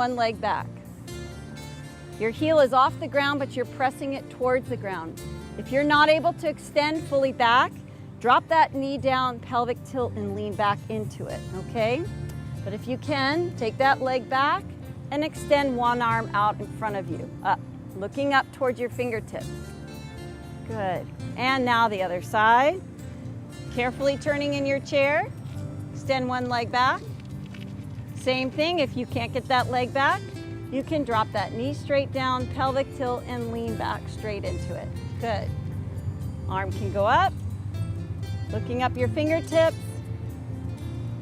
one leg back. Your heel is off the ground, but you're pressing it towards the ground. If you're not able to extend fully back, drop that knee down, pelvic tilt, and lean back into it, okay? But if you can, take that leg back and extend one arm out in front of you, up, looking up towards your fingertips. Good. And now the other side. Carefully turning in your chair, extend one leg back. Same thing, if you can't get that leg back, you can drop that knee straight down, pelvic tilt, and lean back straight into it. Good. Arm can go up, looking up your fingertips,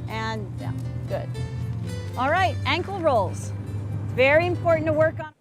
and down. Good. All right, ankle rolls. Very important to work on.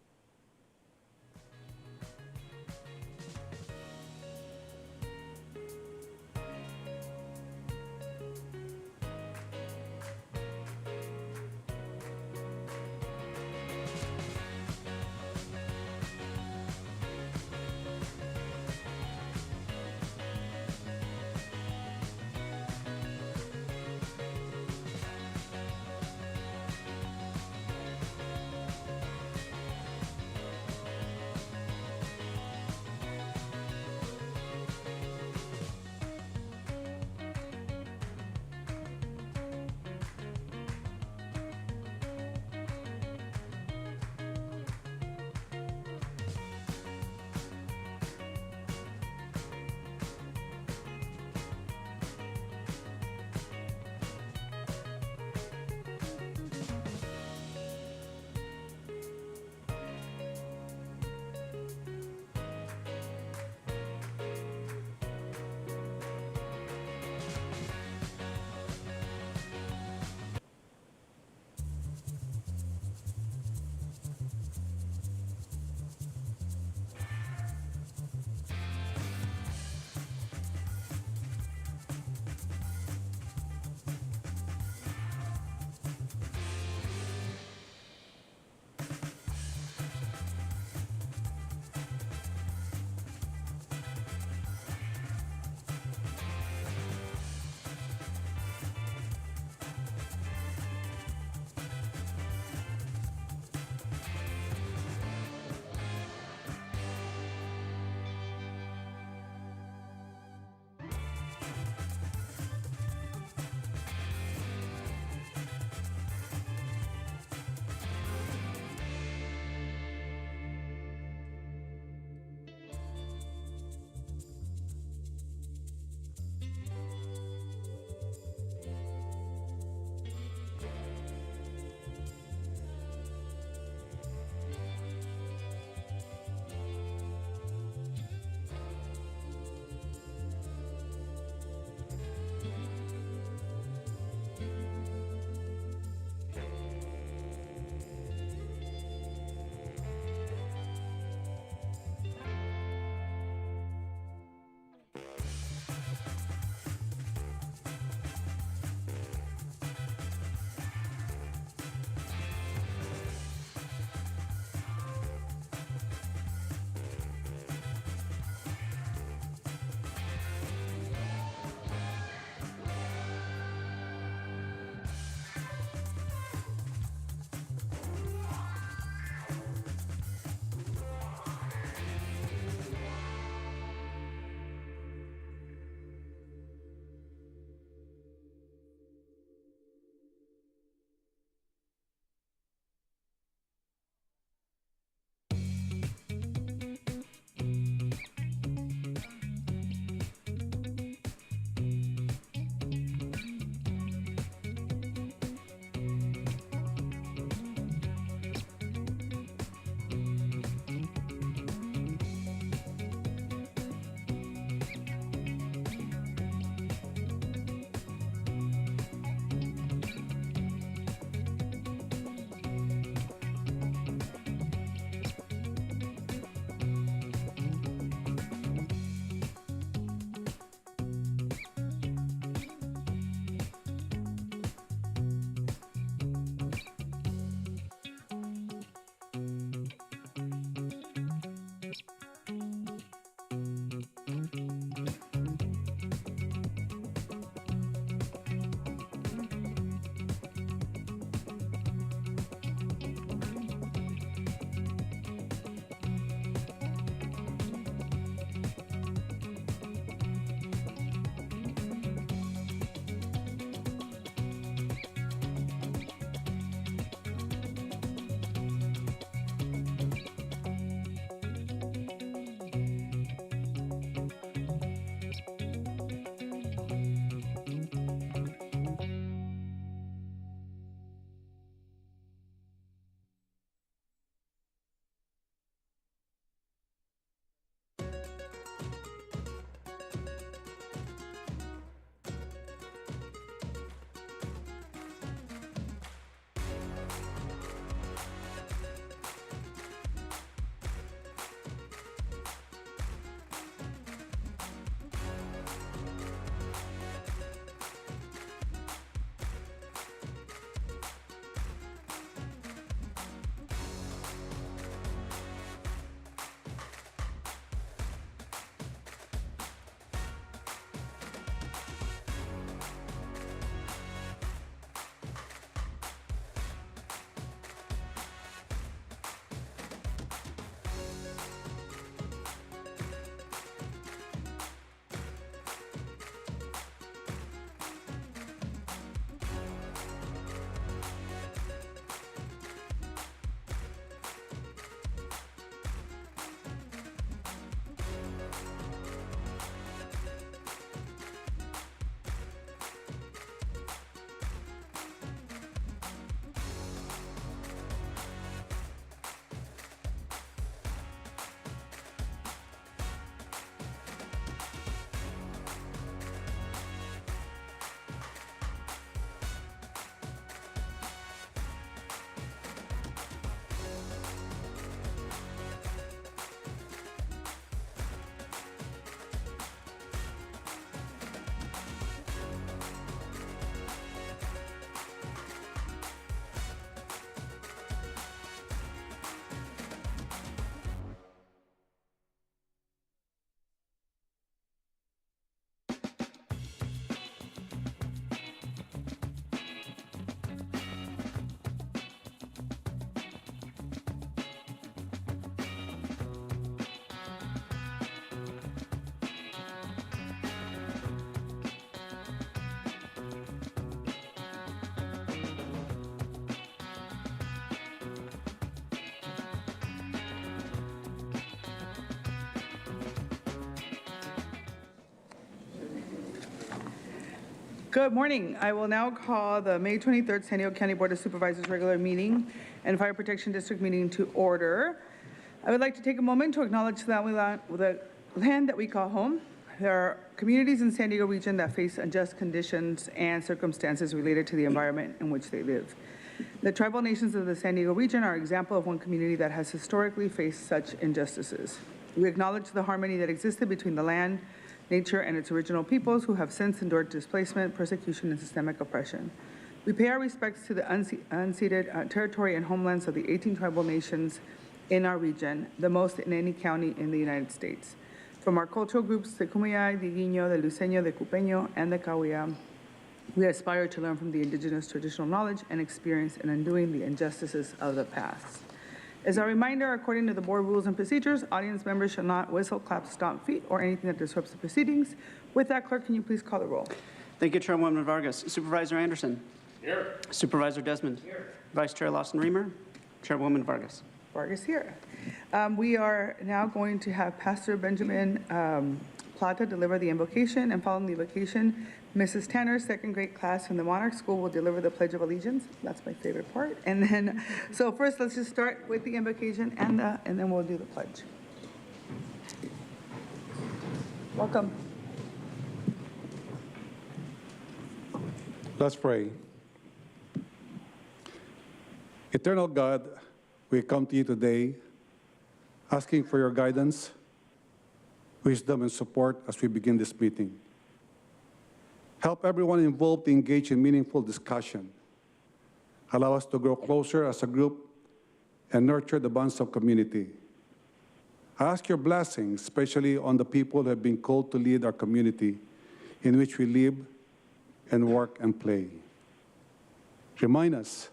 Good morning. I will now call the May 23rd San Diego County Board of Supervisors regular meeting and Fire Protection District meeting to order. I would like to take a moment to acknowledge the land that we call home. There are communities in San Diego region that face unjust conditions and circumstances related to the environment in which they live. The tribal nations of the San Diego region are an example of one community that has historically faced such injustices. We acknowledge the harmony that existed between the land, nature, and its original peoples who have since endured displacement, persecution, and systemic oppression. We pay our respects to the unceded territory and homelands of the 18 tribal nations in our region, the most in any county in the United States. From our cultural groups, the Kumeyaay, the Guiño, the Luiseño, the Cupeño, and the Cahuilla, we aspire to learn from the indigenous traditional knowledge and experience in undoing the injustices of the past. As a reminder, according to the board rules and procedures, audience members shall not whistle, clap, stomp feet, or anything that disrupts the proceedings. With that, clerk, can you please call the roll? Thank you, Chairwoman Vargas. Supervisor Anderson. Here. Supervisor Desmond. Here. Vice Chair Lawson-Remer. Chairwoman Vargas. Vargas here. We are now going to have Pastor Benjamin Plata deliver the invocation, and following the invocation, Mrs. Tanner, second grade class from the Monarch School, will deliver the Pledge of Allegiance. That's my favorite part. And then, so first, let's just start with the invocation and then we'll do the pledge. Welcome. Let's pray. Eternal God, we come to you today asking for your guidance, wisdom, and support as we begin this meeting. Help everyone involved to engage in meaningful discussion. Allow us to grow closer as a group and nurture the bonds of community. I ask your blessings, especially on the people who have been called to lead our community in which we live and work and play. Remind us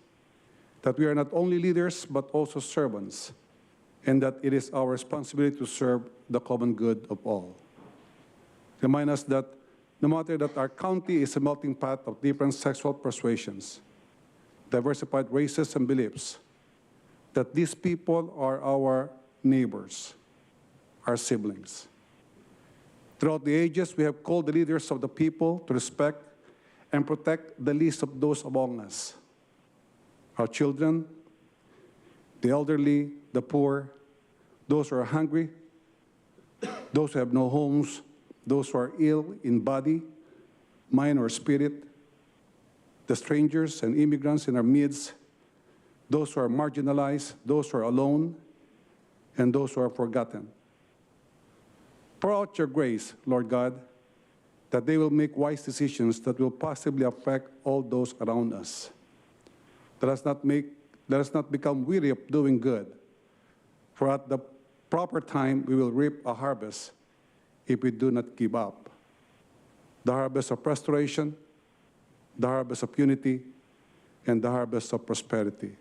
that we are not only leaders, but also servants, and that it is our responsibility to serve the common good of all. Remind us that no matter that our county is a melting pot of different sexual persuasions, diversified races and beliefs, that these people are our neighbors, our siblings. Throughout the ages, we have called the leaders of the people to respect and protect the least of those among us, our children, the elderly, the poor, those who are hungry, those who have no homes, those who are ill in body, mind, or spirit, the strangers and immigrants in our midst, those who are marginalized, those who are alone, and those who are forgotten. Pour out your grace, Lord God, that they will make wise decisions that will positively affect all those around us. Let us not become weary of doing good, for at the proper time we will reap a harvest if we do not give up. The harvest of restoration, the harvest of unity, and the harvest of prosperity.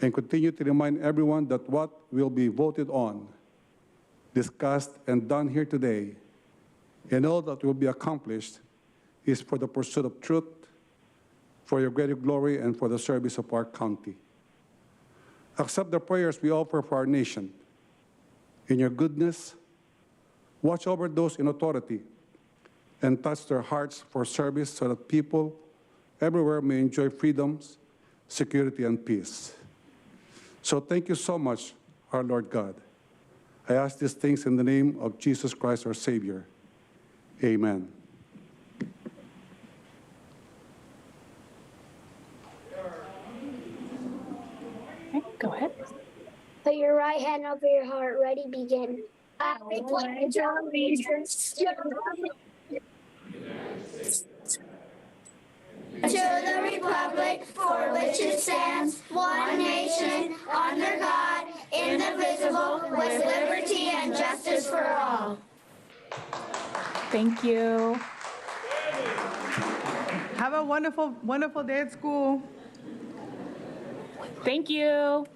And continue to remind everyone that what will be voted on, discussed, and done here today, and all that will be accomplished is for the pursuit of truth, for your greater glory, and for the service of our county. Accept the prayers we offer for our nation. In your goodness, watch over those in authority and touch their hearts for service so that people everywhere may enjoy freedoms, security, and peace. So thank you so much, our Lord God. I ask these things in the name of Jesus Christ, our Savior. Amen. Okay, go ahead. Put your right hand over your heart. Ready, begin. I pledge allegiance to the republic for which it stands, one nation, under God, indivisible, with liberty and justice for all. Thank you. Have a wonderful, wonderful day at school. Thank you.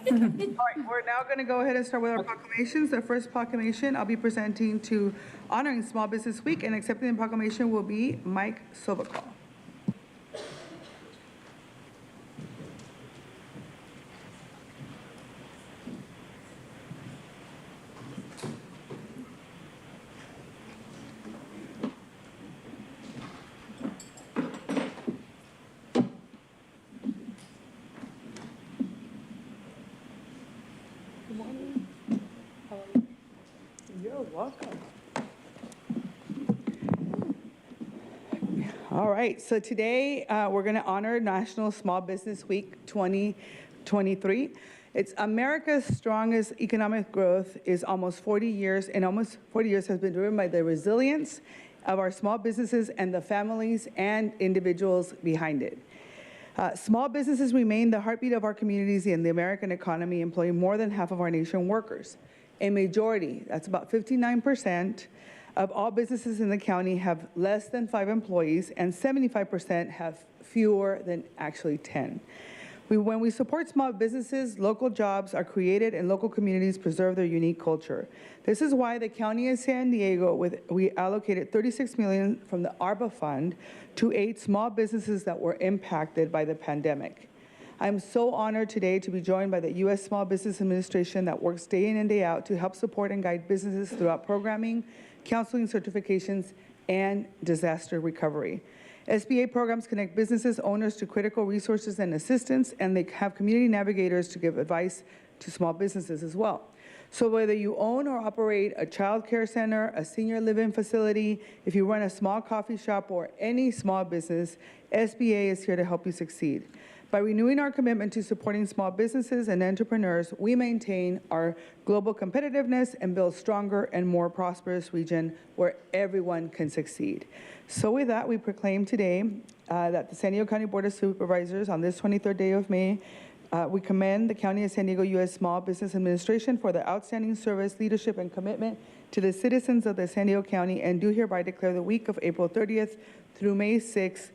All right, we're now going to go ahead and start with our proclamations. The first proclamation I'll be presenting to honoring Small Business Week, and accepting the proclamation will be Mike Sovakal. Welcome. All right, so today we're going to honor National Small Business Week 2023. It's America's strongest economic growth is almost 40 years, and almost 40 years has been driven by the resilience of our small businesses and the families and individuals behind it. Small businesses remain the heartbeat of our communities and the American economy, employing more than half of our nation workers. A majority, that's about 59%, of all businesses in the county have less than 5 employees, and 75% have fewer than actually 10. When we support small businesses, local jobs are created and local communities preserve their unique culture. This is why the County of San Diego, we allocated $36 million from the ARPA fund to aid small businesses that were impacted by the pandemic. I'm so honored today to be joined by the U.S. Small Business Administration that works day in and day out to help support and guide businesses throughout programming, counseling, certifications, and disaster recovery. SBA programs connect businesses owners to critical resources and assistance, and they have community navigators to give advice to small businesses as well. So whether you own or operate a child care center, a senior living facility, if you run a small coffee shop or any small business, SBA is here to help you succeed. By renewing our commitment to supporting small businesses and entrepreneurs, we maintain our global competitiveness and build stronger and more prosperous region where everyone can succeed. So with that, we proclaim today that the San Diego County Board of Supervisors on this 23rd day of May, we commend the County of San Diego U.S. Small Business Administration for their outstanding service, leadership, and commitment to the citizens of the San Diego County, and do hereby declare the week of April 30th through May 6th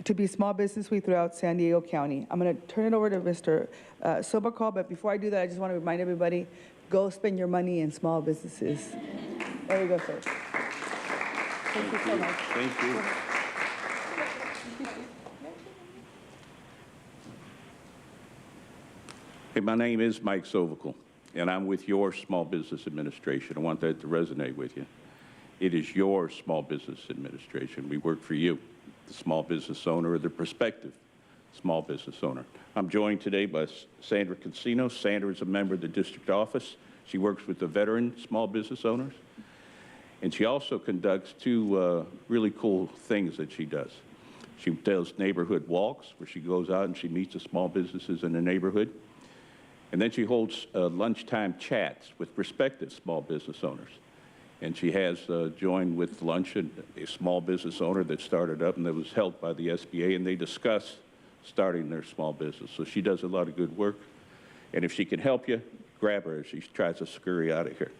to be Small Business Week throughout San Diego County. I'm going to turn it over to Mr. Sobakal, but before I do that, I just want to remind everybody, go spend your money in small businesses. There you go, sir. Thank you so much. Thank you. Hey, my name is Mike Sovacle, and I'm with your Small Business Administration. I want that to resonate with you. It is your Small Business Administration. We work for you, the small business owner or the prospective small business owner. I'm joined today by Sandra Cancino. Sandra is a member of the district office. She works with the veteran small business owners. And she also conducts 2 really cool things that she does. She does neighborhood walks, where she goes out and she meets the small businesses in the neighborhood. And then she holds lunchtime chats with prospective small business owners. And she has joined with lunch a small business owner that started up and that was helped by the SBA, and they discuss starting their small business. So she does a lot of good work. And if she can help you, grab her as she tries to scurry out of here.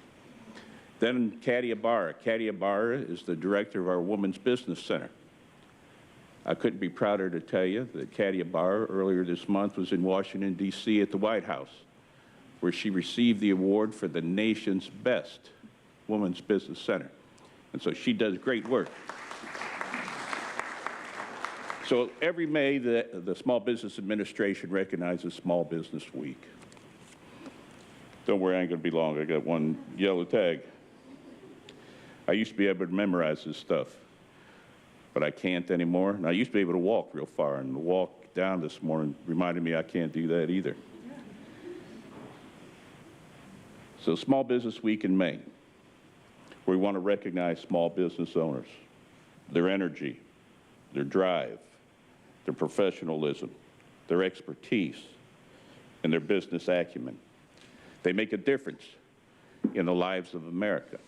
Then Katia Barra. Katia Barra is the director of our Women's Business Center. I couldn't be prouder to tell you that Katia Barra earlier this month was in Washington, D.C. at the White House, where she received the award for the nation's best Women's Business Center. And so she does great work. So every May, the Small Business Administration recognizes Small Business Week. Don't worry, I ain't gonna be long. I got one yellow tag. I used to be able to memorize this stuff, but I can't anymore. And I used to be able to walk real far, and the walk down this morning reminded me I can't do that either. So Small Business Week in May, where we want to recognize small business owners, their energy, their drive, their professionalism, their expertise, and their business acumen. They make a difference in the lives of America.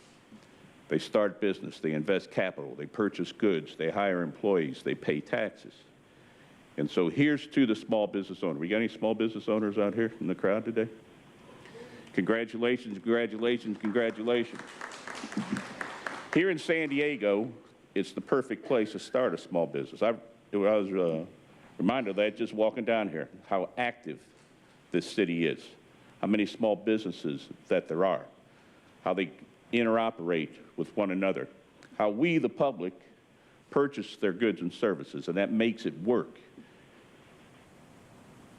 They start business, they invest capital, they purchase goods, they hire employees, they pay taxes. And so here's to the small business owner. We got any small business owners out here in the crowd today? Congratulations, congratulations, congratulations. Here in San Diego, it's the perfect place to start a small business. I was reminded of that just walking down here, how active this city is, how many small businesses that there are, how they interoperate with one another, how we, the public, purchase their goods and services, and that makes it work.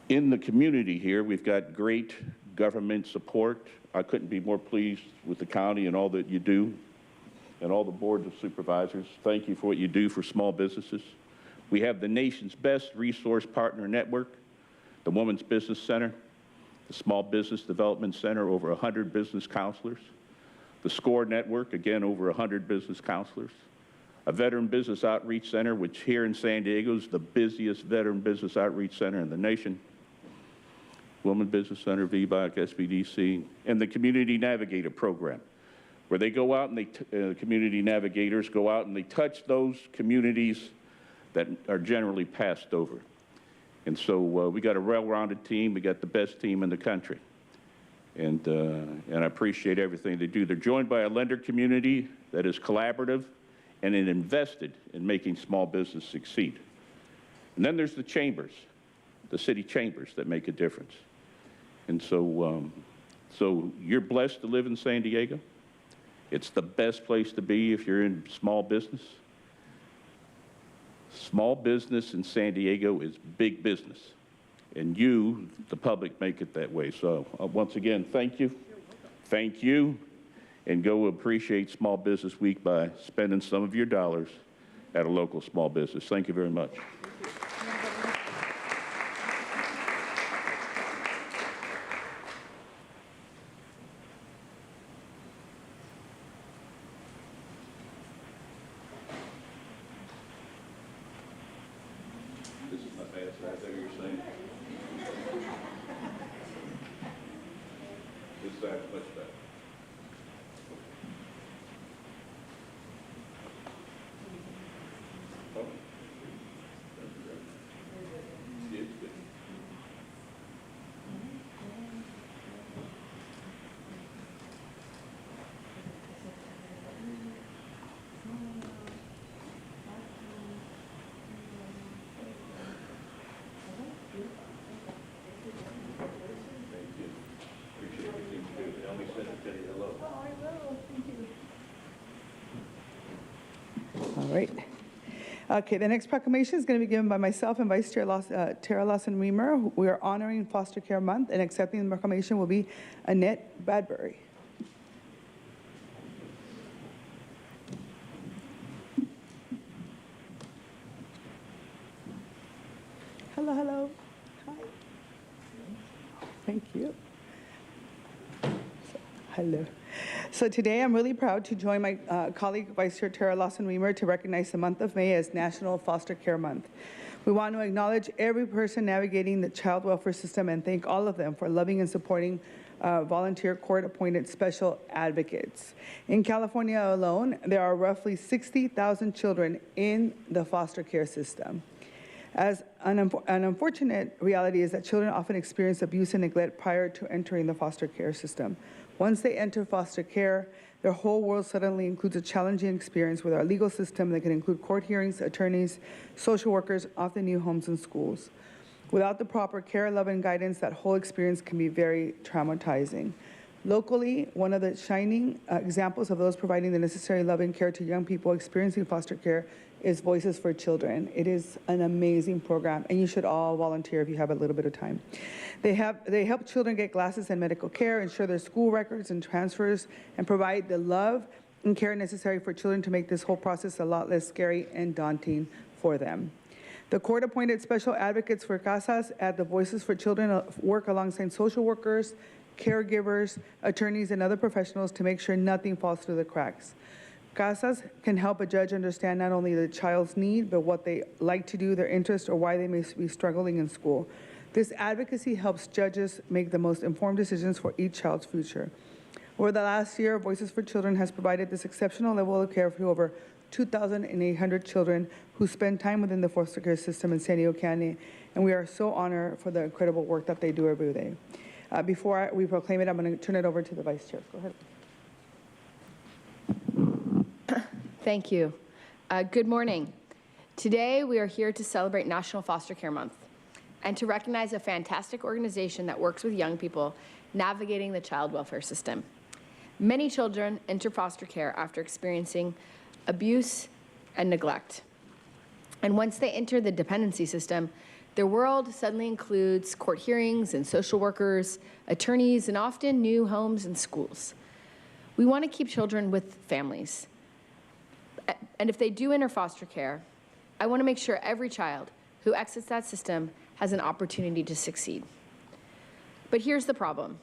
In the community here, we've got great government support. I couldn't be more pleased with the county and all that you do, and all the boards of supervisors. Thank you for what you do for small businesses. We have the nation's best resource partner network, the Women's Business Center, the Small Business Development Center, over 100 business counselors, The SCORE network, again, over 100 business counselors. A veteran business outreach center, which here in San Diego is the busiest veteran business outreach center in the nation. Women Business Center, VBOC, SBDC, and the Community Navigator program, where they go out and community navigators go out and they touch those communities that are generally passed over. And so we got a well-rounded team. We got the best team in the country. And I appreciate everything they do. They're joined by a lender community that is collaborative and invested in making small business succeed. And then there's the chambers, the city chambers that make a difference. And so, so you're blessed to live in San Diego. It's the best place to be if you're in small business. Small business in San Diego is big business. And you, the public, make it that way. So once again, thank you. Thank you. And go appreciate Small Business Week by spending some of your dollars at a local small business. Thank you very much. This is my bad side there, you're saying? This side's much better. Oh. See, it's good. Appreciate everything you do. Tell me, send it to you. Hello. All right. Okay, the next proclamation is going to be given by myself and Vice Chair Tara Lawson-Remer. We are honoring Foster Care Month, and accepting the proclamation will be Annette Badbury. Hello, hello. Hi. Thank you. Hello. So today I'm really proud to join my colleague Vice Chair Tara Lawson-Remer to recognize the month of May as National Foster Care Month. We want to acknowledge every person navigating the child welfare system and thank all of them for loving and supporting volunteer court-appointed special advocates. In California alone, there are roughly 60,000 children in the foster care system. As an unfortunate reality is that children often experience abuse and neglect prior to entering the foster care system. Once they enter foster care, their whole world suddenly includes a challenging experience with our legal system that can include court hearings, attorneys, social workers, often new homes and schools. Without the proper care, love, and guidance, that whole experience can be very traumatizing. Locally, one of the shining examples of those providing the necessary love and care to young people experiencing foster care is Voices for Children. It is an amazing program, and you should all volunteer if you have a little bit of time. They help children get glasses and medical care, ensure their school records and transfers, and provide the love and care necessary for children to make this whole process a lot less scary and daunting for them. The court-appointed special advocates for CASAS at the Voices for Children work alongside social workers, caregivers, attorneys, and other professionals to make sure nothing falls through the cracks. CASAS can help a judge understand not only the child's need, but what they like to do, their interests, or why they may be struggling in school. This advocacy helps judges make the most informed decisions for each child's future. Over the last year, Voices for Children has provided this exceptional level of care for over 2,800 children who spend time within the foster care system in San Diego County, and we are so honored for the incredible work that they do every day. Before we proclaim it, I'm going to turn it over to the Vice Chair. Go ahead. Thank you. Good morning. Today, we are here to celebrate National Foster Care Month and to recognize a fantastic organization that works with young people navigating the child welfare system. Many children enter foster care after experiencing abuse and neglect. And once they enter the dependency system, their world suddenly includes court hearings and social workers, attorneys, and often new homes and schools. We want to keep children with families. And if they do enter foster care, I want to make sure every child who exits that system has an opportunity to succeed. But here's the problem.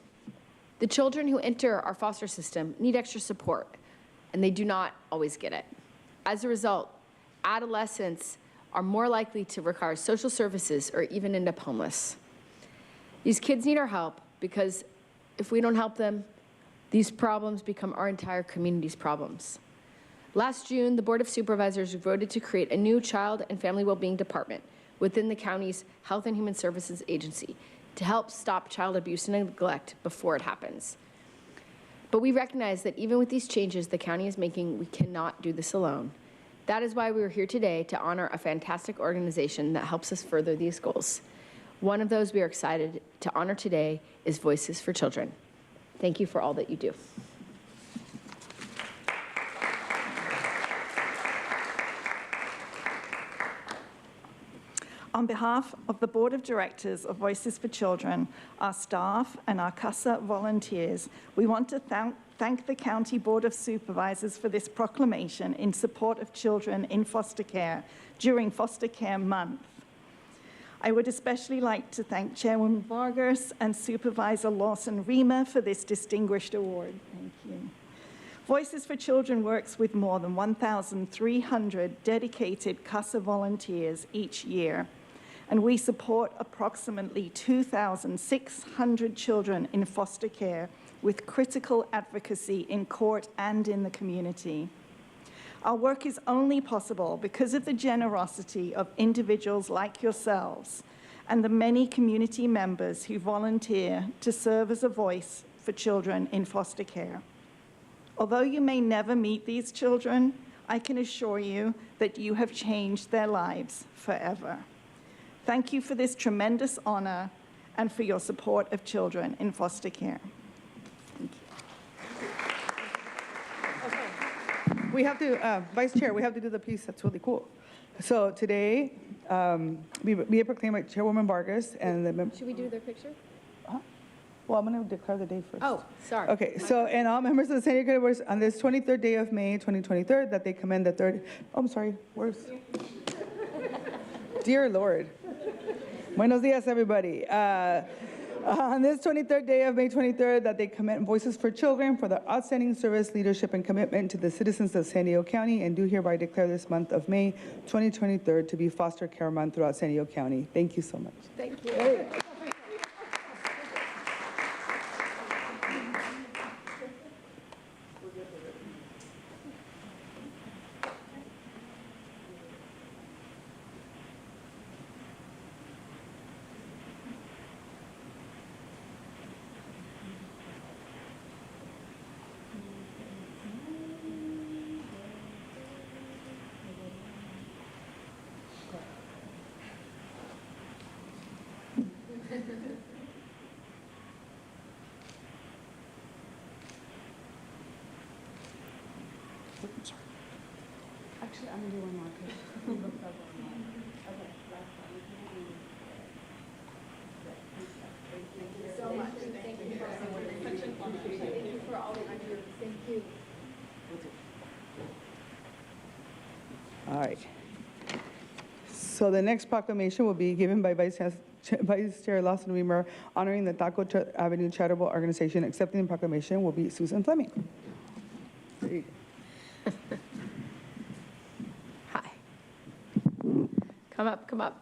The children who enter our foster system need extra support, and they do not always get it. As a result, adolescents are more likely to require social services or even end up homeless. These kids need our help because if we don't help them, these problems become our entire community's problems. Last June, the Board of Supervisors voted to create a new Child and Family Wellbeing Department within the county's Health and Human Services Agency to help stop child abuse and neglect before it happens. But we recognize that even with these changes the county is making, we cannot do this alone. That is why we are here today to honor a fantastic organization that helps us further these goals. One of those we are excited to honor today is Voices for Children. Thank you for all that you do. On behalf of the Board of Directors of Voices for Children, our staff, and our CASA volunteers, we want to thank the County Board of Supervisors for this proclamation in support of children in foster care during Foster Care Month. I would especially like to thank Chairwoman Vargas and Supervisor Lawson-Remer for this distinguished award. Thank you. Voices for Children works with more than 1,300 dedicated CASA volunteers each year, and we support approximately 2,600 children in foster care with critical advocacy in court and in the community. Our work is only possible because of the generosity of individuals like yourselves and the many community members who volunteer to serve as a voice for children in foster care. Although you may never meet these children, I can assure you that you have changed their lives forever. Thank you for this tremendous honor and for your support of children in foster care. Thank you. We have to, Vice Chair, we have to do the piece that's really cool. So today, we proclaim by Chairwoman Vargas and the Should we do their picture? well, I'm going to declare the day first. Oh, sorry. Okay, so, and all members of the San Diego County Board on this 23rd day of May, 2023, that they commend the third, oh, I'm sorry, where's? Dear Lord. Buenos dias, everybody. On this 23rd day of May 23rd, that they commend Voices for Children for their outstanding service, leadership, and commitment to the citizens of San Diego County, and do hereby declare this month of May 2023 to be Foster Care Month throughout San Diego County. Thank you so much. Thank you. Actually, I'm going to do one more. So much. Thank you for all that you do. Thank you. All right. So the next proclamation will be given by Vice Chair Lawson-Remer honoring the Taco Avenue Charitable Organization. Accepting the proclamation will be Susan Fleming. There you go. Hi. Come up, come up.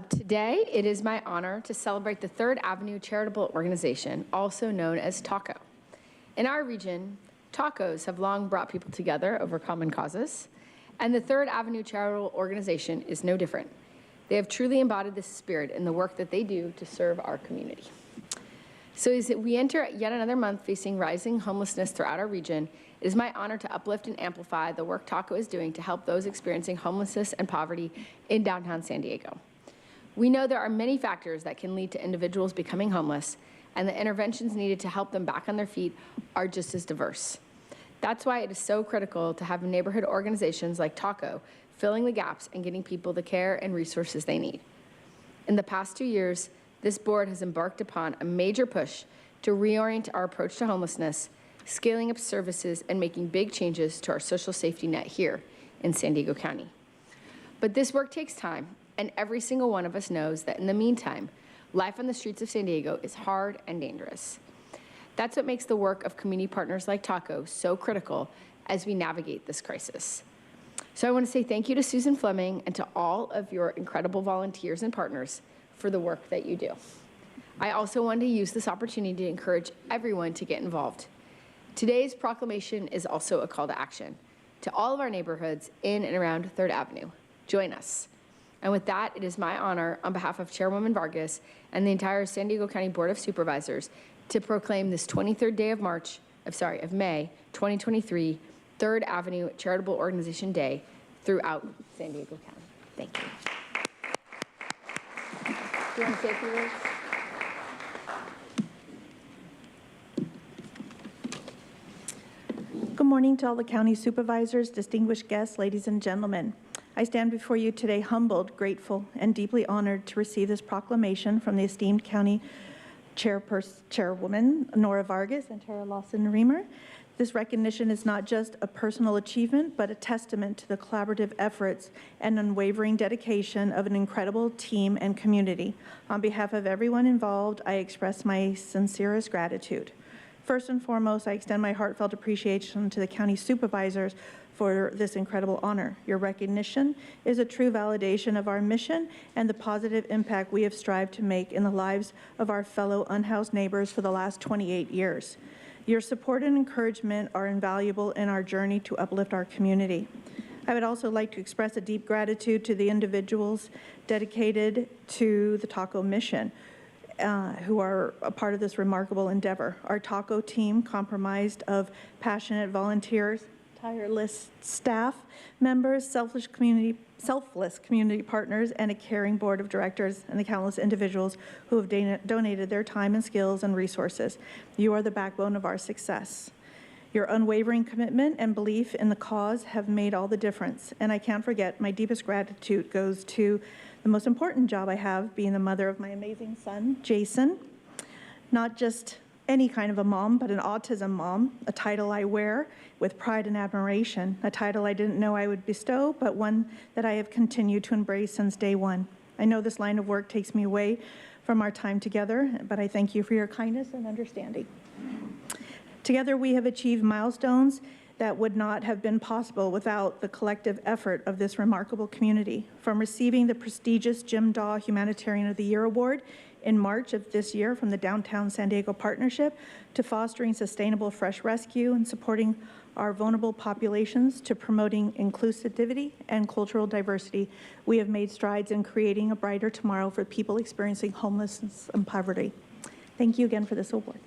Today, it is my honor to celebrate the Third Avenue Charitable Organization, also known as TACO. In our region, tacos have long brought people together over common causes, and the Third Avenue Charitable Organization is no different. They have truly embodied this spirit in the work that they do to serve our community. So as we enter yet another month facing rising homelessness throughout our region, it is my honor to uplift and amplify the work TACO is doing to help those experiencing homelessness and poverty in downtown San Diego. We know there are many factors that can lead to individuals becoming homeless, and the interventions needed to help them back on their feet are just as diverse. That's why it is so critical to have neighborhood organizations like TACO filling the gaps and getting people the care and resources they need. In the past 2 years, this board has embarked upon a major push to reorient our approach to homelessness, scaling up services, and making big changes to our social safety net here in San Diego County. But this work takes time, and every single one of us knows that in the meantime, life on the streets of San Diego is hard and dangerous. That's what makes the work of community partners like Taco so critical as we navigate this crisis. So I want to say thank you to Susan Fleming and to all of your incredible volunteers and partners for the work that you do. I also want to use this opportunity to encourage everyone to get involved. Today's proclamation is also a call to action to all of our neighborhoods in and around 3rd Avenue. Join us. And with that, it is my honor, on behalf of Chairwoman Vargas and the entire San Diego County Board of Supervisors, to proclaim this 23rd day of May 2023, 3rd Avenue Charitable Organization Day throughout San Diego County. Thank you. Do you want to say a few words? Good morning to all the county supervisors, distinguished guests, ladies and gentlemen. I stand before you today humbled, grateful, and deeply honored to receive this proclamation from the esteemed county chairwoman, Nora Vargas and Tara Lawson-Remer. This recognition is not just a personal achievement, but a testament to the collaborative efforts and unwavering dedication of an incredible team and community. On behalf of everyone involved, I express my sincerest gratitude. First and foremost, I extend my heartfelt appreciation to the county supervisors for this incredible honor. Your recognition is a true validation of our mission and the positive impact we have strived to make in the lives of our fellow unhoused neighbors for the last 28 years. Your support and encouragement are invaluable in our journey to uplift our community. I would also like to express a deep gratitude to the individuals dedicated to the Taco mission, who are a part of this remarkable endeavor. Our Taco team, comprised of passionate volunteers, tireless staff members, selfless community partners, and a caring board of directors, and the countless individuals who have donated their time and skills and resources. You are the backbone of our success. Your unwavering commitment and belief in the cause have made all the difference, and I can't forget my deepest gratitude goes to the most important job I have, being the mother of my amazing son, Jason. Not just any kind of a mom, but an autism mom, a title I wear with pride and admiration, a title I didn't know I would bestow, but one that I have continued to embrace since day one. I know this line of work takes me away from our time together, but I thank you for your kindness and understanding. Together, we have achieved milestones that would not have been possible without the collective effort of this remarkable community. From receiving the prestigious Jim Daw Humanitarian of the Year Award in March of this year from the Downtown San Diego Partnership, to fostering sustainable fresh rescue and supporting our vulnerable populations, to promoting inclusivity and cultural diversity, we have made strides in creating a brighter tomorrow for people experiencing homelessness and poverty. Thank you again for this award.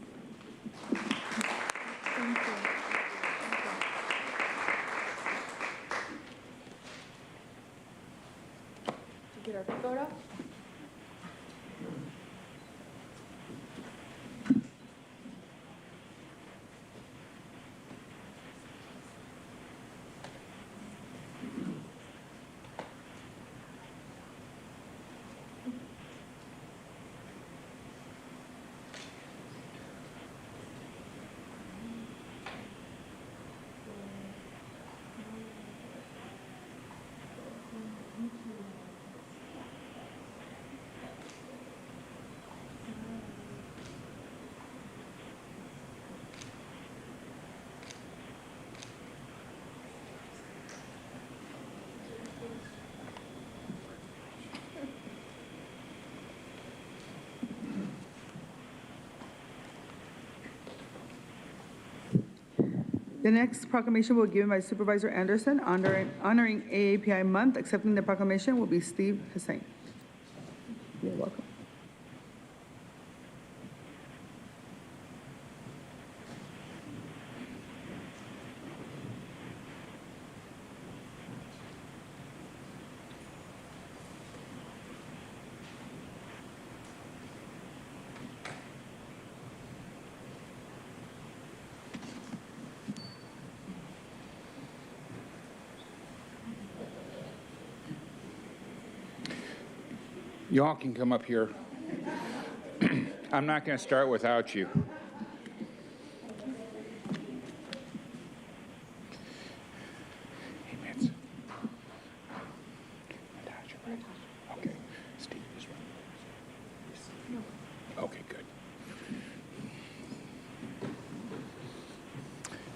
Get our photo. The next proclamation will be given by Supervisor Anderson honoring AAPI month. Accepting the proclamation will be Steve Hussain. You're welcome. Y'all can come up here. I'm not going to start without you. Hey, Mitz.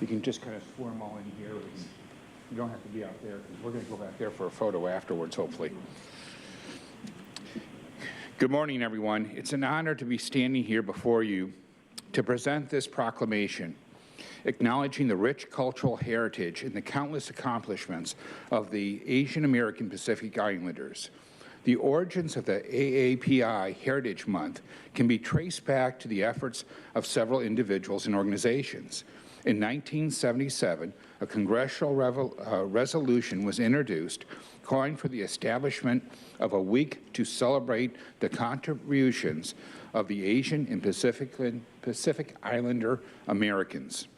can just kind of swarm all in here. You don't have to be out there, because we're going to go back there for a photo afterwards, hopefully. Good morning, everyone. It's an honor to be standing here before you to present this proclamation, acknowledging the rich cultural heritage and the countless accomplishments of the Asian American Pacific Islanders. The origins of the AAPI Heritage Month can be traced back to the efforts of several individuals and organizations. In 1977, a congressional resolution was introduced calling for the establishment of a week to celebrate the contributions of the Asian and Pacific Islander Americans.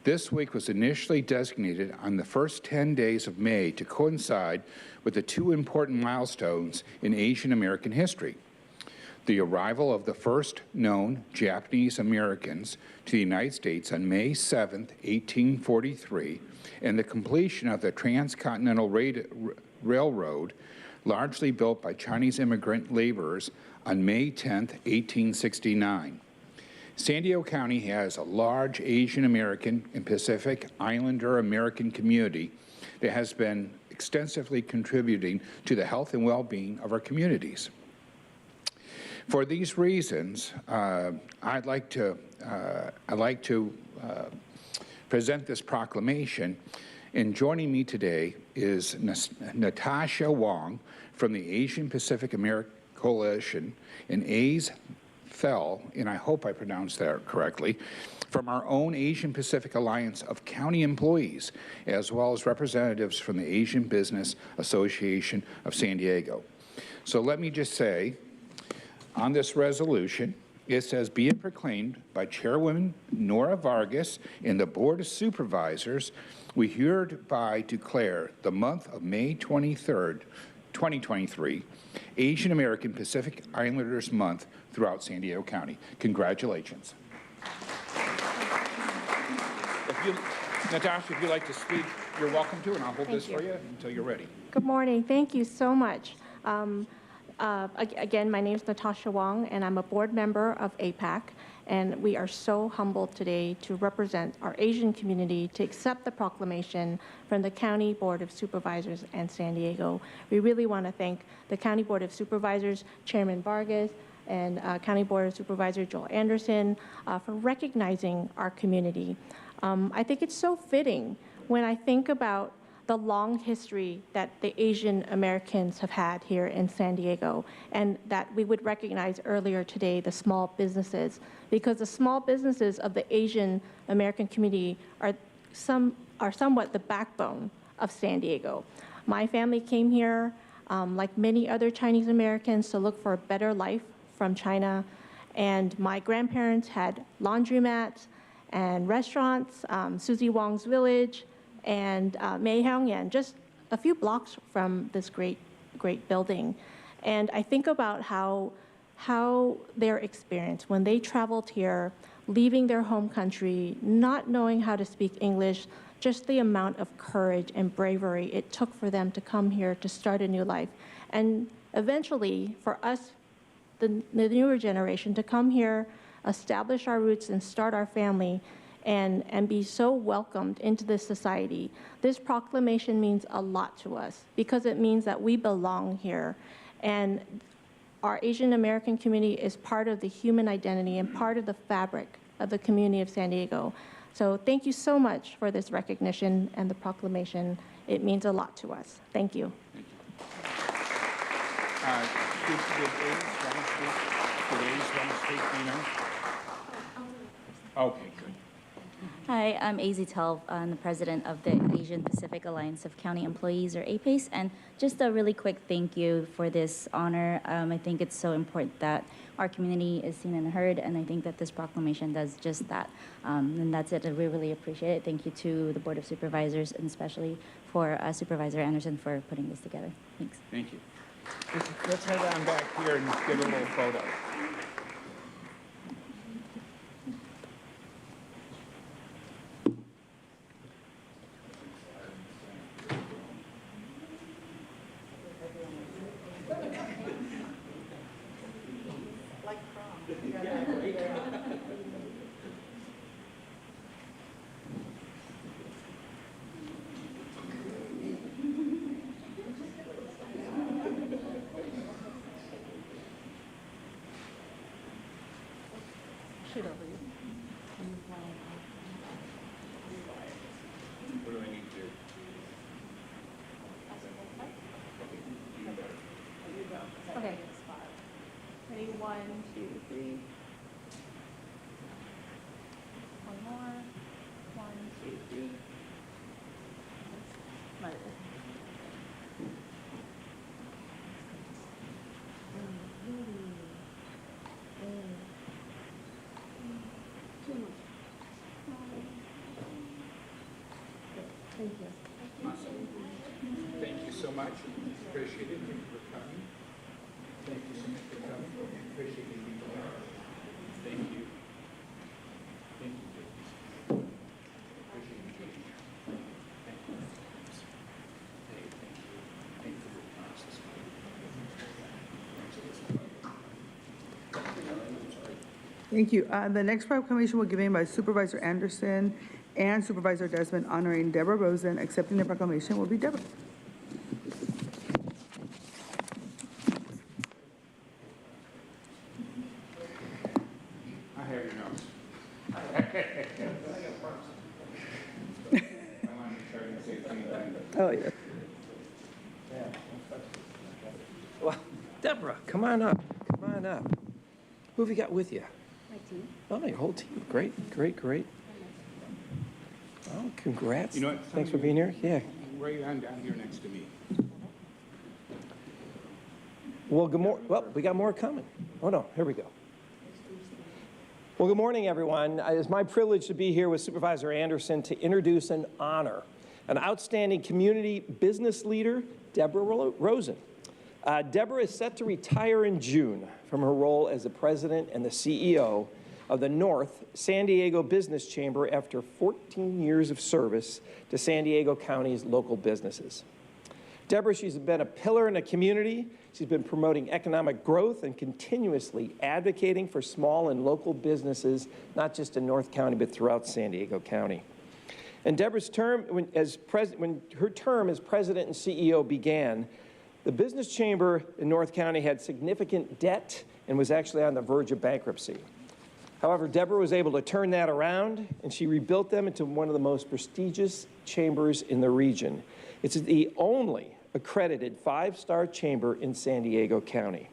This week was initially designated on the first 10 days of May to coincide with the two important milestones in Asian American history: the arrival of the first known Japanese Americans to the United States on May 7, 1843, and the completion of the Transcontinental Railroad, largely built by Chinese immigrant laborers, on May 10, 1869. San Diego County has a large Asian American and Pacific Islander American community that has been extensively contributing to the health and well-being of our communities. For these reasons, I'd like to present this proclamation. And joining me today is Natasha Wong from the Asian Pacific American Coalition, and A's Fell, and I hope I pronounced that correctly, from our own Asian Pacific Alliance of county employees, as well as representatives from the Asian Business Association of San Diego. So let me just say, on this resolution, it says, be it proclaimed by Chairwoman Nora Vargas and the Board of Supervisors, we hereby declare the month of May 23rd, 2023, Asian American Pacific Islanders Month throughout San Diego County. Congratulations. Natasha, if you'd like to speak, you're welcome to, and I'll hold this for you until you're ready. Good morning. Thank you so much. Again, my name is Natasha Wong, and I'm a board member of AAPI, and we are so humbled today to represent our Asian community to accept the proclamation from the County Board of Supervisors and San Diego. We really want to thank the County Board of Supervisors, Chairman Vargas, and County Board of Supervisor Joel Anderson for recognizing our community. I think it's so fitting when I think about the long history that the Asian Americans have had here in San Diego, and that we would recognize earlier today the small businesses, because the small businesses of the Asian American community are somewhat the backbone of San Diego. My family came here, like many other Chinese Americans, to look for a better life from China, and my grandparents had laundromats and restaurants, Susie Wong's Village, and Mei Hongyan, just a few blocks from this great building. And I think about how their experience, when they traveled here, leaving their home country, not knowing how to speak English, just the amount of courage and bravery it took for them to come here to start a new life. And eventually, for us, the newer generation, to come here, establish our roots, and start our family, and be so welcomed into this society. This proclamation means a lot to us because it means that we belong here. And our Asian American community is part of the human identity and part of the fabric of the community of San Diego. So thank you so much for this recognition and the proclamation. It means a lot to us. Thank you. Did A's want to speak, you know? Okay, good. Hi, I'm AZ Tel. I'm the president of the Asian Pacific Alliance of County Employees, or APACE, and just a really quick thank you for this honor. I think it's so important that our community is seen and heard, and I think that this proclamation does just that. And that's it. We really appreciate it. Thank you to the Board of Supervisors, and especially for Supervisor Anderson for putting this together. Thanks. Thank you. Let's head on back here and get a little photo. What do I need to do? Okay. Ready? 1, 2, 3. One more. 1, 2, 3. Let it. Thank you. Awesome. Thank you so much. Appreciate it. Thank you for coming. Thank you so much for coming. Appreciate you being here. Thank you. Thank you. Appreciate you being here. Thank you. Hey, thank you. Thank you for your process. Thank you. The next proclamation will be given by Supervisor Anderson and Supervisor Desmond honoring Deborah Rosen. Accepting the proclamation will be Deborah. I have your notes. I wanted to try to say anything. Oh, yeah. Well, Deborah, come on up. Come on up. Who have you got with you? My team. Oh, your whole team. Great, great, great. Oh, congrats. You know what? Thanks for being here. Yeah. Right on down here next to me. Well, good morning. Well, we got more coming. Oh, no. Here we go. Well, good morning, everyone. It's my privilege to be here with Supervisor Anderson to introduce and honor an outstanding community business leader, Deborah Rosen. Deborah is set to retire in June from her role as the president and the CEO of the North San Diego Business Chamber after 14 years of service to San Diego County's local businesses. Deborah, she's been a pillar in the community. She's been promoting economic growth and continuously advocating for small and local businesses, not just in North County, but throughout San Diego County. And Deborah's term, when her term as president and CEO began, the business chamber in North County had significant debt and was actually on the verge of bankruptcy. However, Deborah was able to turn that around, and she rebuilt them into one of the most prestigious chambers in the region. It's the only accredited 5-star chamber in San Diego County.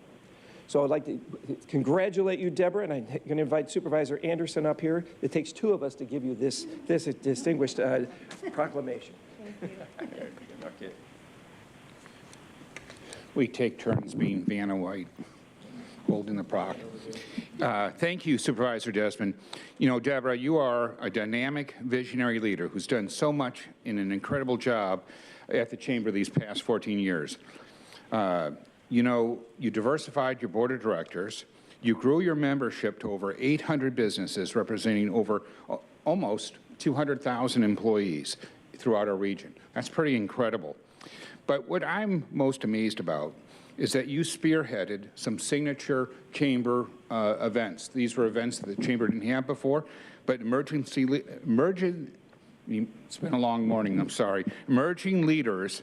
So I'd like to congratulate you, Deborah, and I'm going to invite Supervisor Anderson up here. It takes 2 of us to give you this distinguished proclamation. Thank you. Okay. We take turns being Vanna White, holding the proc. Thank you, Supervisor Desmond. You know, Deborah, you are a dynamic, visionary leader who's done so much in an incredible job at the Chamber these past 14 years. You know, you diversified your board of directors. You grew your membership to over 800 businesses, representing over almost 200,000 employees throughout our region. That's pretty incredible. But what I'm most amazed about is that you spearheaded some signature chamber events. These were events that the chamber didn't have before, but it's been a long morning, I'm sorry. Emerging Leaders.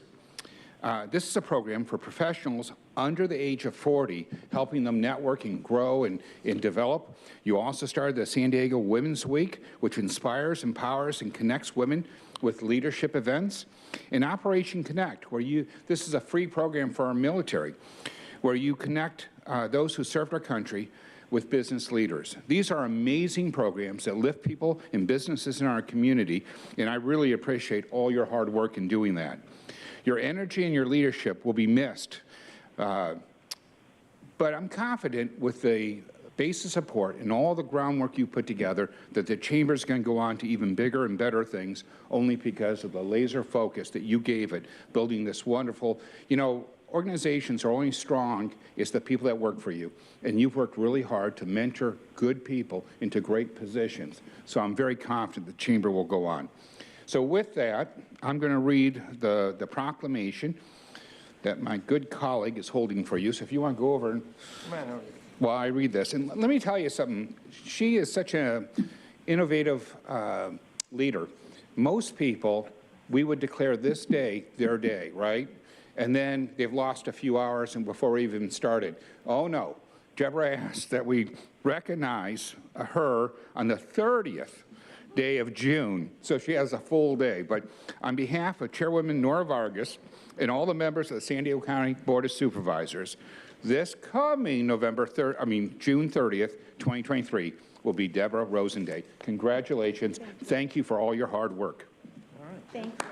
This is a program for professionals under the age of 40, helping them network and grow and develop. You also started the San Diego Women's Week, which inspires, empowers, and connects women with leadership events. And Operation Connect, this is a free program for our military, where you connect those who served our country with business leaders. These are amazing programs that lift people and businesses in our community, and I really appreciate all your hard work in doing that. Your energy and your leadership will be missed, but I'm confident with the base of support and all the groundwork you put together that the chamber is going to go on to even bigger and better things only because of the laser focus that you gave it, building this wonderful, you know, organizations are only strong as the people that work for you, and you've worked really hard to mentor good people into great positions. So I'm very confident the chamber will go on. So with that, I'm going to read the proclamation that my good colleague is holding for you. So if you want to go over and while I read this, and let me tell you something. She is such an innovative leader. Most people, we would declare this day their day, right? And then they've lost a few hours and before we even started. Oh no, Deborah asked that we recognize her on the 30th day of June, so she has a full day. But on behalf of Chairwoman Nora Vargas and all the members of the San Diego County Board of Supervisors, this coming June 30th, 2023, will be Deborah Rosen Day. Congratulations. Thank you for all your hard work. All right. Thank you.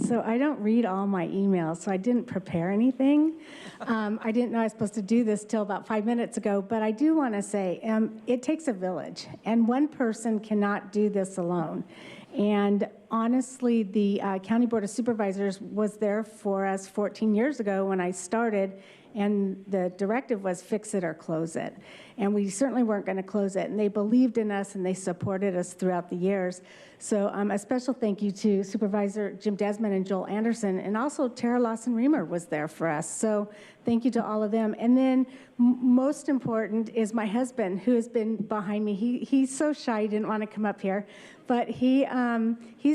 So I don't read all my emails, so I didn't prepare anything. I didn't know I was supposed to do this till about 5 minutes ago, but I do want to say it takes a village, and one person cannot do this alone. And honestly, the County Board of Supervisors was there for us 14 years ago when I started, and the directive was fix it or close it. And we certainly weren't going to close it. And they believed in us and they supported us throughout the years. So a special thank you to Supervisor Jim Desmond and Joel Anderson, and also Tara Lawson-Remer was there for us. So thank you to all of them. And then most important is my husband, who has been behind me. He's so shy, he didn't want to come up here. But he's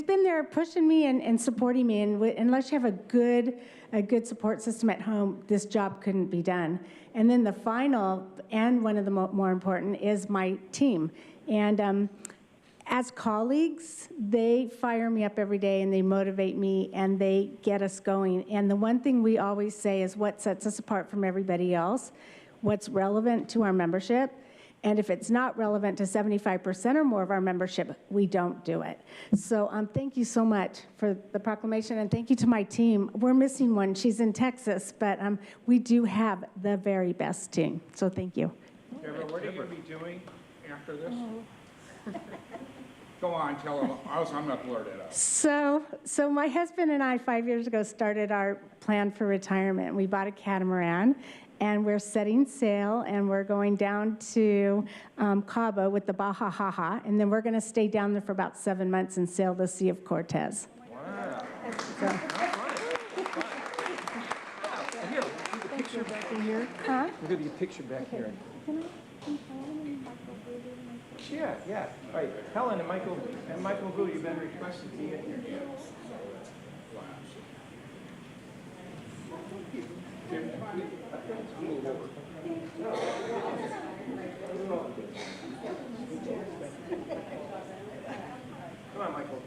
been there pushing me and supporting me. And unless you have a good support system at home, this job couldn't be done. And then the final, and one of the more important, is my team. And as colleagues, they fire me up every day and they motivate me and they get us going. And the one thing we always say is what sets us apart from everybody else, what's relevant to our membership. And if it's not relevant to 75% or more of our membership, we don't do it. So thank you so much for the proclamation, and thank you to my team. We're missing one. She's in Texas, but we do have the very best team. So thank you. Deborah, what are you going to be doing after this? Go on, tell them. I'm going to blurt it out. So my husband and I, 5 years ago, started our plan for retirement. We bought a catamaran, and we're setting sail, and we're going down to Cabo with the Baja Haha, and then we're going to stay down there for about 7 months and sail the Sea of Cortez. Wow. So. Here, we'll get a picture back in here. Huh? We're going to get a picture back here. Yeah. All right, Helen and Michael Vu, you've been requested to be in here. Come on, Michael.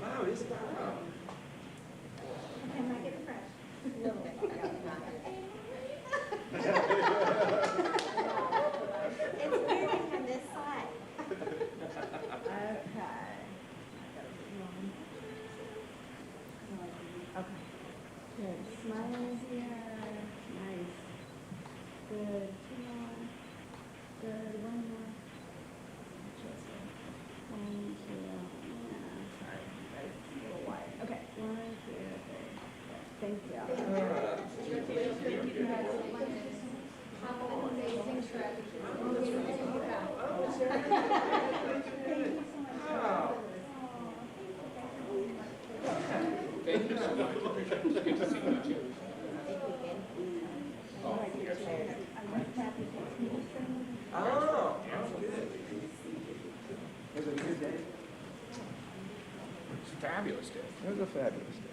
Wow, this is From this side. Okay. Good. Smile here. Nice. Good. Two more. Good. One more. Thank you. Yeah. Sorry. It's a little wide. Okay. 1, 2, 3. Thank you. Thank you so much. Good to see you too. Oh, good. Was it a good day? It's a fabulous day. It was a fabulous day.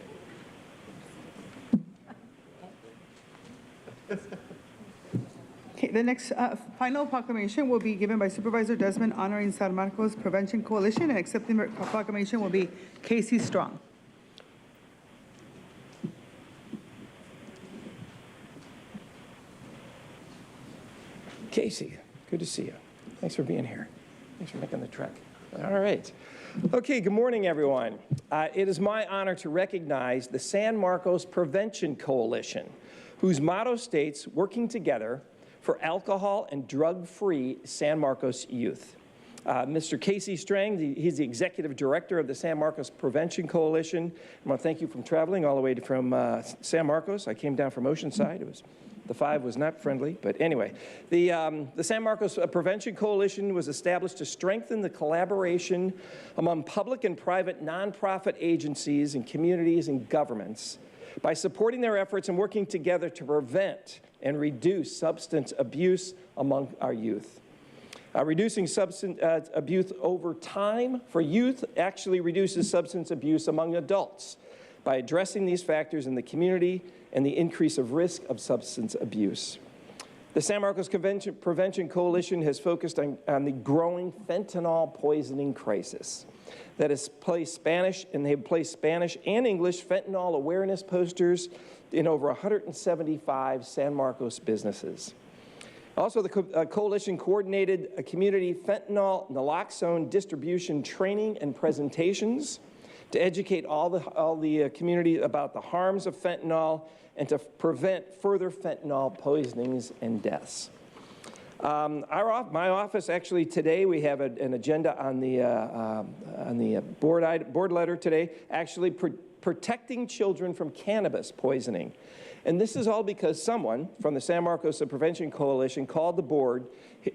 Okay, the next final proclamation will be given by Supervisor Desmond honoring San Marcos Prevention Coalition, and accepting the proclamation will be Casey Strong. Casey, good to see you. Thanks for being here. Thanks for making the trek. All right. Okay, good morning, everyone. It is my honor to recognize the San Marcos Prevention Coalition, whose motto states, working together for alcohol and drug-free San Marcos youth. Mr. Casey Strang, he's the executive director of the San Marcos Prevention Coalition. I want to thank you for traveling all the way from San Marcos. I came down from Oceanside. The 5 was not friendly, but anyway. The San Marcos Prevention Coalition was established to strengthen the collaboration among public and private nonprofit agencies and communities and governments by supporting their efforts and working together to prevent and reduce substance abuse among our youth. Reducing substance abuse over time for youth actually reduces substance abuse among adults. by addressing these factors in the community and the increase of risk of substance abuse. The San Marcos Prevention Coalition has focused on the growing fentanyl poisoning crisis that has placed Spanish, and they've placed Spanish and English fentanyl awareness posters in over 175 San Marcos businesses. Also, the coalition coordinated a community fentanyl naloxone distribution training and presentations to educate all the community about the harms of fentanyl and to prevent further fentanyl poisonings and deaths. My office, actually today, we have an agenda on the board letter today, actually protecting children from cannabis poisoning. And this is all because someone from the San Marcos Prevention Coalition called the board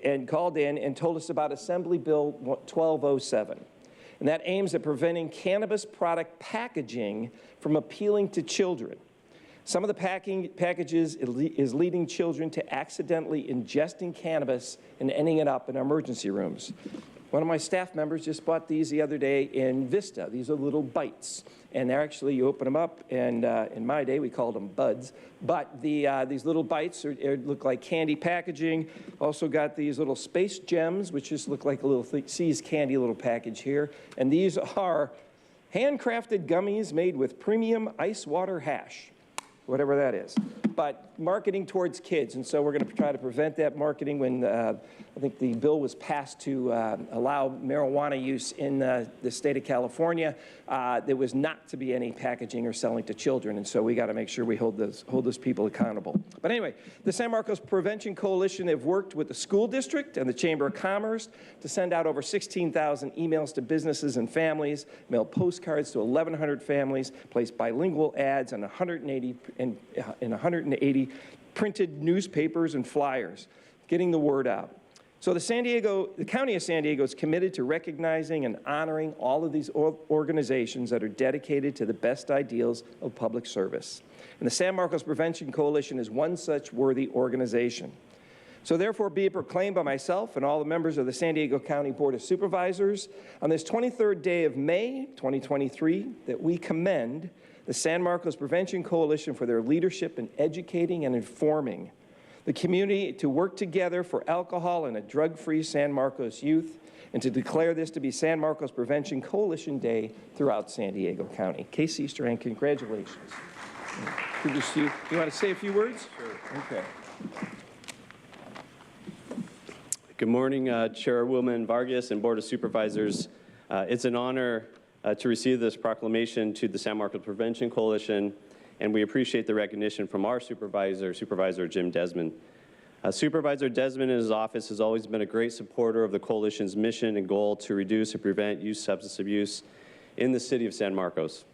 and called in and told us about Assembly Bill 1207. And that aims at preventing cannabis product packaging from appealing to children. Some of the packages is leading children to accidentally ingesting cannabis and ending it up in emergency rooms. One of my staff members just bought these the other day in Vista. These are little bites. And they're actually, you open them up, and in my day, we called them buds. But these little bites look like candy packaging. Also got these little space gems, which just look like a little See's candy little package here. And these are handcrafted gummies made with premium ice water hash, whatever that is, but marketing towards kids. And so we're going to try to prevent that marketing. When I think the bill was passed to allow marijuana use in the state of California, there was not to be any packaging or selling to children. And so we got to make sure we hold those people accountable. But anyway, the San Marcos Prevention Coalition have worked with the school district and the Chamber of Commerce to send out over 16,000 emails to businesses and families, mail postcards to 1,100 families, place bilingual ads on 180 printed newspapers and flyers, getting the word out. So the County of San Diego is committed to recognizing and honoring all of these organizations that are dedicated to the best ideals of public service. And the San Marcos Prevention Coalition is one such worthy organization. So therefore, be it proclaimed by myself and all the members of the San Diego County Board of Supervisors on this 23rd day of May, 2023, that we commend the San Marcos Prevention Coalition for their leadership in educating and informing the community to work together for alcohol and a drug-free San Marcos youth, and to declare this to be San Marcos Prevention Coalition Day throughout San Diego County. Casey Strang, congratulations. Good to see you. You want to say a few words? Sure. Okay. Good morning, Chairwoman Vargas and Board of Supervisors. It's an honor to receive this proclamation to the San Marcos Prevention Coalition, and we appreciate the recognition from our Supervisor Jim Desmond. Supervisor Desmond and his office has always been a great supporter of the coalition's mission and goal to reduce and prevent youth substance abuse in the city of San Marcos.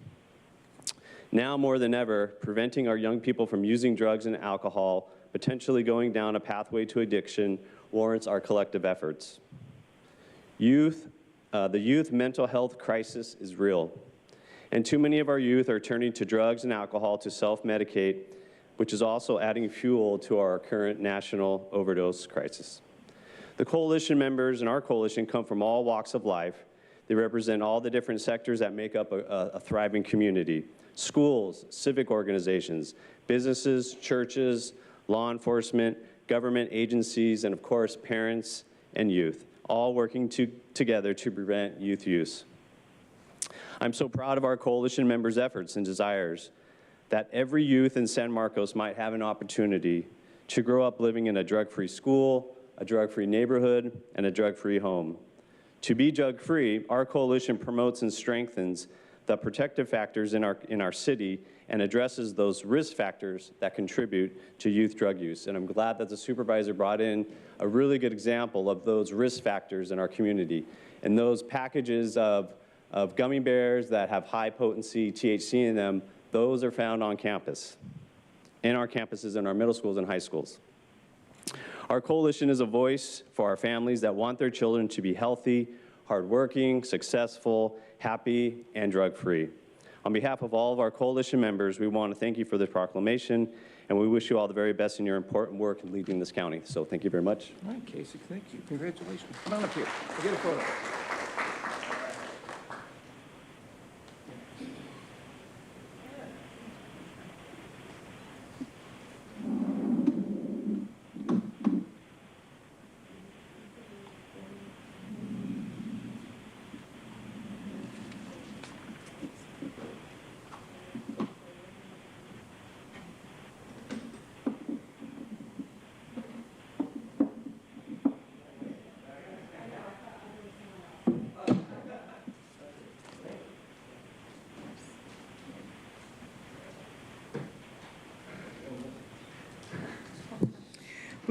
Now more than ever, preventing our young people from using drugs and alcohol, potentially going down a pathway to addiction, warrants our collective efforts. The youth mental health crisis is real, and too many of our youth are turning to drugs and alcohol to self-medicate, which is also adding fuel to our current national overdose crisis. The coalition members in our coalition come from all walks of life. They represent all the different sectors that make up a thriving community: schools, civic organizations, businesses, churches, law enforcement, government agencies, and of course, parents and youth, all working together to prevent youth use. I'm so proud of our coalition members' efforts and desires that every youth in San Marcos might have an opportunity to grow up living in a drug-free school, a drug-free neighborhood, and a drug-free home. To be drug-free, our coalition promotes and strengthens the protective factors in our city and addresses those risk factors that contribute to youth drug use. And I'm glad that the supervisor brought in a really good example of those risk factors in our community. And those packages of gummy bears that have high potency THC in them, those are found on campus, in our campuses, in our middle schools and high schools. Our coalition is a voice for our families that want their children to be healthy, hardworking, successful, happy, and drug-free. On behalf of all of our coalition members, we want to thank you for this proclamation, and we wish you all the very best in your important work in leading this county. So thank you very much. All right, Casey, thank you. Congratulations. Come on up here. We'll get a photo.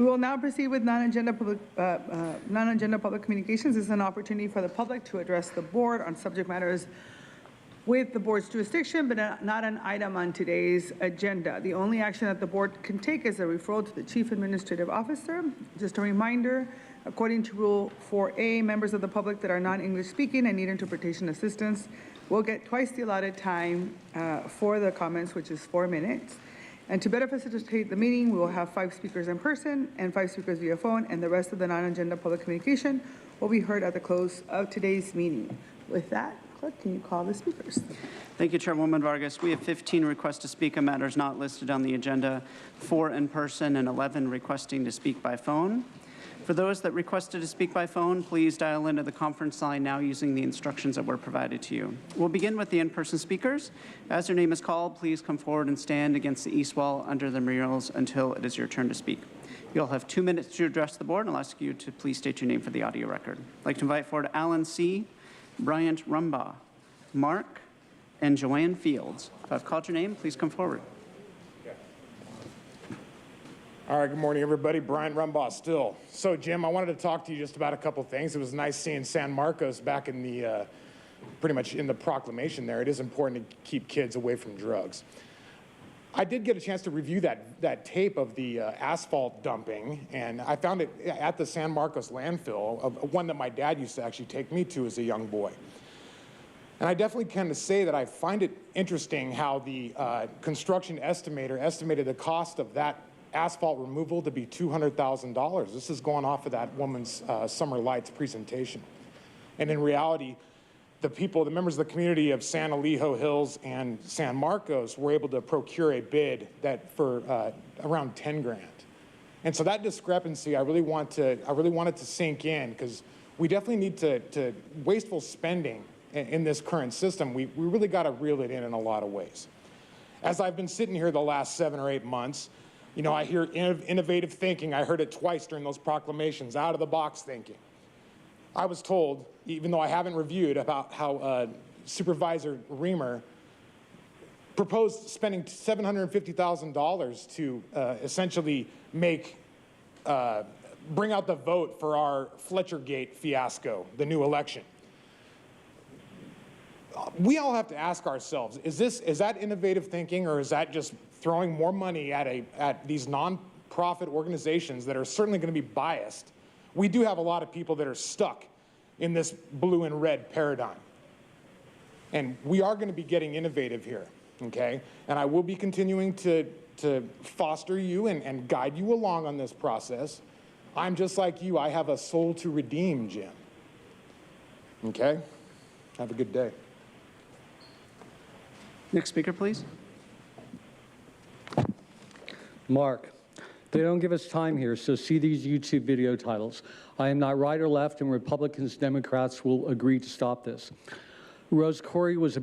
We will now proceed with non-agenda public communications. This is an opportunity for the public to address the board on subject matters with the board's jurisdiction, but not an item on today's agenda. The only action that the board can take is a referral to the Chief Administrative Officer. Just a reminder, according to Rule 4A, members of the public that are non-English speaking and need interpretation assistance will get twice the allotted time for the comments, which is 4 minutes. And to better facilitate the meeting, we will have 5 speakers in person and 5 speakers via phone, and the rest of the non-agenda public communication will be heard at the close of today's meeting. With that, Clerk, can you call the speakers? Thank you, Chairwoman Vargas. We have 15 requests to speak on matters not listed on the agenda, 4 in person and 11 requesting to speak by phone. For those that requested to speak by phone, please dial into the conference line now using the instructions that were provided to you. We'll begin with the in-person speakers. As your name is called, please come forward and stand against the east wall under the murals until it is your turn to speak. You'll have 2 minutes to address the board, and I'll ask you to please state your name for the audio record. I'd like to invite forward Alan C., Bryant Rumbaugh, Mark, and Joanne Fields. If I've called your name, please come forward. All right, good morning, everybody. Brian Rumbaugh still. So, Jim, I wanted to talk to you just about a couple things. It was nice seeing San Marcos back in the, pretty much in the proclamation there. It is important to keep kids away from drugs. I did get a chance to review that tape of the asphalt dumping, and I found it at the San Marcos landfill, one that my dad used to actually take me to as a young boy. And I definitely can say that I find it interesting how the construction estimator estimated the cost of that asphalt removal to be $200,000. This is going off of that woman's Summer Lights presentation. And in reality, the members of the community of San Elijo Hills and San Marcos were able to procure a bid that for around 10 grand. And so that discrepancy, I really want it to sink in, because we definitely need to wasteful spending in this current system. We really got to reel it in a lot of ways. As I've been sitting here the last 7 or 8 months, you know, I hear innovative thinking. I heard it twice during those proclamations, out of the box thinking. I was told, even though I haven't reviewed, about how Supervisor Reamer proposed spending $750,000 to essentially bring out the vote for our Fletchergate fiasco, the new election. We all have to ask ourselves, is that innovative thinking, or is that just throwing more money at these nonprofit organizations that are certainly going to be biased? We do have a lot of people that are stuck in this blue and red paradigm. And we are going to be getting innovative here, okay? And I will be continuing to foster you and guide you along on this process. I'm just like you. I have a soul to redeem, Jim. Okay? Have a good day. Next speaker, please. Mark, they don't give us time here, so see these YouTube video titles. I am not right or left, and Republicans, Democrats will agree to stop this. Rose Corey was a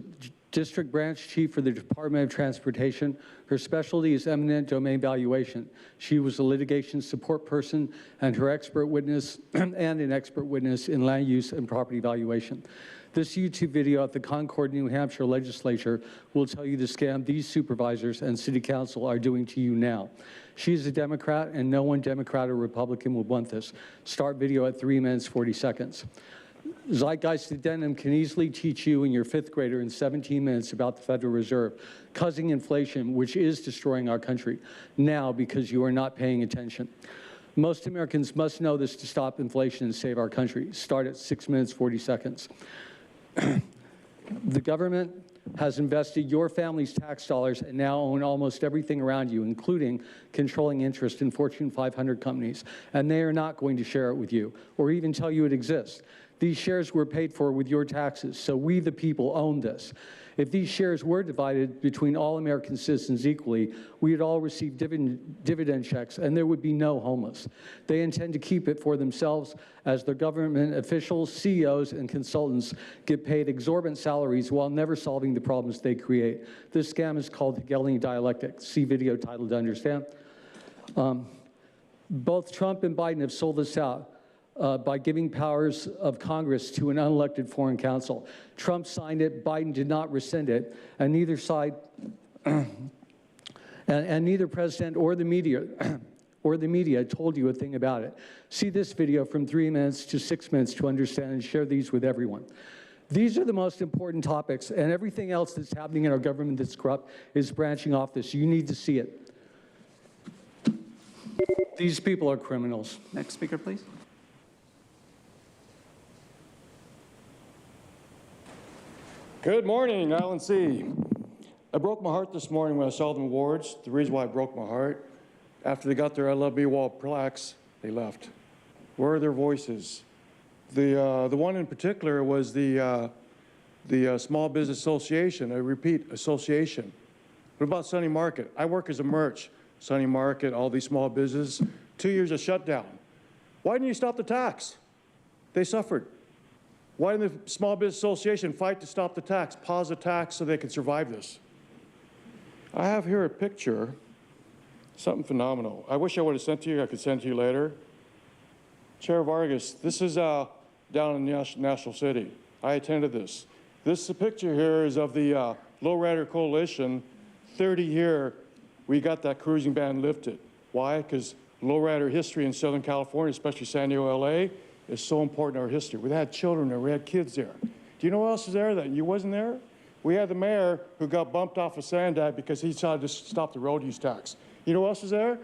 district branch chief for the Department of Transportation. Her specialty is eminent domain valuation. She was a litigation support person and an expert witness in land use and property valuation. This YouTube video at the Concord, New Hampshire legislature will tell you the scam these supervisors and city council are doing to you now. She's a Democrat, and no one Democrat or Republican would want this. Start video at 3 minutes, 40 seconds. Zeitgeist Addendum can easily teach you and your 5th grader in 17 minutes about the Federal Reserve, causing inflation, which is destroying our country now because you are not paying attention. Most Americans must know this to stop inflation and save our country. Start at 6 minutes, 40 seconds. The government has invested your family's tax dollars and now own almost everything around you, including controlling interest in Fortune 500 companies, and they are not going to share it with you or even tell you it exists. These shares were paid for with your taxes, so we the people own this. If these shares were divided between all American citizens equally, we would all receive dividend checks and there would be no homeless. They intend to keep it for themselves as their government officials, CEOs, and consultants get paid exorbitant salaries while never solving the problems they create. This scam is called Hegelian dialectic. See video title to understand. Both Trump and Biden have sold this out. By giving powers of Congress to an unelected foreign counsel. Trump signed it, Biden did not rescind it, and neither side, and neither president or the media or the media told you a thing about it. See this video from 3 minutes to 6 minutes to understand and share these with everyone. These are the most important topics, and everything else that's happening in our government that's corrupt is branching off this. You need to see it. These people are criminals. Next speaker, please. Good morning, Island C. I broke my heart this morning when I saw them awards. The reason why I broke my heart, after they got their I Love B-Wall plaques, they left. Where are their voices? The one in particular was the Small Business Association. I repeat, association. What about Sunny Market? I work as a merch. Sunny Market, all these small businesses, 2 years of shutdown. Why didn't you stop the tax? They suffered. Why didn't the Small Business Association fight to stop the tax, pause the tax so they could survive this? I have here a picture, something phenomenal. I wish I would have sent to you. I could send to you later. Chair Vargas, this is down in National City. I attended this. This picture here is of the Lowrider Coalition. 30-year, we got that cruising ban lifted. Why? Because lowrider history in Southern California, especially San Diego, LA, is so important in our history. We had children there, we had kids there. Do you know who else was there that you wasn't there? We had the mayor who got bumped off of Sandat because he tried to stop the road use tax. You know who else was there?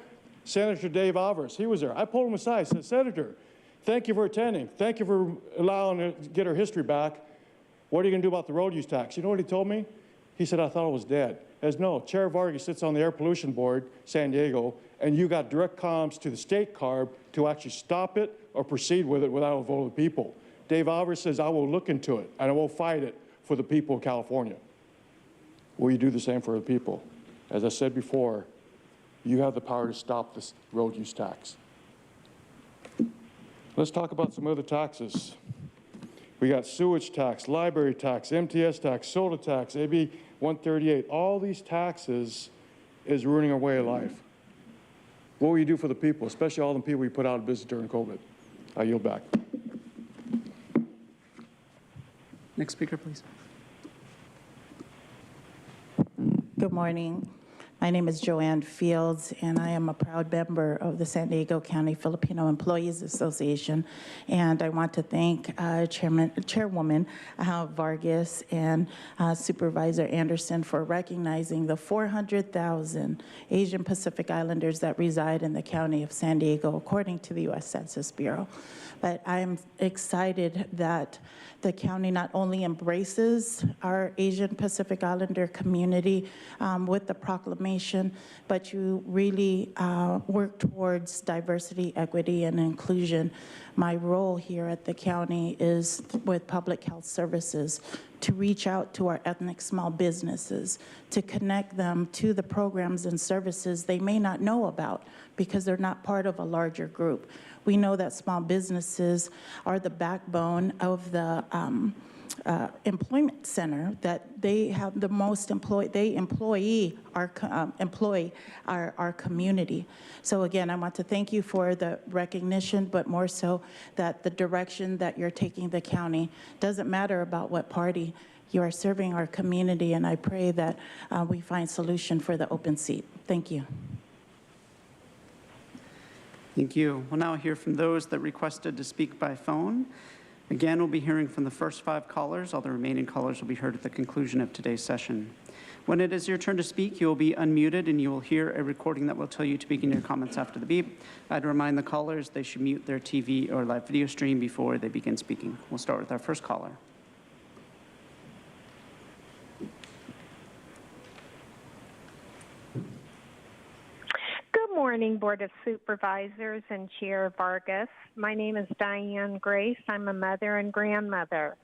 Senator Dave Alvarez, he was there. I pulled him aside, I said, Senator, thank you for attending. Thank you for allowing us to get our history back. What are you gonna do about the road use tax? You know what he told me? He said, I thought it was dead. As no, Chair Vargas sits on the Air Pollution Board, San Diego, and you got direct comms to the state CARB to actually stop it or proceed with it without a vote of the people. Dave Alvarez says, I will look into it and I will fight it for the people of California. Will you do the same for the people? As I said before, you have the power to stop this road use tax. Let's talk about some other taxes. We got sewage tax, library tax, MTS tax, soda tax, AB 138. All these taxes is ruining our way of life. What will you do for the people, especially all the people we put out of business during COVID? I yield back. Next speaker, please. Good morning. My name is Joanne Fields, and I am a proud member of the San Diego County Filipino Employees Association. And I want to thank Chairwoman Vargas and Supervisor Anderson for recognizing the 400,000 Asian Pacific Islanders that reside in the county of San Diego, according to the U.S. Census Bureau. But I'm excited that the county not only embraces our Asian Pacific Islander community with the proclamation, but you really work towards diversity, equity, and inclusion. My role here at the county is with public health services to reach out to our ethnic small businesses, to connect them to the programs and services they may not know about because they're not part of a larger group. We know that small businesses are the backbone of the employment center, that they have the most employ our community. So again, I want to thank you for the recognition, but more so that the direction that you're taking the county doesn't matter about what party. You are serving our community, and I pray that we find solution for the open seat. Thank you. Thank you. We'll now hear from those that requested to speak by phone. Again, we'll be hearing from the first 5 callers. All the remaining callers will be heard at the conclusion of today's session. When it is your turn to speak, you will be unmuted and you will hear a recording that will tell you to begin your comments after the beep. I'd remind the callers they should mute their TV or live video stream before they begin speaking. We'll start with our first caller. Good morning, Board of Supervisors and Chair Vargas. My name is Diane Grace. I'm a mother and grandmother.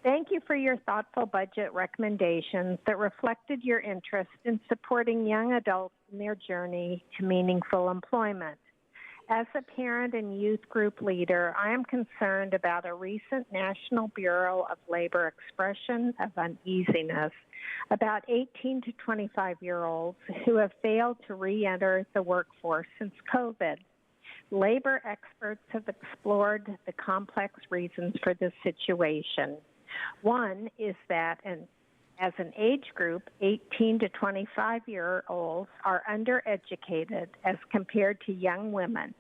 Thank you for your thoughtful budget recommendations that reflected your interest in supporting young adults in their journey to meaningful employment. As a parent and youth group leader, I am concerned about a recent National Bureau of Labor expression of uneasiness about 18 to 25-year-olds who have failed to re-enter the workforce since COVID. Labor experts have explored the complex reasons for this situation. One is that As an age group, 18 to 25-year-olds are undereducated as compared to young women.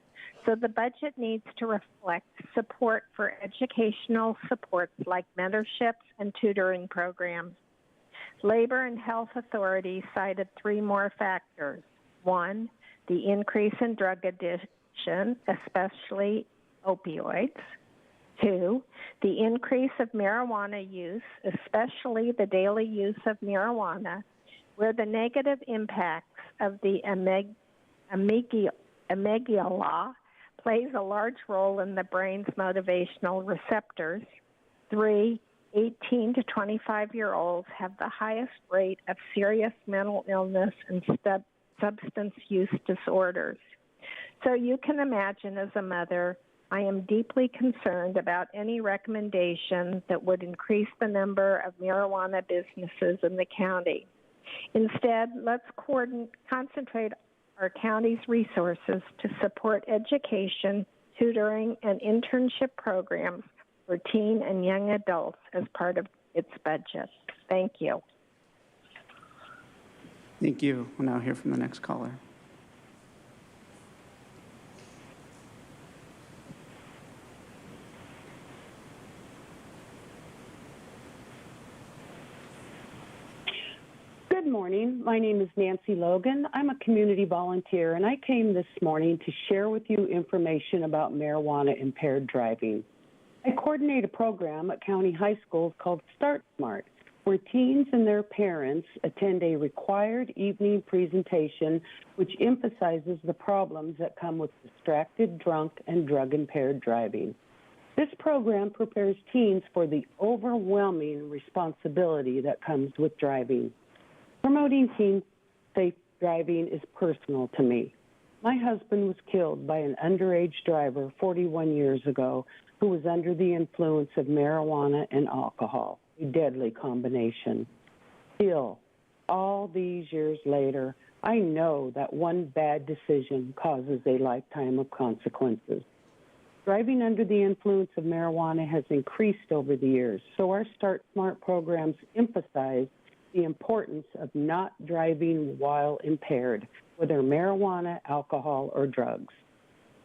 So the budget needs to reflect support for educational supports like mentorships and tutoring programs. Labor and health authorities cited 3 more factors. 1, the increase in drug addiction, especially opioids. 2, the increase of marijuana use, especially the daily use of marijuana, where the negative impacts of the amygdala plays a large role in the brain's motivational receptors. 3, 18 to 25-year-olds have the highest rate of serious mental illness and substance use disorders. So you can imagine, as a mother, I am deeply concerned about any recommendation that would increase the number of marijuana businesses in the county. Instead, let's concentrate our county's resources to support education, tutoring, and internship programs for teen and young adults as part of its budget. Thank you. Thank you. We'll now hear from the next caller. Good morning. My name is Nancy Logan. I'm a community volunteer, and I came this morning to share with you information about marijuana-impaired driving. I coordinate a program at county high schools called Start Smart, where teens and their parents attend a required evening presentation which emphasizes the problems that come with distracted, drunk, and drug-impaired driving. This program prepares teens for the overwhelming responsibility that comes with driving. Promoting teen safe driving is personal to me. My husband was killed by an underage driver 41 years ago who was under the influence of marijuana and alcohol, a deadly combination. Still, all these years later, I know that one bad decision causes a lifetime of consequences. Driving under the influence of marijuana has increased over the years, so our Start Smart programs emphasize the importance of not driving while impaired, whether marijuana, alcohol, or drugs.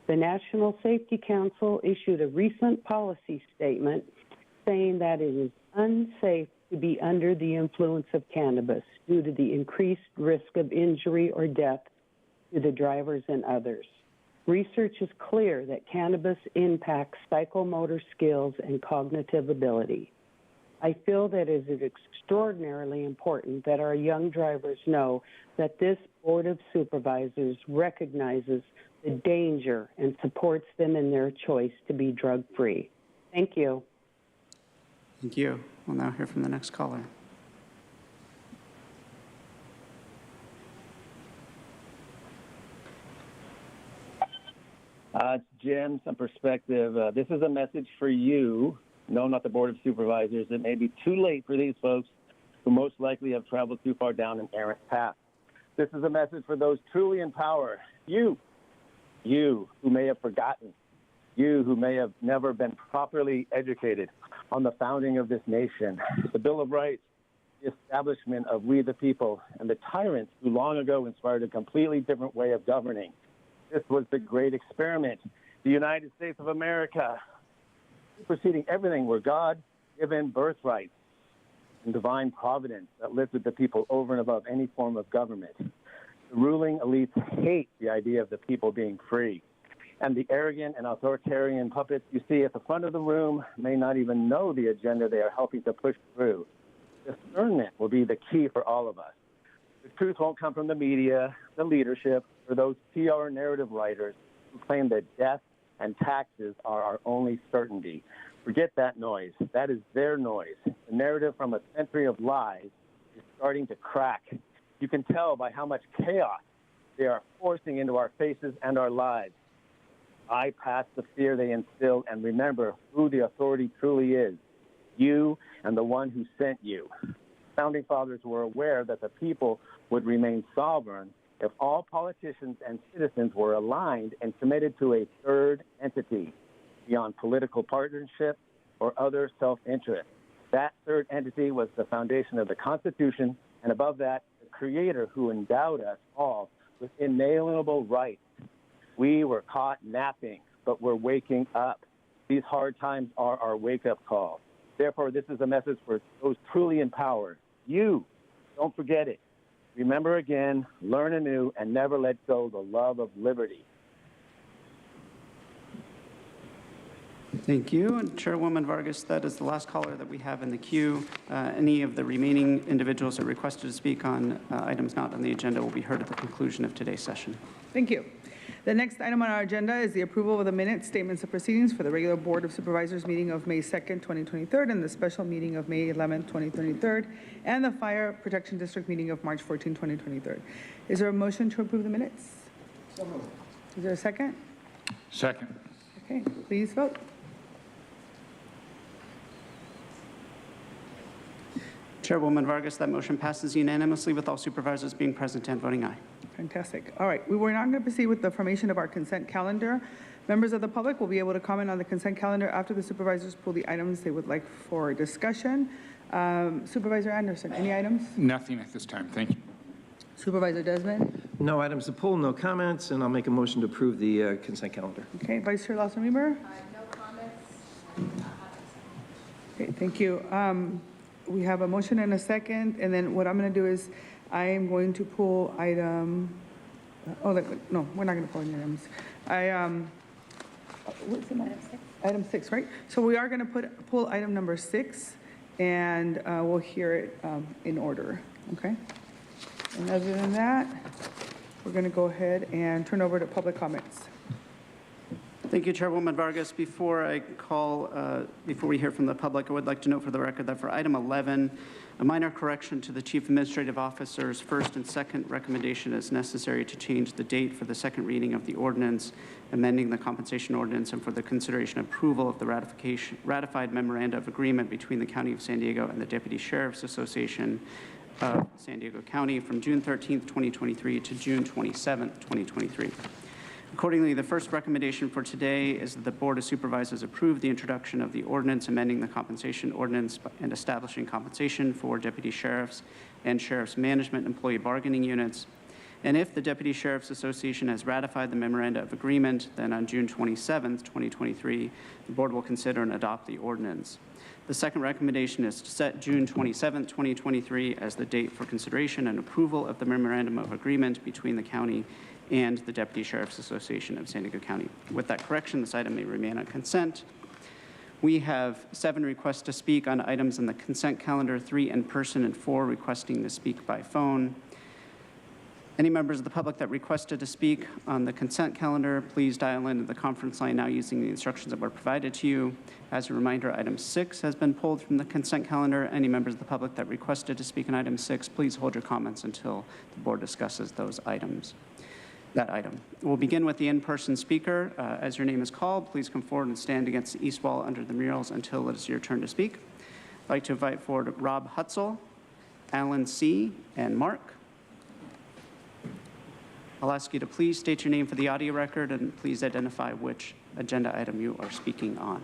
The National Safety Council issued a recent policy statement saying that it is unsafe to be under the influence of cannabis due to the increased risk of injury or death to the drivers and others. Research is clear that cannabis impacts psychomotor skills and cognitive ability. I feel that it is extraordinarily important that our young drivers know that this Board of Supervisors recognizes the danger and supports them in their choice to be drug-free. Thank you. Thank you. We'll now hear from the next caller. It's Jim, some perspective. This is a message for you. No, not the Board of Supervisors. It may be too late for these folks who most likely have traveled too far down an errant path. This is a message for those truly in power. You who may have forgotten. You who may have never been properly educated on the founding of this nation, the Bill of Rights, the establishment of we the people, and the tyrants who long ago inspired a completely different way of governing. This was the great experiment, the United States of America, superseding everything were God-given birthrights and divine providence that lifted the people over and above any form of government. The ruling elites hate the idea of the people being free. And the arrogant and authoritarian puppets you see at the front of the room may not even know the agenda they are helping to push through. Discernment will be the key for all of us. The truth won't come from the media, the leadership, or those PR narrative writers who claim that death and taxes are our only certainty. Forget that noise. That is their noise. The narrative from a century of lies is starting to crack. You can tell by how much chaos they are forcing into our faces and our lives. I pass the fear they instill and remember who the authority truly is, you and the one who sent you. Founding fathers were aware that the people would remain sovereign if all politicians and citizens were aligned and committed to a third entity beyond political partnership or other self-interest. That third entity was the foundation of the Constitution, and above that, the Creator who endowed us all with inalienable rights. We were caught napping, but we're waking up. These hard times are our wake-up call. Therefore, this is a message for those truly empowered. You, don't forget it. Remember again, learn anew, and never let go the love of liberty. Thank you. And Chairwoman Vargas, that is the last caller that we have in the queue. Any of the remaining individuals that requested to speak on items not on the agenda will be heard at the conclusion of today's session. Thank you. The next item on our agenda is the approval of the minutes, statements of proceedings for the regular Board of Supervisors meeting of May 2nd, 2023, and the special meeting of May 11th, 2023, and the Fire Protection District meeting of March 14, 2023. Is there a motion to approve the minutes? So moved. Is there a second? Second. Okay, please vote. Chairwoman Vargas, that motion passes unanimously with all supervisors being present and voting aye. Fantastic. All right, we're now going to proceed with the formation of our consent calendar. Members of the public will be able to comment on the consent calendar after the supervisors pull the items they would like for discussion. Supervisor Anderson, any items? Nothing at this time. Thank you. Supervisor Desmond? No items to pull, no comments, and I'll make a motion to approve the consent calendar. Okay, Vice Chair Lawson-Weber? No comments. Okay, thank you. We have a motion and a second, and then what I'm going to do is I am going to pull item, no, we're not going to pull any items. What's in item 6? Item 6, right? So we are going to pull item number 6, and we'll hear it in order, okay? And other than that, we're going to go ahead and turn over to public comments. Thank you, Chairwoman Vargas. Before we hear from the public, I would like to note for the record that for item 11, a minor correction to the Chief Administrative Officer's first and second recommendation is necessary to change the date for the second reading of the ordinance, amending the compensation ordinance, and for the consideration and approval of the ratified memoranda of agreement between the County of San Diego and the Deputy Sheriff's Association of San Diego County from June 13th, 2023 to June 27th, 2023. Accordingly, the first recommendation for today is that the Board of Supervisors approve the introduction of the ordinance amending the compensation ordinance and establishing compensation for deputy sheriffs and sheriff's management employee bargaining units. And if the Deputy Sheriff's Association has ratified the memoranda of agreement, then on June 27th, 2023, the board will consider and adopt the ordinance. The second recommendation is to set June 27th, 2023 as the date for consideration and approval of the memorandum of agreement between the county and the Deputy Sheriff's Association of San Diego County. With that correction, this item may remain on consent. We have 7 requests to speak on items in the consent calendar, 3 in person and 4 requesting to speak by phone. Any members of the public that requested to speak on the consent calendar, please dial into the conference line now using the instructions that were provided to you. As a reminder, item 6 has been pulled from the consent calendar. Any members of the public that requested to speak on item 6, please hold your comments until the board discusses those items. That item. We'll begin with the in-person speaker. As your name is called, please come forward and stand against the east wall under the murals until it is your turn to speak. I'd like to invite forward Rob Hutzel, Alan C., and Mark. I'll ask you to please state your name for the audio record and please identify which agenda item you are speaking on.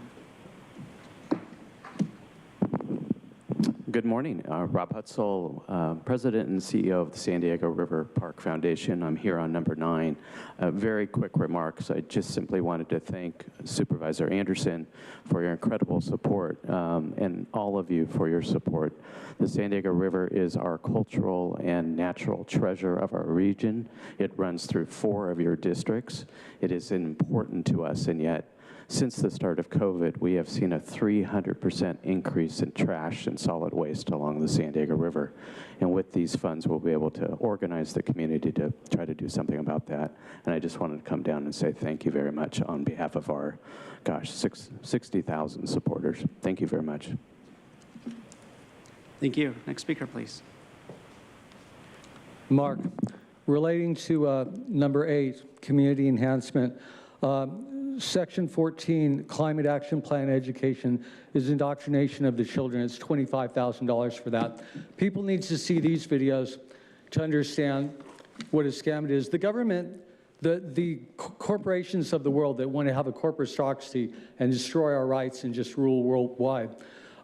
Good morning. Rob Hutzel, President and CEO of the San Diego River Park Foundation. I'm here on number 9. Very quick remarks. I just simply wanted to thank Supervisor Anderson for your incredible support and all of you for your support. The San Diego River is our cultural and natural treasure of our region. It runs through 4 of your districts. It is important to us, and yet since the start of COVID, we have seen a 300% increase in trash and solid waste along the San Diego River. And with these funds, we'll be able to organize the community to try to do something about that. And I just wanted to come down and say thank you very much on behalf of our, 60,000 supporters. Thank you very much. Thank you. Next speaker, please. Mark, relating to number 8, community enhancement, Section 14, Climate Action Plan Education, is indoctrination of the children. It's $25,000 for that. People need to see these videos to understand what a scam it is. The government, the corporations of the world that want to have a corporatocracy and destroy our rights and just rule worldwide,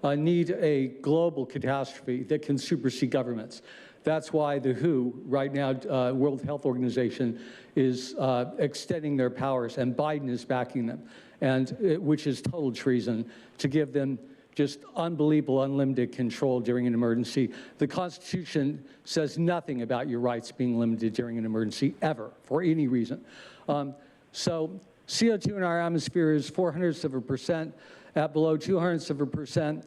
need a global catastrophe that can supersede governments. That's why the WHO, right now, World Health Organization, is extending their powers, and Biden is backing them, which is total treason, to give them just unbelievable, unlimited control during an emergency. The Constitution says nothing about your rights being limited during an emergency, ever, for any reason. So CO2 in our atmosphere is 0.04%. At below 0.02%,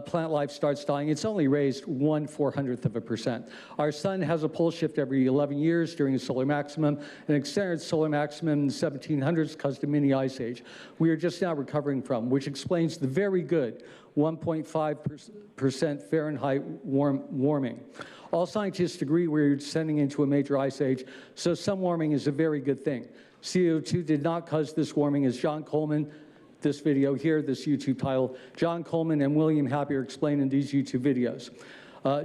plant life starts dying. It's only raised 1/400%. Our sun has a pole shift every 11 years during a solar maximum. An extended solar maximum in the 1700s caused a mini ice age we are just now recovering from, which explains the very good 1.5% Fahrenheit warming. All scientists agree we're descending into a major ice age, so some warming is a very good thing. CO2 did not cause this warming, as John Coleman, this video here, this YouTube title, John Coleman and William Happy are explained in these YouTube videos.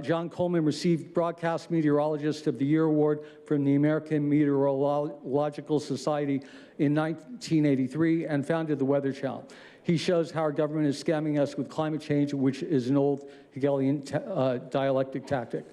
John Coleman received Broadcast Meteorologist of the Year Award from the American Meteorological Society in 1983 and founded the Weather Channel. He shows how our government is scamming us with climate change, which is an old Hegelian dialectic tactic.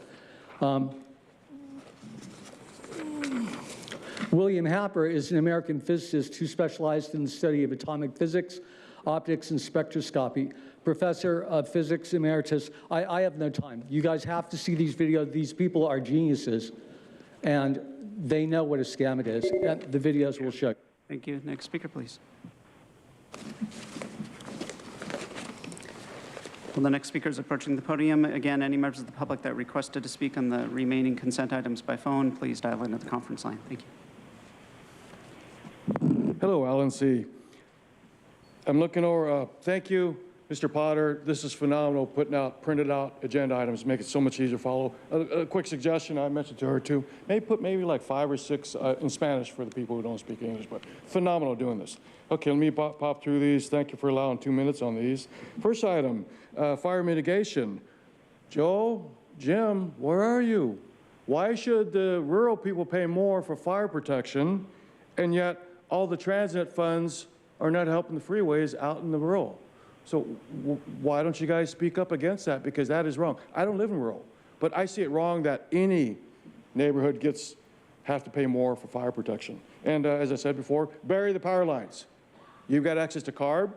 William Happer is an American physicist who specialized in the study of atomic physics, optics, and spectroscopy. Professor of Physics Emeritus. I have no time. You guys have to see these videos. These people are geniuses, and they know what a scam it is. And the videos will show you. Thank you. Next speaker, please. Well, the next speaker is approaching the podium. Again, any members of the public that requested to speak on the remaining consent items by phone, please dial into the conference line. Thank you. Hello, LNC. I'm looking over, thank you, Mr. Potter. This is phenomenal, putting out printed out agenda items, make it so much easier to follow. A quick suggestion I mentioned to her too, put like 5 or 6 in Spanish for the people who don't speak English, but phenomenal doing this. Okay, let me pop through these. Thank you for allowing 2 minutes on these. First item, fire mitigation. Joe, Jim, where are you? Why should the rural people pay more for fire protection, and yet all the transit funds are not helping the freeways out in the rural? So why don't you guys speak up against that? Because that is wrong. I don't live in rural, but I see it wrong that any neighborhood have to pay more for fire protection. And as I said before, bury the power lines. You've got access to CARB.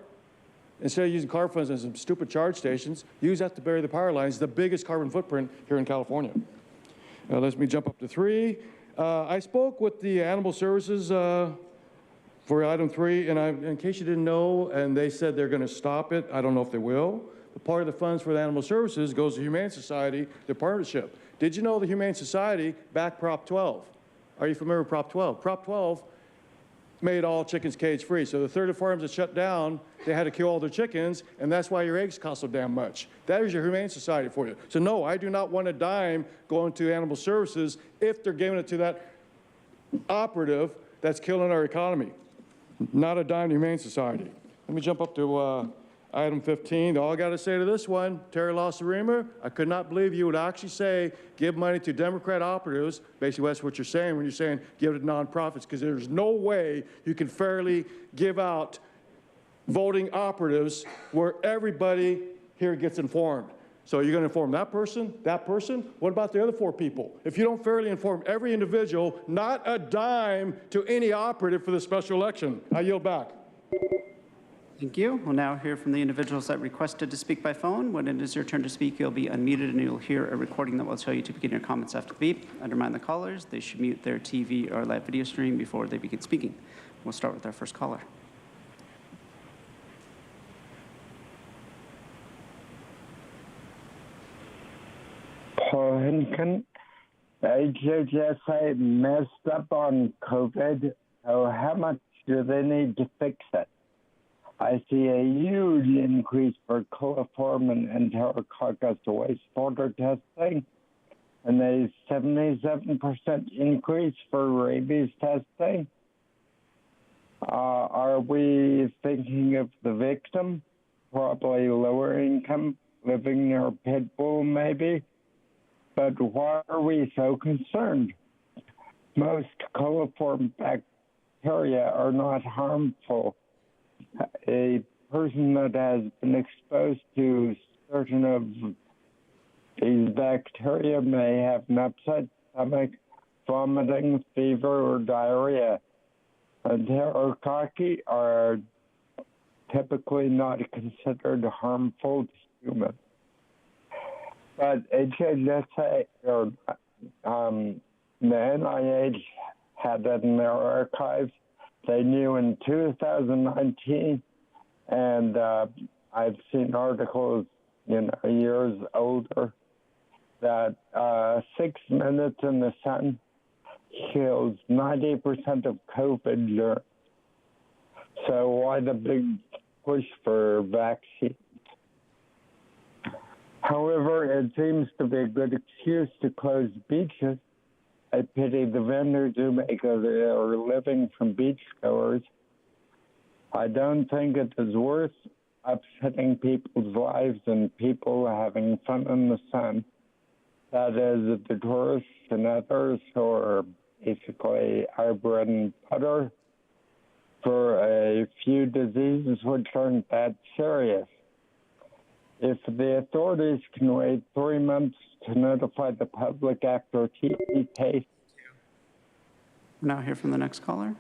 Instead of using CARB funds and some stupid charge stations, use that to bury the power lines, the biggest carbon footprint here in California. Let me jump up to 3. I spoke with the Animal Services for item 3, and in case you didn't know, and they said they're going to stop it. I don't know if they will. But part of the funds for the Animal Services goes to Humane Society, the partnership. Did you know the Humane Society backed Prop 12? Are you familiar with Prop 12? Prop 12 made all chickens cage-free. So the 30 farms that shut down, they had to kill all their chickens, and that's why your eggs cost so damn much. That is your Humane Society for you. So no, I do not want a dime going to Animal Services if they're giving it to that operative that's killing our economy. Not a dime to Humane Society. Let me jump up to item 15. All I got to say to this one, Terry Lossarimer, I could not believe you would actually say give money to Democrat operatives. Basically, that's what you're saying when you're saying give it to nonprofits, because there's no way you can fairly give out voting operatives where everybody here gets informed. So you're going to inform that person, that person? What about the other 4 people? If you don't fairly inform every individual, not a dime to any operative for the special election. I yield back. Thank you. We'll now hear from the individuals that requested to speak by phone. When it is your turn to speak, you'll be unmuted and you'll hear a recording that will tell you to begin your comments after the beep. Undermine the callers. They should mute their TV or live video stream before they begin speaking. We'll start with our first caller. Paul Hinken, HHSA messed up on COVID. So how much do they need to fix it? I see a huge increase for coliform and enterococcus wastewater testing, and a 77% increase for rabies testing. Are we thinking of the victim? Probably lower income, living near a pit bull maybe. But why are we so concerned? Most coliform bacteria are not harmful. A person that has been exposed to certain of these bacteria may have an upset stomach, vomiting, fever, or diarrhea. Enterococci are typically not considered harmful to humans. But HHSA, or the NIH had it in their archives. They knew in 2019, and I've seen articles, years older, that 6 minutes in the sun kills 90% of COVID germs. So why the big push for vaccines? However, it seems to be a good excuse to close beaches. I pity the vendors who make their living from beachgoers. I don't think it is worth upsetting people's lives and people having fun in the sun. That is, the tourists and others who are basically our bread and butter for a few diseases which aren't that serious. If the authorities can wait 3 months to notify the public after TB case. We'll now hear from the next caller.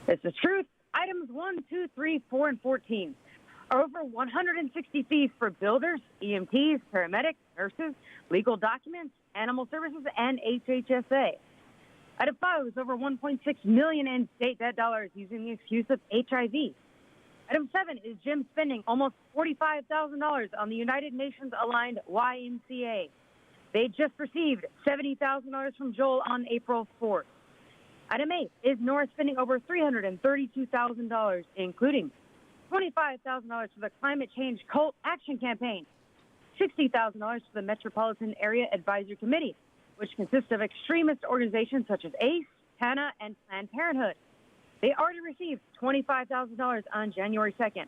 This is truth. Items 1, 2, 3, 4, and 14 are over 160 fees for builders, EMTs, paramedics, nurses, legal documents, animal services, and HHSA. Item 5 is over $1.6 million in state debt dollars using the excuse of HIV. Item 7 is Jim spending almost $45,000 on the United Nations aligned YMCA. They just received $70,000 from Joel on April 4th. Item 8 is Nora spending over $332,000, including $25,000 for the Climate Change Cult Action Campaign, $60,000 for the Metropolitan Area Advisory Committee, which consists of extremist organizations such as ACE, TANA, and Planned Parenthood. They already received $25,000 on January 2nd,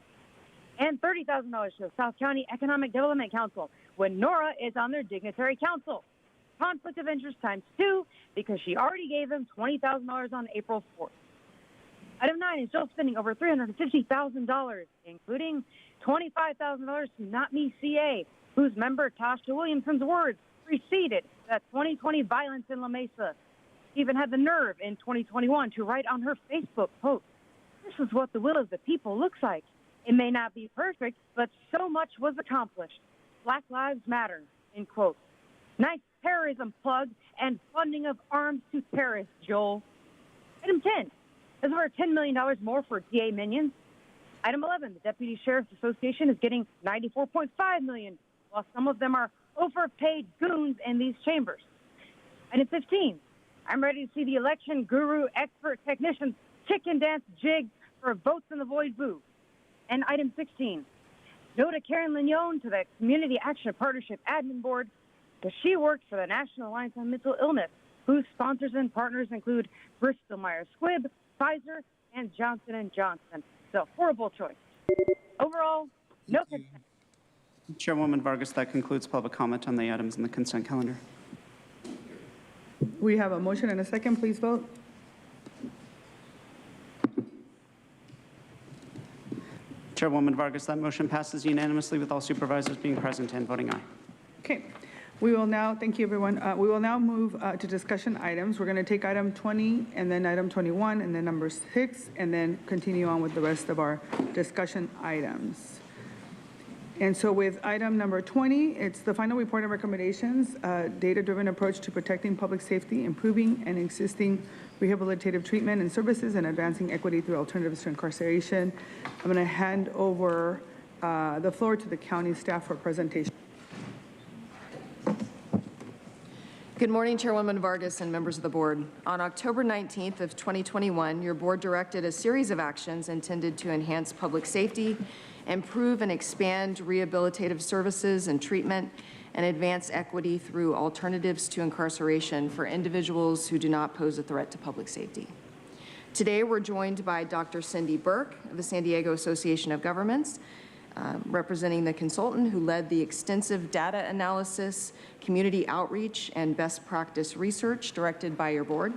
and $30,000 to the South County Economic Development Council when Nora is on their dignitary council. Conflict of interest times 2 because she already gave them $20,000 on April 4th. Item 9 is Joel spending over $350,000, including $25,000 to Not Me CA, whose member Tasha Williamson's words preceded that 2020 violence in La Mesa. She even had the nerve in 2021 to write on her Facebook post, "This is what the will of the people looks like. It may not be perfect, but so much was accomplished. Black Lives Matter," end quote. Nice terrorism plug and funding of arms to terrorists, Joel. Item 10 is over $10 million more for DA minions. Item 11, the Deputy Sheriff's Association is getting $94.5 million, while some of them are overpaid goons in these chambers. Item 15, I'm ready to see the election guru expert technicians chicken dance jig for votes in the void booth. And item 16, no to Karen Lignon to the Community Action Partnership Admin Board, because she works for the National Alliance on Mental Illness, whose sponsors and partners include Bristol Myers Squibb, Pfizer, and Johnson & Johnson. So, horrible choice. Overall, no consent. Chairwoman Vargas, that concludes public comment on the items in the consent calendar. We have a motion and a second. Please vote. Chairwoman Vargas, that motion passes unanimously with all supervisors being present and voting aye. Okay. We will now, thank you everyone. We will now move to discussion items. We're going to take item 20 and then item 21 and then number 6 and then continue on with the rest of our discussion items. And so with item number 20, it's the final report and recommendations, data-driven approach to protecting public safety, improving and existing rehabilitative treatment and services, and advancing equity through alternatives to incarceration. I'm going to hand over the floor to the county staff for presentation. Good morning, Chairwoman Vargas and members of the board. On October 19th of 2021, your board directed a series of actions intended to enhance public safety, improve and expand rehabilitative services and treatment, and advance equity through alternatives to incarceration for individuals who do not pose a threat to public safety. Today, we're joined by Dr. Cindy Burke of the San Diego Association of Governments, representing the consultant who led the extensive data analysis, community outreach, and best practice research directed by your board.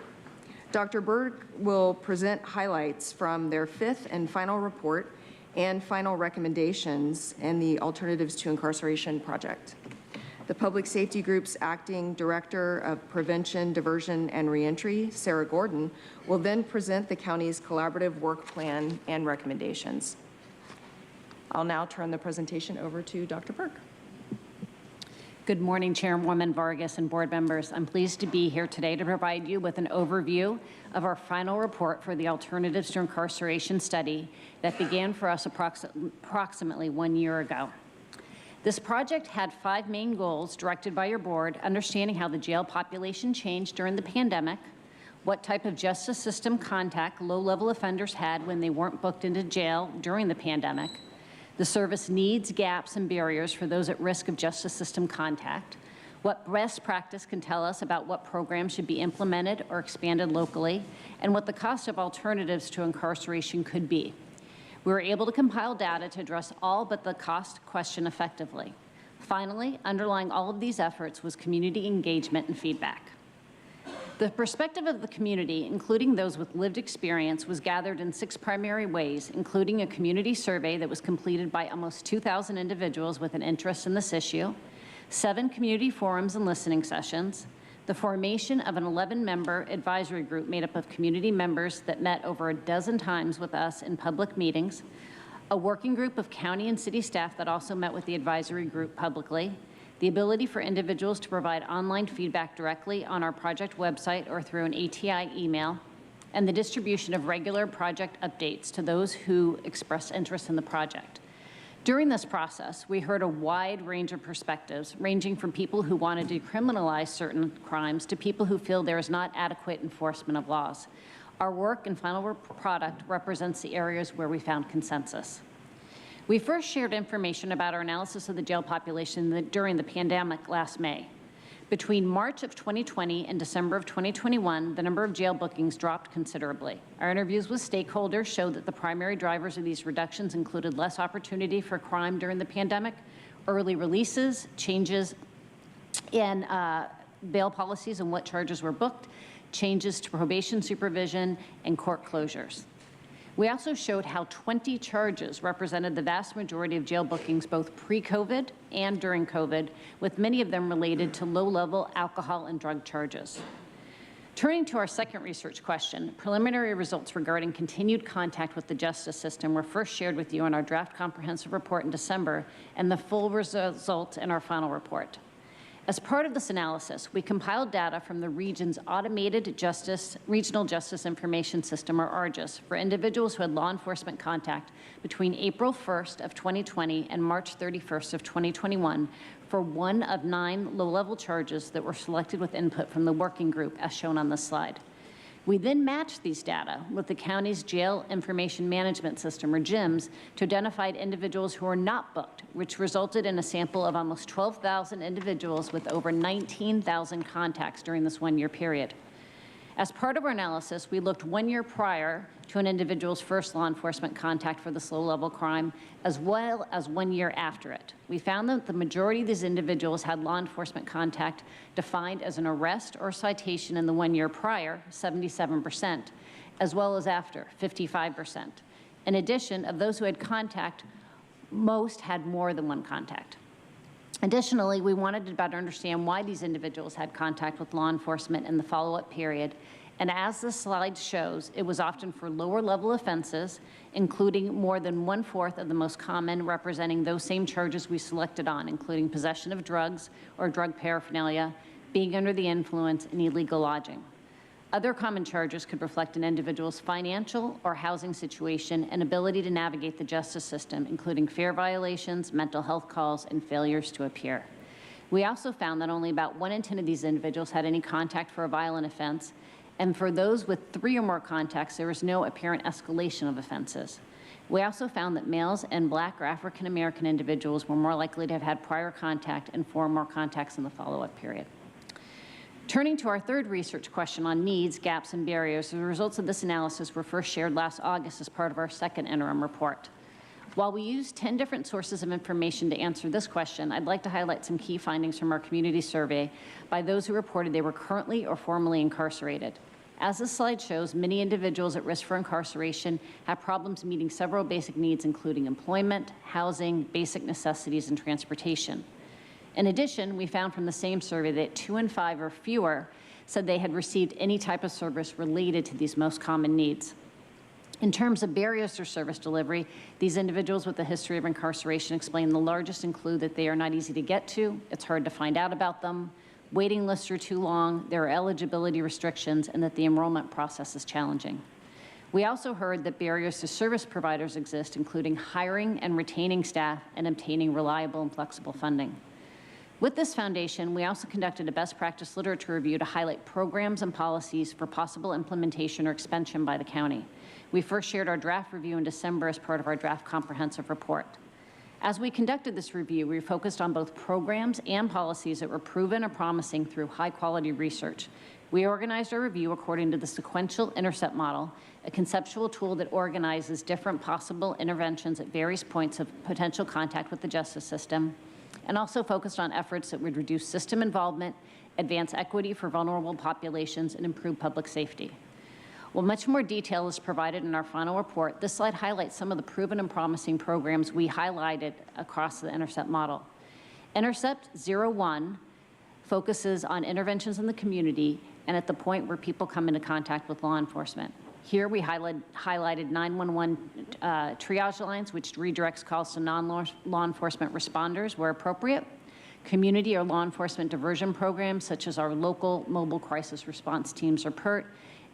Dr. Berg will present highlights from their fifth and final report and final recommendations in the Alternatives to Incarceration project. The Public Safety Group's Acting Director of Prevention, Diversion, and Reentry, Sarah Gordon, will then present the county's collaborative work plan and recommendations. I'll now turn the presentation over to Dr. Berg. Good morning, Chairwoman Vargas and board members. I'm pleased to be here today to provide you with an overview of our final report for the Alternatives to Incarceration study that began for us approximately 1 year ago. This project had 5 main goals directed by your board: understanding how the jail population changed during the pandemic, what type of justice system contact low-level offenders had when they weren't booked into jail during the pandemic, the service needs, gaps, and barriers for those at risk of justice system contact, what best practice can tell us about what programs should be implemented or expanded locally, and what the cost of alternatives to incarceration could be. We were able to compile data to address all but the cost question effectively. Finally, underlying all of these efforts was community engagement and feedback. The perspective of the community, including those with lived experience, was gathered in 6 primary ways, including a community survey that was completed by almost 2,000 individuals with an interest in this issue, 7 community forums and listening sessions, the formation of an 11-member advisory group made up of community members that met over a dozen times with us in public meetings, a working group of county and city staff that also met with the advisory group publicly, the ability for individuals to provide online feedback directly on our project website or through an ATI email, and the distribution of regular project updates to those who express interest in the project. During this process, we heard a wide range of perspectives, ranging from people who want to decriminalize certain crimes to people who feel there is not adequate enforcement of laws. Our work and final product represents the areas where we found consensus. We first shared information about our analysis of the jail population during the pandemic last May. Between March of 2020 and December of 2021, the number of jail bookings dropped considerably. Our interviews with stakeholders showed that the primary drivers of these reductions included less opportunity for crime during the pandemic, early releases, changes in bail policies and what charges were booked, changes to probation supervision, and court closures. We also showed how 20 charges represented the vast majority of jail bookings both pre-COVID and during COVID, with many of them related to low-level alcohol and drug charges. Turning to our second research question, preliminary results regarding continued contact with the justice system were first shared with you in our draft comprehensive report in December, and the full results in our final report. As part of this analysis, we compiled data from the region's Automated Regional Justice Information System, or ARJIS, for individuals who had law enforcement contact between April 1st of 2020 and March 31st of 2021 for 1 of 9 low-level charges that were selected with input from the working group, as shown on this slide. We then matched these data with the county's Jail Information Management System, or JIMS, to identify individuals who were not booked, which resulted in a sample of almost 12,000 individuals with over 19,000 contacts during this 1-year period. As part of our analysis, we looked 1 year prior to an individual's first law enforcement contact for this low-level crime, as well as 1 year after it. We found that the majority of these individuals had law enforcement contact defined as an arrest or citation in the 1 year prior, 77%, as well as after, 55%. In addition, of those who had contact, most had more than 1 contact. Additionally, we wanted to better understand why these individuals had contact with law enforcement in the follow-up period. And as the slide shows, it was often for lower-level offenses, including more than 1/4 of the most common, representing those same charges we selected on, including possession of drugs or drug paraphernalia, being under the influence, and illegal lodging. Other common charges could reflect an individual's financial or housing situation and ability to navigate the justice system, including fare violations, mental health calls, and failures to appear. We also found that only about 1 in 10 of these individuals had any contact for a violent offense, and for those with 3 or more contacts, there was no apparent escalation of offenses. We also found that males and Black or African American individuals were more likely to have had prior contact and 4 or more contacts in the follow-up period. Turning to our third research question on needs, gaps, and barriers, the results of this analysis were first shared last August as part of our second interim report. While we used 10 different sources of information to answer this question, I'd like to highlight some key findings from our community survey by those who reported they were currently or formerly incarcerated. As this slide shows, many individuals at risk for incarceration have problems meeting several basic needs, including employment, housing, basic necessities, and transportation. In addition, we found from the same survey that 2 in 5 or fewer said they had received any type of service related to these most common needs. In terms of barriers to service delivery, these individuals with a history of incarceration explain the largest include that they are not easy to get to, it's hard to find out about them, waiting lists are too long, there are eligibility restrictions, and that the enrollment process is challenging. We also heard that barriers to service providers exist, including hiring and retaining staff and obtaining reliable and flexible funding. With this foundation, we also conducted a best practice literature review to highlight programs and policies for possible implementation or expansion by the county. We first shared our draft review in December as part of our draft comprehensive report. As we conducted this review, we focused on both programs and policies that were proven or promising through high-quality research. We organized our review according to the sequential intercept model, a conceptual tool that organizes different possible interventions at various points of potential contact with the justice system, and also focused on efforts that would reduce system involvement, advance equity for vulnerable populations, and improve public safety. While much more detail is provided in our final report, this slide highlights some of the proven and promising programs we highlighted across the intercept model. Intercept 01 focuses on interventions in the community and at the point where people come into contact with law enforcement. Here we highlighted 911 triage lines, which redirects calls to non-law enforcement responders where appropriate, community or law enforcement diversion programs such as our local mobile crisis response teams or PERT,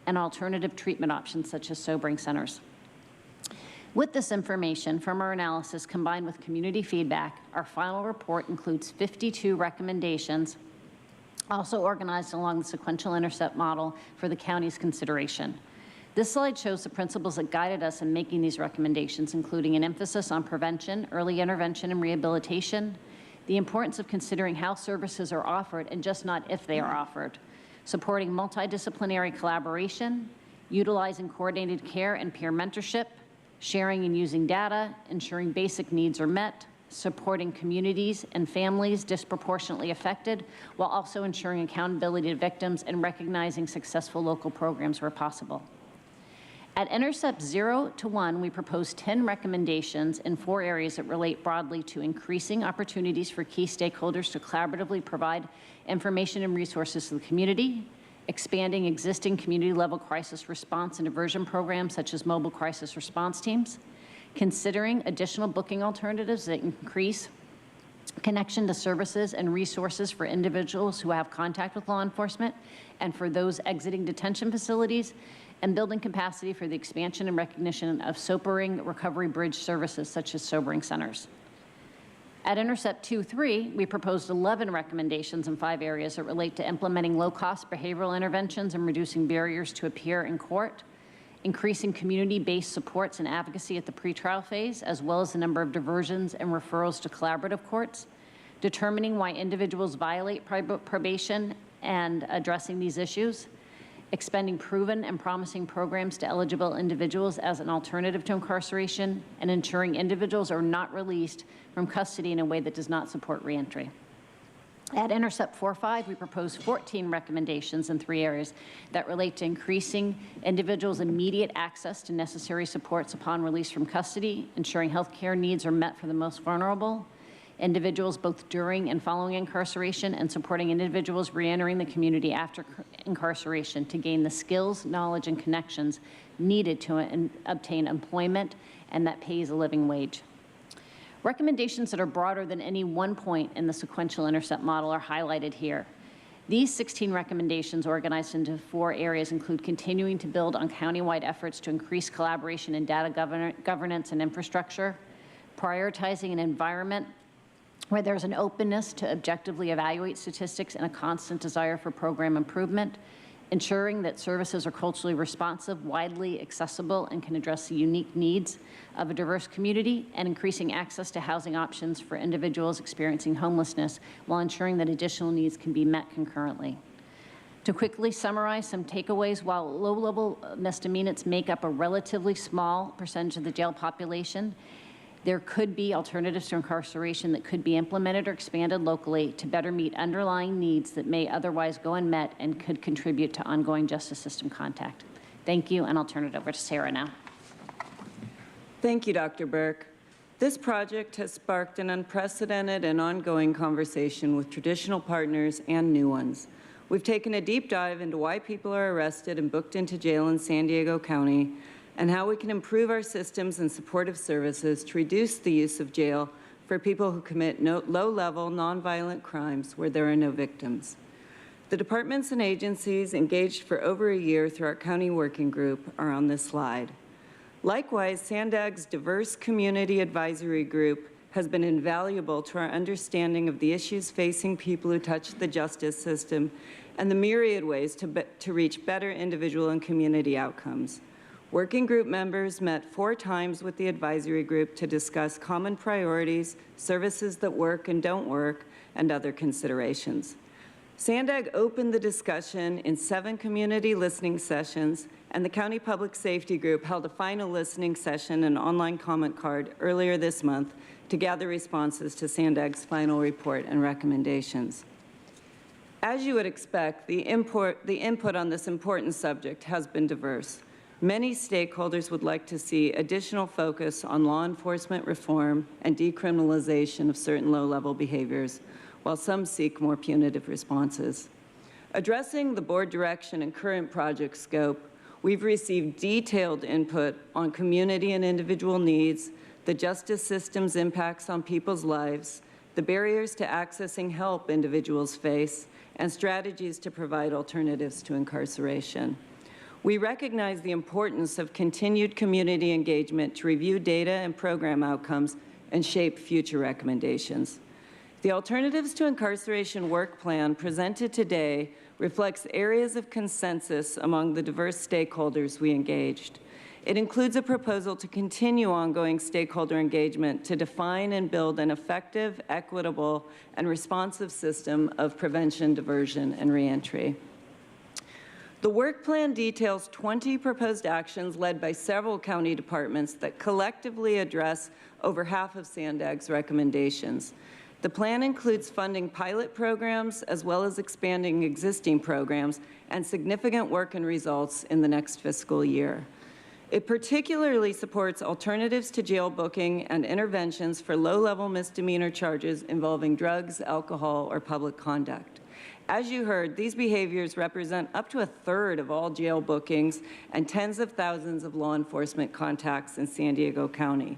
and alternative treatment options such as sobering centers. With this information from our analysis combined with community feedback, our final report includes 52 recommendations, also organized along the sequential intercept model for the county's consideration. This slide shows the principles that guided us in making these recommendations, including an emphasis on prevention, early intervention, and rehabilitation, the importance of considering how services are offered and just not if they are offered, supporting multidisciplinary collaboration, utilizing coordinated care and peer mentorship, sharing and using data, ensuring basic needs are met, supporting communities and families disproportionately affected, while also ensuring accountability to victims and recognizing successful local programs where possible. At Intercept 0 to 1, we proposed 10 recommendations in 4 areas that relate broadly to increasing opportunities for key stakeholders to collaboratively provide information and resources to the community, expanding existing community-level crisis response and diversion programs such as mobile crisis response teams, considering additional booking alternatives that increase connection to services and resources for individuals who have contact with law enforcement and for those exiting detention facilities, and building capacity for the expansion and recognition of sobering recovery bridge services such as sobering centers. At Intercept 2-3, we proposed 11 recommendations in 5 areas that relate to implementing low-cost behavioral interventions and reducing barriers to appear in court, increasing community-based supports and advocacy at the pretrial phase, as well as the number of diversions and referrals to collaborative courts, determining why individuals violate probation and addressing these issues, expending proven and promising programs to eligible individuals as an alternative to incarceration, and ensuring individuals are not released from custody in a way that does not support reentry. At Intercept 4-5, we proposed 14 recommendations in 3 areas that relate to increasing individuals' immediate access to necessary supports upon release from custody, ensuring health care needs are met for the most vulnerable, individuals both during and following incarceration, and supporting individuals reentering the community after incarceration to gain the skills, knowledge, and connections needed to obtain employment and that pays a living wage. Recommendations that are broader than any one point in the sequential intercept model are highlighted here. These 16 recommendations organized into 4 areas include continuing to build on countywide efforts to increase collaboration in data governance and infrastructure, prioritizing an environment where there's an openness to objectively evaluate statistics and a constant desire for program improvement, ensuring that services are culturally responsive, widely accessible, and can address the unique needs of a diverse community, and increasing access to housing options for individuals experiencing homelessness while ensuring that additional needs can be met concurrently. To quickly summarize some takeaways, while low-level misdemeanors make up a relatively small percentage of the jail population, There could be alternatives to incarceration that could be implemented or expanded locally to better meet underlying needs that may otherwise go unmet and could contribute to ongoing justice system contact. Thank you, and I'll turn it over to Sarah now. Thank you, Dr. Burke. This project has sparked an unprecedented and ongoing conversation with traditional partners and new ones. We've taken a deep dive into why people are arrested and booked into jail in San Diego County and how we can improve our systems and supportive services to reduce the use of jail for people who commit low-level, nonviolent crimes where there are no victims. The departments and agencies engaged for over a year through our county working group are on this slide. Likewise, SANDAG's diverse community advisory group has been invaluable to our understanding of the issues facing people who touch the justice system and the myriad ways to reach better individual and community outcomes. Working group members met 4 times with the advisory group to discuss common priorities, services that work and don't work, and other considerations. SANDAG opened the discussion in 7 community listening sessions, and the County Public Safety Group held a final listening session and online comment card earlier this month to gather responses to SANDAG's final report and recommendations. As you would expect, the input on this important subject has been diverse. Many stakeholders would like to see additional focus on law enforcement reform and decriminalization of certain low-level behaviors, while some seek more punitive responses. Addressing the board direction and current project scope, we've received detailed input on community and individual needs, the justice system's impacts on people's lives, the barriers to accessing help individuals face, and strategies to provide alternatives to incarceration. We recognize the importance of continued community engagement to review data and program outcomes and shape future recommendations. The Alternatives to Incarceration work plan presented today reflects areas of consensus among the diverse stakeholders we engaged. It includes a proposal to continue ongoing stakeholder engagement to define and build an effective, equitable, and responsive system of prevention, diversion, and reentry. The work plan details 20 proposed actions led by several county departments that collectively address over half of SANDAG's recommendations. The plan includes funding pilot programs as well as expanding existing programs and significant work and results in the next fiscal year. It particularly supports alternatives to jail booking and interventions for low-level misdemeanor charges involving drugs, alcohol, or public conduct. As you heard, these behaviors represent up to 1/3 of all jail bookings and tens of thousands of law enforcement contacts in San Diego County.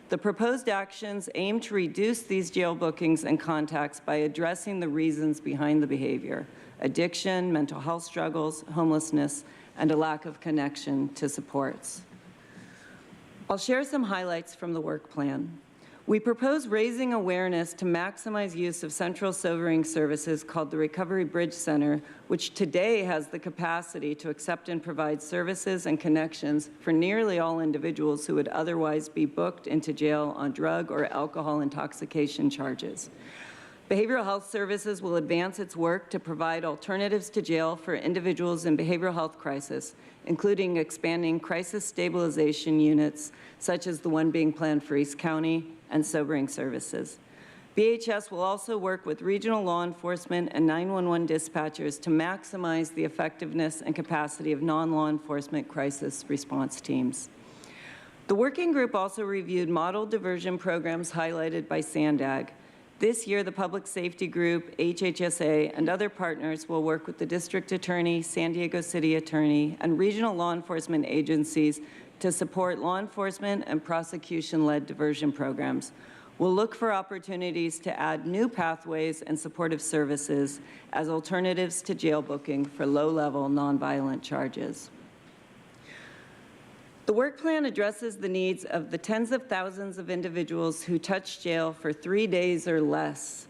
The proposed actions aim to reduce these jail bookings and contacts by addressing the reasons behind the behavior: addiction, mental health struggles, homelessness, and a lack of connection to supports. I'll share some highlights from the work plan. We propose raising awareness to maximize use of central sobering services called the Recovery Bridge Center, which today has the capacity to accept and provide services and connections for nearly all individuals who would otherwise be booked into jail on drug or alcohol intoxication charges. Behavioral Health Services will advance its work to provide alternatives to jail for individuals in behavioral health crisis, including expanding crisis stabilization units, such as the one being planned for East County, and sobering services. BHS will also work with regional law enforcement and 911 dispatchers to maximize the effectiveness and capacity of non-law enforcement crisis response teams. The working group also reviewed model diversion programs highlighted by SANDAG. This year, the Public Safety Group, HHSA, and other partners will work with the District Attorney, San Diego City Attorney, and regional law enforcement agencies to support law enforcement and prosecution-led diversion programs. We'll look for opportunities to add new pathways and supportive services as alternatives to jail booking for low-level nonviolent charges. The work plan addresses the needs of the tens of thousands of individuals who touch jail for 3 days or less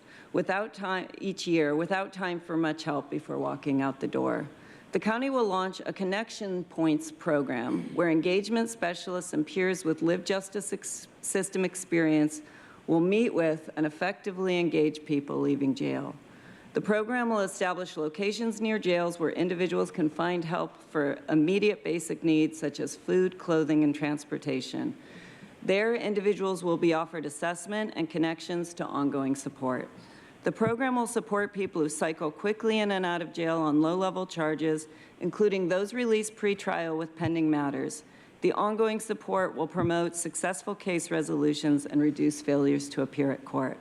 each year without time for much help before walking out the door. The county will launch a Connection Points program where engagement specialists and peers with lived justice system experience will meet with and effectively engage people leaving jail. The program will establish locations near jails where individuals can find help for immediate basic needs such as food, clothing, and transportation. There, individuals will be offered assessment and connections to ongoing support. The program will support people who cycle quickly in and out of jail on low-level charges, including those released pre-trial with pending matters. The ongoing support will promote successful case resolutions and reduce failures to appear at court.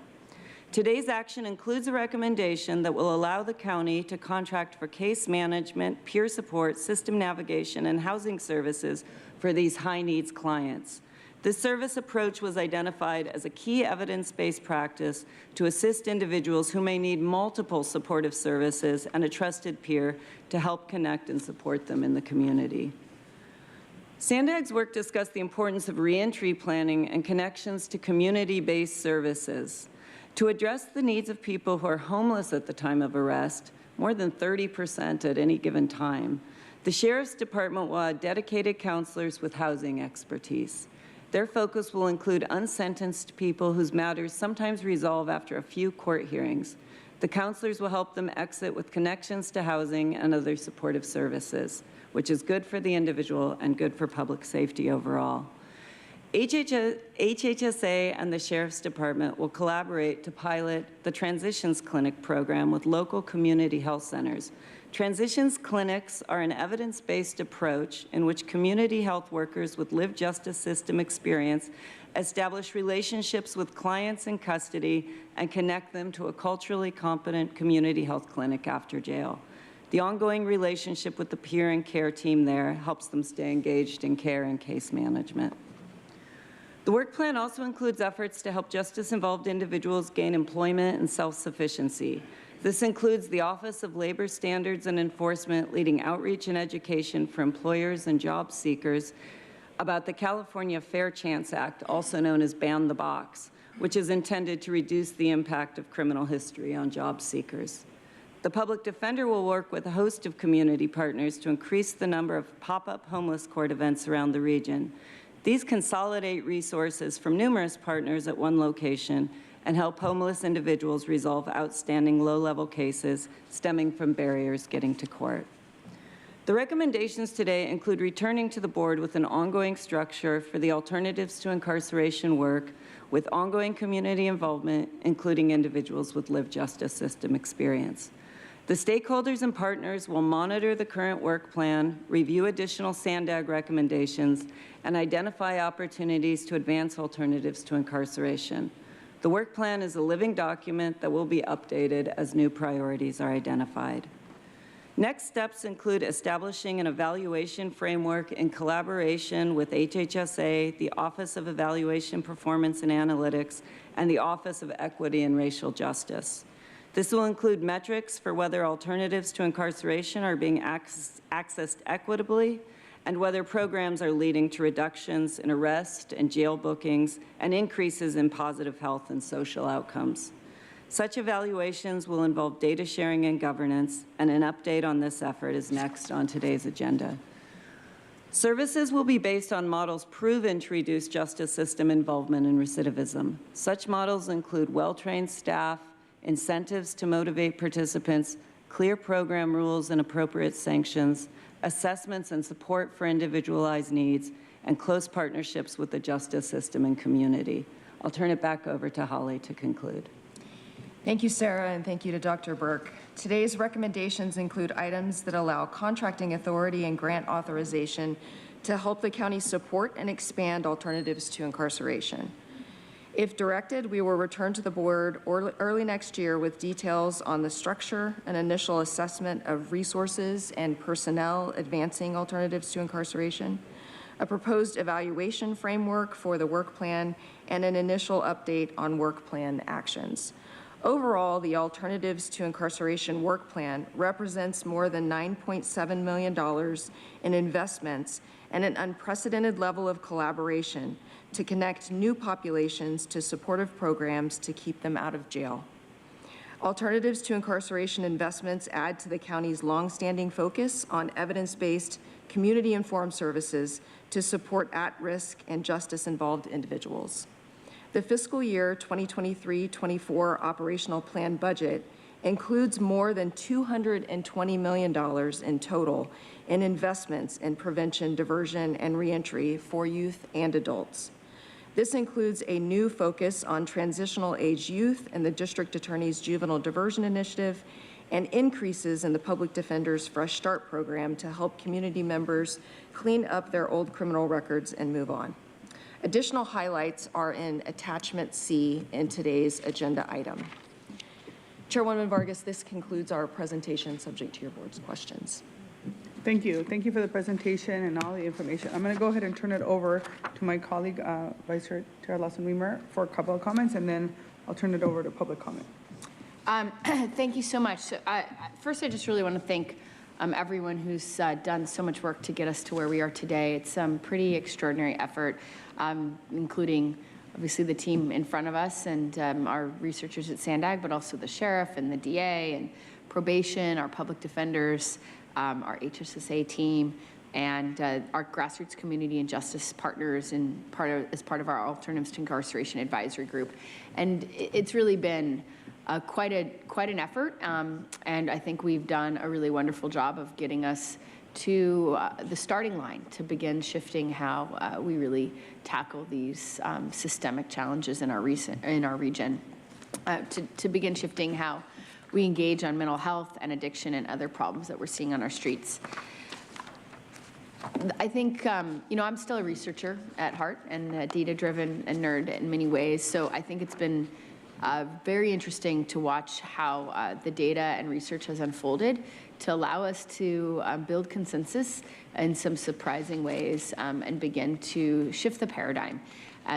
Today's action includes a recommendation that will allow the county to contract for case management, peer support, system navigation, and housing services for these high-needs clients. This service approach was identified as a key evidence-based practice to assist individuals who may need multiple supportive services and a trusted peer to help connect and support them in the community. SANDAG's work discussed the importance of reentry planning and connections to community-based services. To address the needs of people who are homeless at the time of arrest, more than 30% at any given time, the Sheriff's Department will add dedicated counselors with housing expertise. Their focus will include unsentenced people whose matters sometimes resolve after a few court hearings. The counselors will help them exit with connections to housing and other supportive services, which is good for the individual and good for public safety overall. HHSA and the Sheriff's Department will collaborate to pilot the Transitions Clinic program with local community health centers. Transitions clinics are an evidence-based approach in which community health workers with lived justice system experience establish relationships with clients in custody and connect them to a culturally competent community health clinic after jail. The ongoing relationship with the peer and care team there helps them stay engaged in care and case management. The work plan also includes efforts to help justice-involved individuals gain employment and self-sufficiency. This includes the Office of Labor Standards and Enforcement leading outreach and education for employers and job seekers about the California Fair Chance Act, also known as Ban the Box, which is intended to reduce the impact of criminal history on job seekers. The public defender will work with a host of community partners to increase the number of pop-up homeless court events around the region. These consolidate resources from numerous partners at one location and help homeless individuals resolve outstanding low-level cases stemming from barriers getting to court. The recommendations today include returning to the board with an ongoing structure for the alternatives to incarceration work with ongoing community involvement, including individuals with lived justice system experience. The stakeholders and partners will monitor the current work plan, review additional SANDAG recommendations, and identify opportunities to advance alternatives to incarceration. The work plan is a living document that will be updated as new priorities are identified. Next steps include establishing an evaluation framework in collaboration with HHSA, the Office of Evaluation, Performance, and Analytics, and the Office of Equity and Racial Justice. This will include metrics for whether alternatives to incarceration are being accessed equitably and whether programs are leading to reductions in arrest and jail bookings and increases in positive health and social outcomes. Such evaluations will involve data sharing and governance, and an update on this effort is next on today's agenda. Services will be based on models proven to reduce justice system involvement and recidivism. Such models include well-trained staff, incentives to motivate participants, clear program rules and appropriate sanctions, assessments and support for individualized needs, and close partnerships with the justice system and community. I'll turn it back over to Holly to conclude. Thank you, Sarah, and thank you to Dr. Burke. Today's recommendations include items that allow contracting authority and grant authorization to help the county support and expand alternatives to incarceration. If directed, we will return to the board early next year with details on the structure and initial assessment of resources and personnel advancing alternatives to incarceration, a proposed evaluation framework for the work plan, and an initial update on work plan actions. Overall, the Alternatives to Incarceration Work Plan represents more than $9.7 million in investments and an unprecedented level of collaboration to connect new populations to supportive programs to keep them out of jail. Alternatives to Incarceration investments add to the county's longstanding focus on evidence-based, community-informed services to support at-risk and justice-involved individuals. The fiscal year 2023-24 operational plan budget includes more than $220 million in total in investments in prevention, diversion, and reentry for youth and adults. This includes a new focus on transitional age youth and the District Attorney's Juvenile Diversion Initiative, and increases in the Public Defender's Fresh Start program to help community members clean up their old criminal records and move on. Additional highlights are in Attachment C in today's agenda item. Chairwoman Vargas, this concludes our presentation, subject to your board's questions. Thank you. Thank you for the presentation and all the information. I'm going to go ahead and turn it over to my colleague, Vice Chair Tara Lawson-Weimer, for a couple of comments, and then I'll turn it over to public comment. Thank you so much. First, I just really want to thank everyone who's done so much work to get us to where we are today. It's a pretty extraordinary effort, including obviously the team in front of us and our researchers at Sandag, but also the sheriff and the DA and probation, our public defenders, our HSSA team, and our grassroots community and justice partners as part of our Alternatives to Incarceration Advisory Group. And it's really been quite an effort, and I think we've done a really wonderful job of getting us to the starting line to begin shifting how we really tackle these systemic challenges in our region, to begin shifting how we engage on mental health and addiction and other problems that we're seeing on our streets. I think, I'm still a researcher at heart and a data-driven and nerd in many ways, so I think it's been very interesting to watch how the data and research has unfolded to allow us to build consensus in some surprising ways and begin to shift the paradigm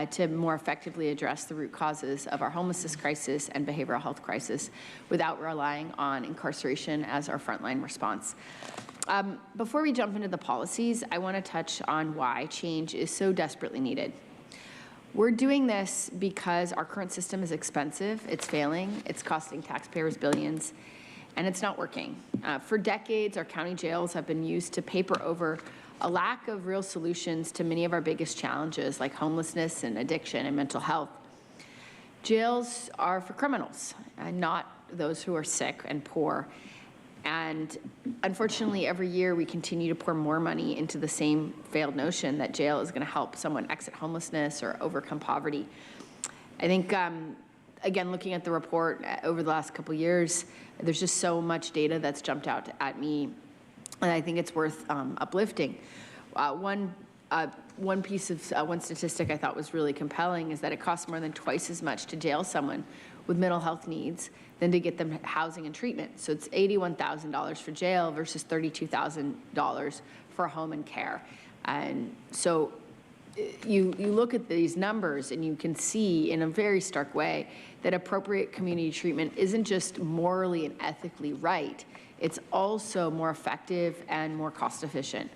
to more effectively address the root causes of our homelessness crisis and behavioral health crisis without relying on incarceration as our frontline response. Before we jump into the policies, I want to touch on why change is so desperately needed. We're doing this because our current system is expensive, it's failing, it's costing taxpayers billions, and it's not working. For decades, our county jails have been used to paper over a lack of real solutions to many of our biggest challenges like homelessness and addiction and mental health. Jails are for criminals, and not those who are sick and poor. And unfortunately, every year we continue to pour more money into the same failed notion that jail is going to help someone exit homelessness or overcome poverty. I think, again, looking at the report over the last couple years, there's just so much data that's jumped out at me, and I think it's worth uplifting. One statistic I thought was really compelling is that it costs more than twice as much to jail someone with mental health needs than to get them housing and treatment. So it's $81,000 for jail versus $32,000 for home and care. And so you look at these numbers and you can see in a very stark way that appropriate community treatment isn't just morally and ethically right, it's also more effective and more cost efficient.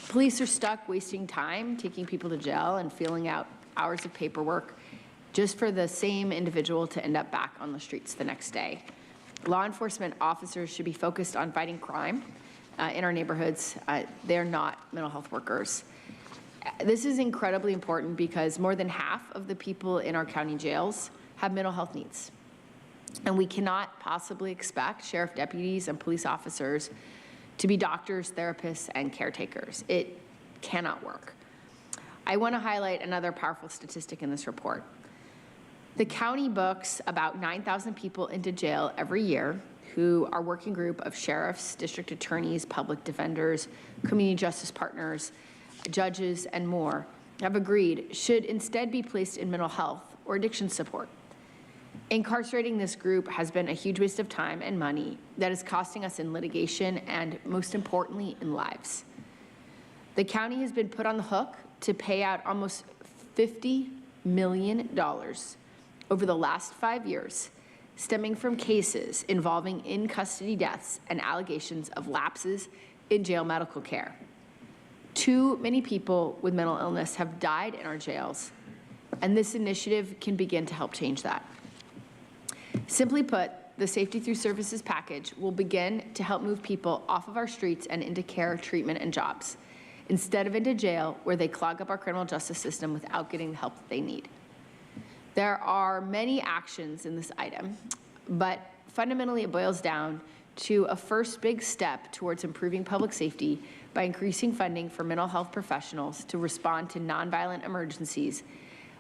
Police are stuck wasting time taking people to jail and filling out hours of paperwork just for the same individual to end up back on the streets the next day. Law enforcement officers should be focused on fighting crime in our neighborhoods. They're not mental health workers. This is incredibly important because more than half of the people in our county jails have mental health needs. And we cannot possibly expect sheriff deputies and police officers to be doctors, therapists, and caretakers. It cannot work. I want to highlight another powerful statistic in this report. The county books about 9,000 people into jail every year who our working group of sheriffs, district attorneys, public defenders, community justice partners, judges, and more have agreed should instead be placed in mental health or addiction support. Incarcerating this group has been a huge waste of time and money that is costing us in litigation and, most importantly, in lives. The county has been put on the hook to pay out almost $50 million over the last 5 years, stemming from cases involving in-custody deaths and allegations of lapses in jail medical care. Too many people with mental illness have died in our jails, and this initiative can begin to help change that. Simply put, the Safety Through Services package will begin to help move people off of our streets and into care, treatment, and jobs, instead of into jail where they clog up our criminal justice system without getting the help that they need. There are many actions in this item, but fundamentally it boils down to a first big step towards improving public safety by increasing funding for mental health professionals to respond to nonviolent emergencies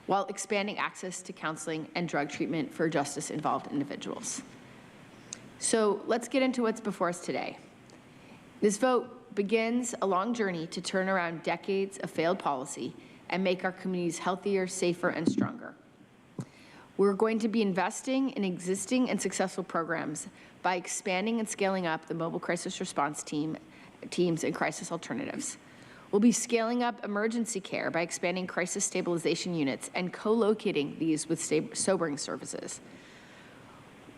while expanding access to counseling and drug treatment for justice-involved individuals. So let's get into what's before us today. This vote begins a long journey to turn around decades of failed policy and make our communities healthier, safer, and stronger. We're going to be investing in existing and successful programs by expanding and scaling up the mobile crisis response teams and crisis alternatives. We'll be scaling up emergency care by expanding crisis stabilization units and co-locating these with sobering services.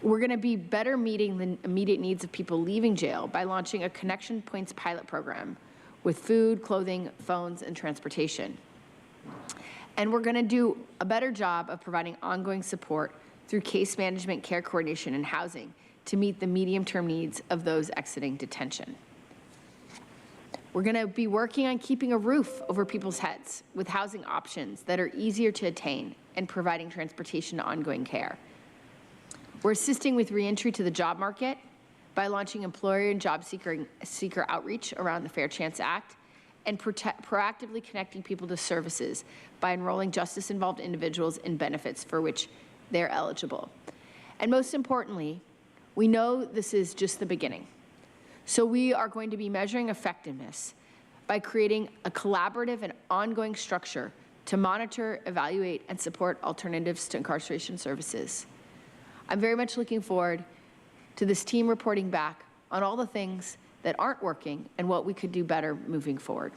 We're going to be better meeting the immediate needs of people leaving jail by launching a Connection Points pilot program with food, clothing, phones, and transportation. And we're going to do a better job of providing ongoing support through case management, care coordination, and housing to meet the medium-term needs of those exiting detention. We're going to be working on keeping a roof over people's heads with housing options that are easier to attain and providing transportation to ongoing care. We're assisting with reentry to the job market by launching employer and job seeker outreach around the Fair Chance Act and proactively connecting people to services by enrolling justice-involved individuals in benefits for which they're eligible. And most importantly, we know this is just the beginning. So we are going to be measuring effectiveness by creating a collaborative and ongoing structure to monitor, evaluate, and support alternatives to incarceration services. I'm very much looking forward to this team reporting back on all the things that aren't working and what we could do better moving forward.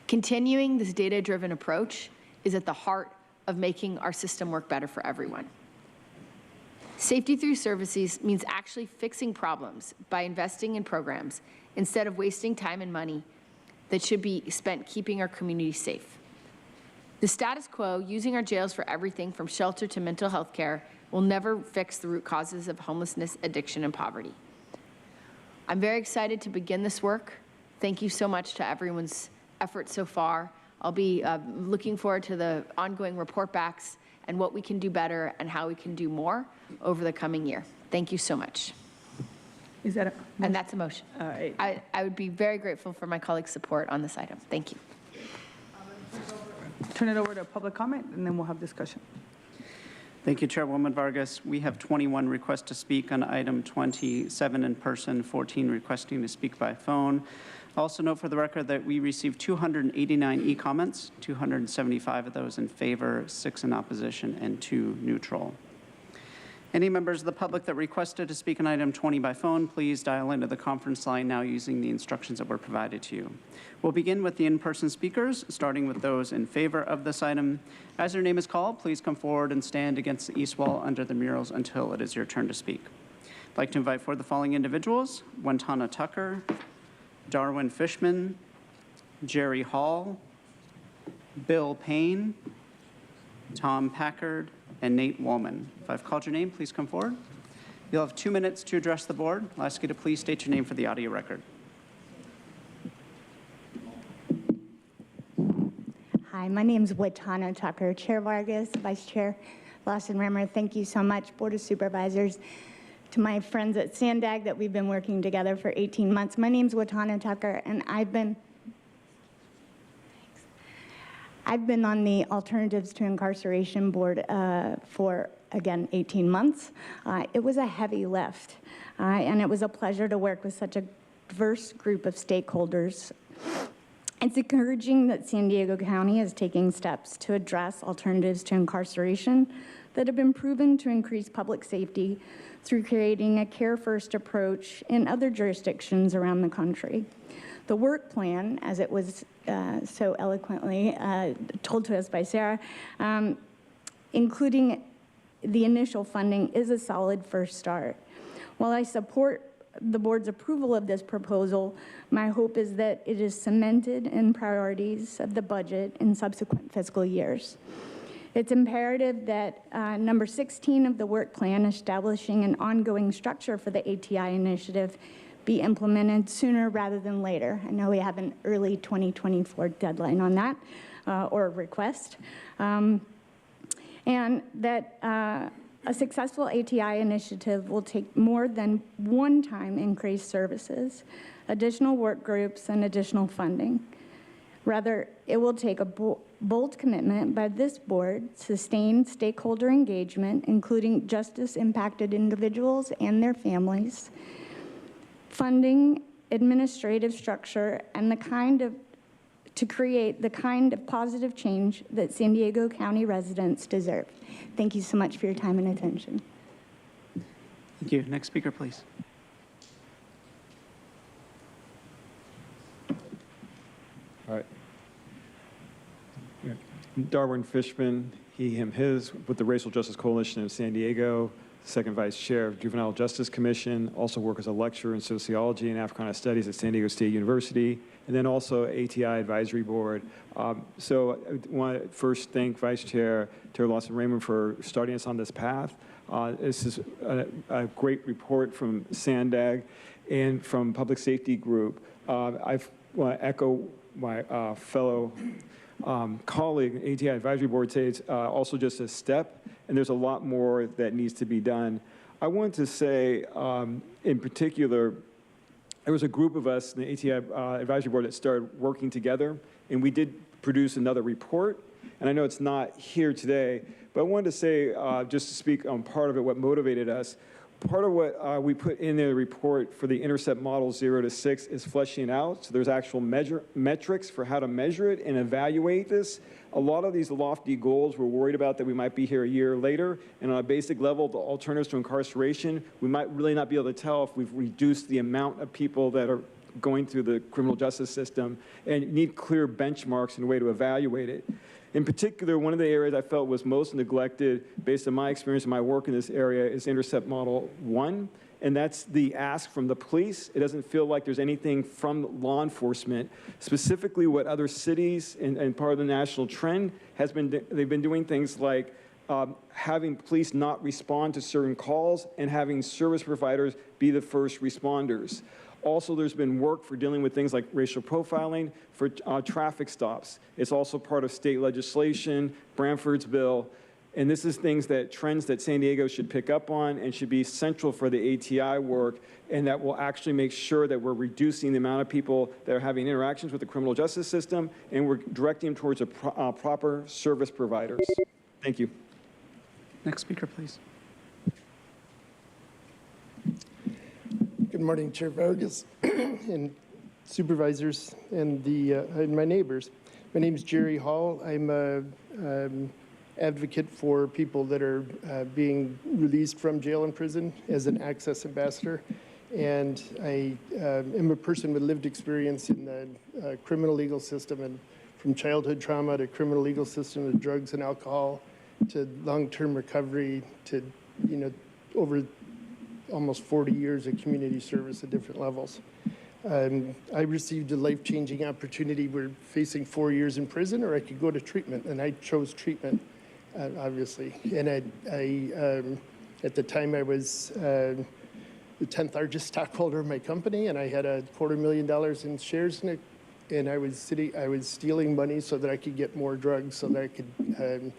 Continuing this data-driven approach is at the heart of making our system work better for everyone. Safety through services means actually fixing problems by investing in programs instead of wasting time and money that should be spent keeping our community safe. The status quo, using our jails for everything from shelter to mental health care, will never fix the root causes of homelessness, addiction, and poverty. I'm very excited to begin this work. Thank you so much to everyone's efforts so far. I'll be looking forward to the ongoing report backs and what we can do better and how we can do more over the coming year. Thank you so much. Is that and that's a motion. All right. I would be very grateful for my colleagues' support on this item. Thank you. Turn it over to public comment, and then we'll have discussion. Thank you, Chairwoman Vargas. We have 21 requests to speak on item 27 in person, 14 requesting to speak by phone. Also note for the record that we received 289 e-comments, 275 of those in favor, 6 in opposition, and 2 neutral. Any members of the public that requested to speak on item 20 by phone, please dial into the conference line now using the instructions that were provided to you. We'll begin with the in-person speakers, starting with those in favor of this item. As your name is called, please come forward and stand against the east wall under the murals until it is your turn to speak. I'd like to invite forward the following individuals: Wentana Tucker, Darwin Fishman, Jerry Hall, Bill Payne, Tom Packard, and Nate Woolman. If I've called your name, please come forward. You'll have 2 minutes to address the board. I'll ask you to please state your name for the audio record. Hi, my name is Wentana Tucker. Chair Vargas, Vice Chair Lawson-Rammer, thank you so much. Board of Supervisors, to my friends at Sandag that we've been working together for 18 months. My name's Wentana Tucker, and I've been on the Alternatives to Incarceration Board for, again, 18 months. It was a heavy lift, and it was a pleasure to work with such a diverse group of stakeholders. It's encouraging that San Diego County is taking steps to address alternatives to incarceration that have been proven to increase public safety through creating a care-first approach in other jurisdictions around the country. The work plan, as it was so eloquently told to us by Sarah, including the initial funding, is a solid first start. While I support the board's approval of this proposal, my hope is that it is cemented in priorities of the budget in subsequent fiscal years. It's imperative that number 16 of the work plan, establishing an ongoing structure for the ATI initiative, be implemented sooner rather than later. I know we have an early 2024 deadline on that, or request. And that A successful ATI initiative will take more than one-time increased services, additional work groups, and additional funding. Rather, it will take a bold commitment by this board, sustained stakeholder engagement, including justice-impacted individuals and their families, funding, administrative structure, and to create the kind of positive change that San Diego County residents deserve. Thank you so much for your time and attention. Thank you. Next speaker, please. All right. Darwin Fishman, he, him, his, with the Racial Justice Coalition of San Diego, second vice chair of Juvenile Justice Commission, also work as a lecturer in sociology and Africana Studies at San Diego State University, and then also ATI Advisory Board. So I want to first thank Vice Chair Terry Lawson-Raymond for starting us on this path. This is a great report from SANDAG and from Public Safety Group. I want to echo my fellow colleague, ATI Advisory Board, say it's also just a step, and there's a lot more that needs to be done. I want to say, in particular, there was a group of us in the ATI Advisory Board that started working together, and we did produce another report, and I know it's not here today, but I wanted to say, just to speak on part of it, what motivated us. Part of what we put in the report for the intercept model 0 to 6 is fleshing out. So there's actual metrics for how to measure it and evaluate this. A lot of these lofty goals we're worried about that we might be here a year later. And on a basic level, the alternatives to incarceration, we might really not be able to tell if we've reduced the amount of people that are going through the criminal justice system, and need clear benchmarks and a way to evaluate it. In particular, one of the areas I felt was most neglected, based on my experience and my work in this area, is Intercept Model 1, and that's the ask from the police. It doesn't feel like there's anything from law enforcement. Specifically, what other cities and part of the national trend has been, they've been doing things like having police not respond to certain calls and having service providers be the first responders. Also, there's been work for dealing with things like racial profiling for traffic stops. It's also part of state legislation, Branford's bill, and this is trends that San Diego should pick up on and should be central for the ATI work, and that will actually make sure that we're reducing the amount of people that are having interactions with the criminal justice system, and we're directing them towards proper service providers. Thank you. Next speaker, please. Good morning, Chair Vargas and supervisors and my neighbors. My name is Jerry Hall. I'm an advocate for people that are being released from jail and prison as an access ambassador. And I am a person with lived experience in the criminal legal system, and from childhood trauma to criminal legal system to drugs and alcohol to long-term recovery to, over almost 40 years of community service at different levels. I received a life-changing opportunity. We're facing 4 years in prison, or I could go to treatment, and I chose treatment, obviously. And at the time, I was the 10th largest stockholder of my company, and I had $250,000 in shares in it, and I was stealing money so that I could get more drugs, so that I could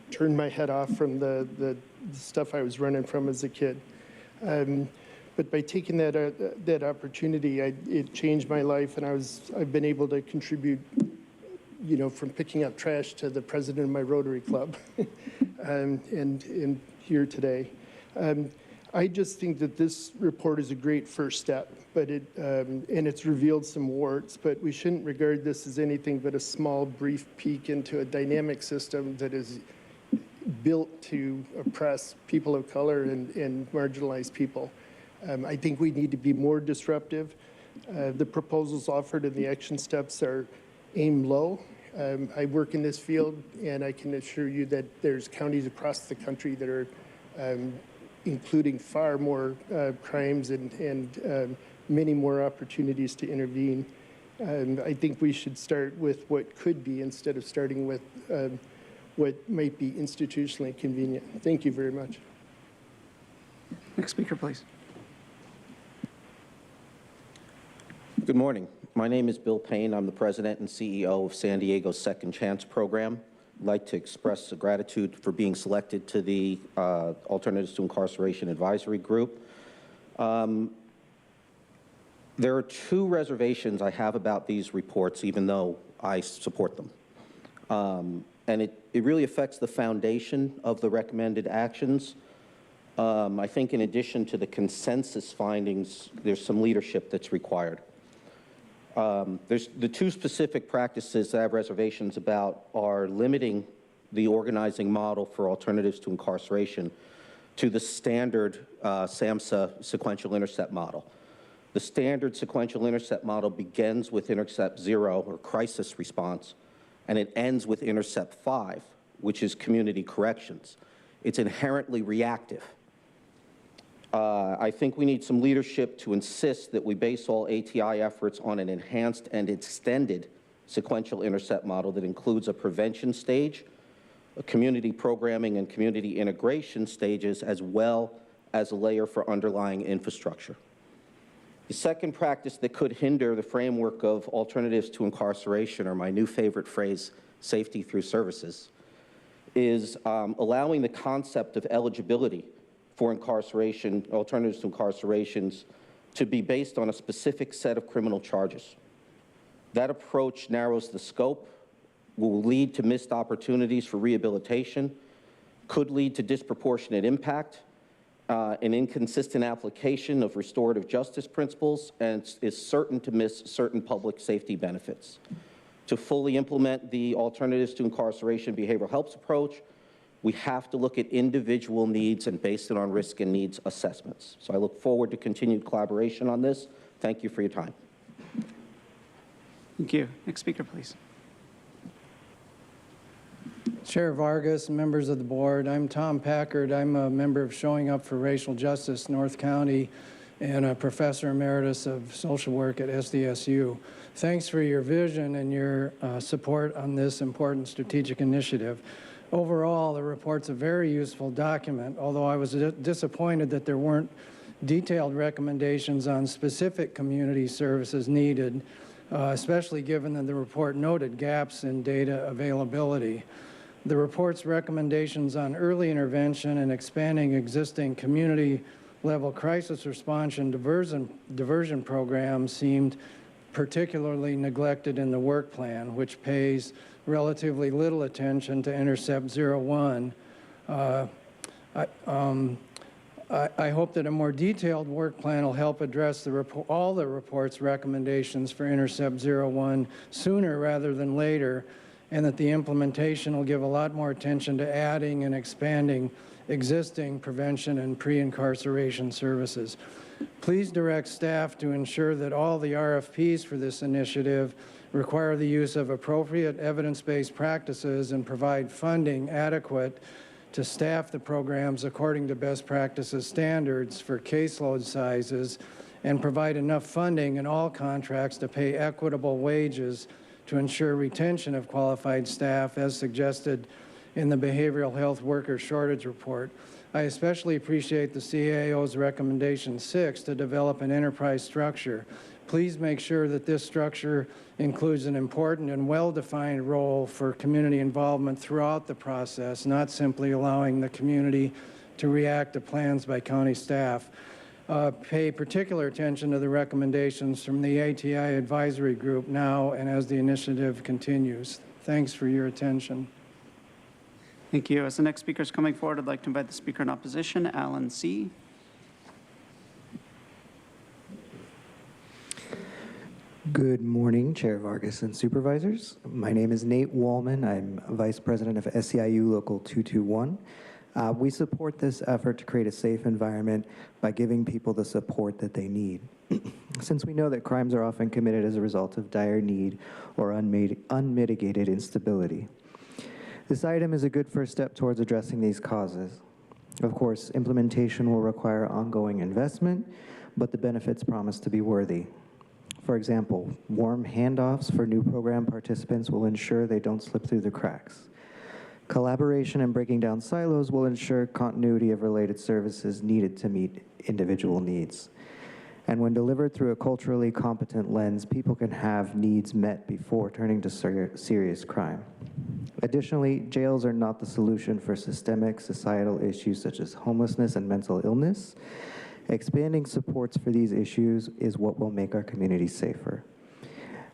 turn my head off from the stuff I was running from as a kid. But by taking that opportunity, it changed my life, and I've been able to contribute, from picking up trash to the president of my Rotary Club, and here today. I just think that this report is a great first step, but and it's revealed some warts, but we shouldn't regard this as anything but a small, brief peek into a dynamic system that is built to oppress people of color and marginalized people. I think we need to be more disruptive. The proposals offered and the action steps are aimed low. I work in this field, and I can assure you that there's counties across the country that are including far more crimes and many more opportunities to intervene. I think we should start with what could be instead of starting with what might be institutionally convenient. Thank you very much. Next speaker, please. Good morning. My name is Bill Payne. I'm the president and CEO of San Diego's Second Chance program. like to express gratitude for being selected to the Alternatives to Incarceration Advisory Group. There are two reservations I have about these reports, even though I support them. And it really affects the foundation of the recommended actions. I think in addition to the consensus findings, there's some leadership that's required. There's the two specific practices that I have reservations about are limiting the organizing model for alternatives to incarceration to the standard SAMHSA sequential intercept model. The standard sequential intercept model begins with intercept 0 or crisis response, and it ends with intercept 5, which is community corrections. It's inherently reactive. I think we need some leadership to insist that we base all ATI efforts on an enhanced and extended sequential intercept model that includes a prevention stage, a community programming and community integration stages, as well as a layer for underlying infrastructure. The second practice that could hinder the framework of alternatives to incarceration, or my new favorite phrase, safety through services, is allowing the concept of eligibility for incarceration, alternatives to incarcerations, to be based on a specific set of criminal charges. That approach narrows the scope, will lead to missed opportunities for rehabilitation, could lead to disproportionate impact, an inconsistent application of restorative justice principles, and is certain to miss certain public safety benefits. To fully implement the alternatives to incarceration behavioral health approach, we have to look at individual needs and base it on risk and needs assessments. So I look forward to continued collaboration on this. Thank you for your time. Thank you. Next speaker, please. Chair Vargas, members of the board, I'm Tom Packard. I'm a member of Showing Up for Racial Justice North County and a professor emeritus of social work at SDSU. Thanks for your vision and your support on this important strategic initiative. Overall, the report's a very useful document, although I was disappointed that there weren't detailed recommendations on specific community services needed, especially given that the report noted gaps in data availability. The report's recommendations on early intervention and expanding existing community-level crisis response and diversion programs seemed particularly neglected in the work plan, which pays relatively little attention to Intercept 01. I hope that a more detailed work plan will help address all the report's recommendations for Intercept 01 sooner rather than later, and that the implementation will give a lot more attention to adding and expanding existing prevention and pre-incarceration services. Please direct staff to ensure that all the RFPs for this initiative require the use of appropriate evidence-based practices and provide funding adequate to staff the programs according to best practices standards for caseload sizes, and provide enough funding in all contracts to pay equitable wages to ensure retention of qualified staff as suggested in the Behavioral Health Worker Shortage Report. I especially appreciate the CAO's recommendation 6 to develop an enterprise structure. Please make sure that this structure includes an important and well-defined role for community involvement throughout the process, not simply allowing the community to react to plans by county staff. Pay particular attention to the recommendations from the ATI Advisory Group now and as the initiative continues. Thanks for your attention. Thank you. As the next speaker is coming forward, I'd like to invite the speaker in opposition, Alan C. Good morning, Chair Vargas and Supervisors. My name is Nate Wallman. I'm Vice President of SEIU Local 221. We support this effort to create a safe environment by giving people the support that they need. Since we know that crimes are often committed as a result of dire need or unmitigated instability. This item is a good first step towards addressing these causes. Of course, implementation will require ongoing investment, but the benefits promise to be worthy. For example, warm handoffs for new program participants will ensure they don't slip through the cracks. Collaboration and breaking down silos will ensure continuity of related services needed to meet individual needs. And when delivered through a culturally competent lens, people can have needs met before turning to serious crime. Additionally, jails are not the solution for systemic societal issues such as homelessness and mental illness. Expanding supports for these issues is what will make our communities safer.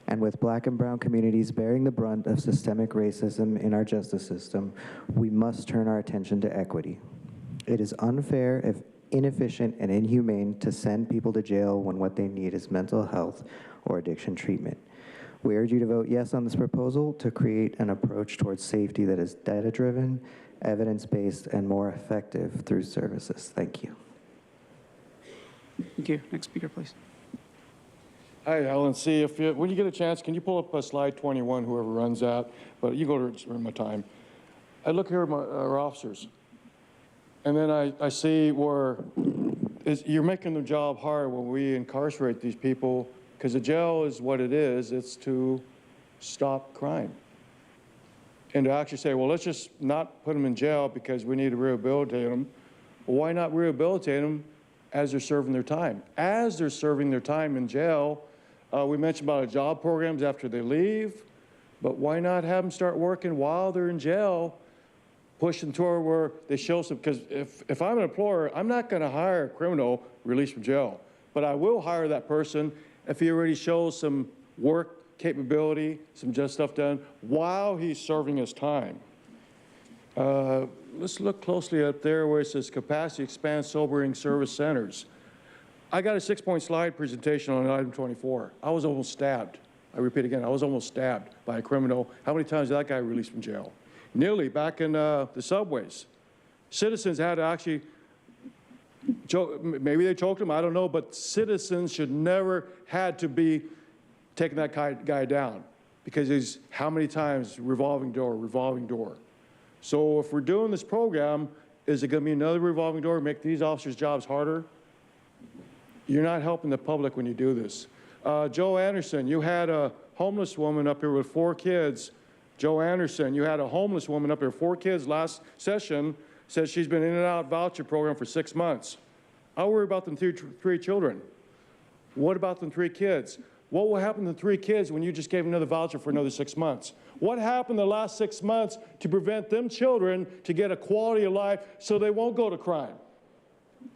And with Black and brown communities bearing the brunt of systemic racism in our justice system, we must turn our attention to equity. It is unfair, if inefficient and inhumane, to send people to jail when what they need is mental health or addiction treatment. We urge you to vote yes on this proposal to create an approach towards safety that is data-driven, evidence-based, and more effective through services. Thank you. Thank you. Next speaker, please. Hi, Alan C. When you get a chance, can you pull up slide 21, whoever runs that? But you go to my time. I look here at our officers, and then I see where you're making the job hard when we incarcerate these people, because the jail is what it is. It's to stop crime. And to actually say, well, let's just not put them in jail because we need to rehabilitate them. Well, why not rehabilitate them as they're serving their time? As they're serving their time in jail, we mentioned about job programs after they leave, but why not have them start working while they're in jail, pushing toward where they show some, because if I'm an employer, I'm not going to hire a criminal released from jail, but I will hire that person if he already shows some work capability, some just stuff done while he's serving his time. Let's look closely up there where it says capacity expand sobering service centers. I got a 6-point slide presentation on item 24. I was almost stabbed. I repeat again, I was almost stabbed by a criminal. How many times did that guy released from jail? Nearly back in the subways. Citizens had to actually, maybe they choked him, I don't know, but citizens should never had to be taking that guy down because he's how many times revolving door. So if we're doing this program, is it going to be another revolving door, make these officers' jobs harder? You're not helping the public when you do this. Joe Anderson, you had a homeless woman up here with 4 kids. Joe Anderson, you had a homeless woman up here, 4 kids last session, says she's been in and out voucher program for 6 months. I worry about them 3 children. What about them 3 kids? What will happen to the 3 kids when you just gave them another voucher for another 6 months? What happened the last 6 months to prevent them children to get a quality of life so they won't go to crime?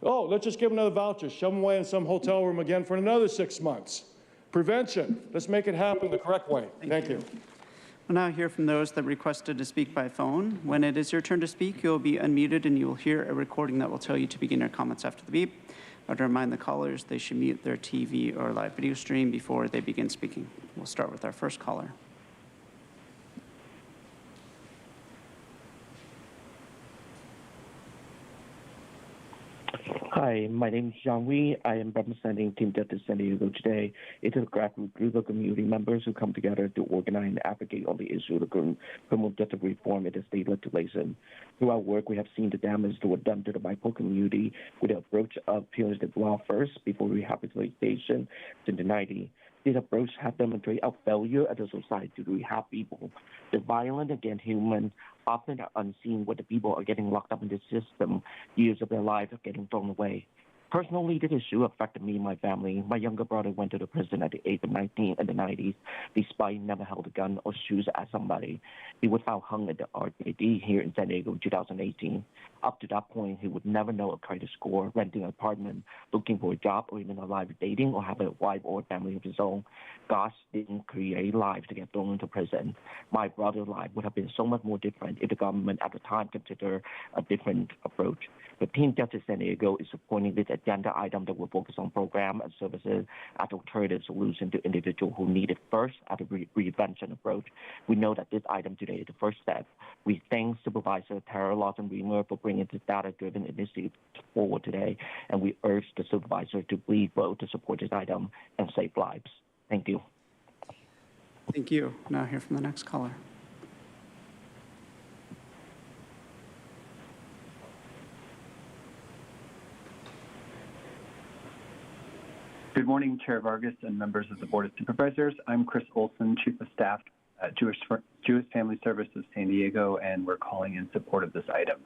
Oh, let's just give them another voucher, shove them away in some hotel room again for another 6 months. Prevention. Let's make it happen the correct way. Thank you. We'll now hear from those that requested to speak by phone. When it is your turn to speak, you'll be unmuted and you will hear a recording that will tell you to begin your comments after the beep. I would remind the callers they should mute their TV or live video stream before they begin speaking. We'll start with our first caller. Hi, my name is Zhang Wei. I am representing Team Justice San Diego today. It is a grassroots group of community members who come together to organize and advocate on the issue of criminal justice reform in the state legislation. Through our work, we have seen the damage that was done to the BIPOC community with the approach of punitive law first before rehabilitation in the 90s. This approach has demonstrated our failure as a society to rehab people. The violence against humans often are unseen when the people are getting locked up in the system. Years of their lives are getting thrown away. Personally, this issue affected me and my family. My younger brother went to the prison at the age of 19 in the 90s, despite never held a gun or shoots at somebody. He was found hung at the RJD here in San Diego in 2018. Up to that point, he would never know a credit score, renting an apartment, looking for a job, or even alive dating or having a wife or a family of his own. God didn't create life to get thrown into prison. My brother's life would have been so much more different if the government at the time considered a different approach. The Team Justice San Diego is supporting this agenda item that will focus on program and services as alternative solution to individuals who need it first as a prevention approach. We know that this item today is the first step. We thank Supervisor Tara Lawson-Reamer for bringing this data-driven initiative forward today, and we urge the supervisor to please vote to support this item and save lives. Thank you. Thank you. Now hear from the next caller. Good morning, Chair Vargas and members of the Board of Supervisors. I'm Chris Olson, Chief of Staff at Jewish Family Services San Diego, and we're calling in support of this item.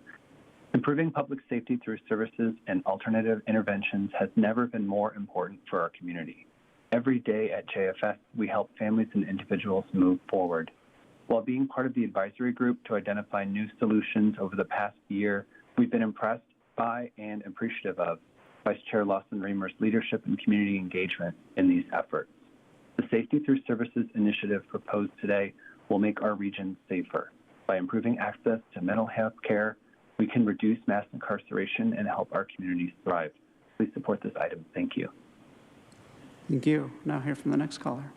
Improving public safety through services and alternative interventions has never been more important for our community. Every day at JFS, we help families and individuals move forward. While being part of the advisory group to identify new solutions over the past year, we've been impressed by and appreciative of Vice Chair Lawson Reamer's leadership and community engagement in these efforts. The Safety Through Services initiative proposed today will make our region safer. By improving access to mental health care, we can reduce mass incarceration and help our communities thrive. Please support this item. Thank you. Thank you. Now hear from the next caller.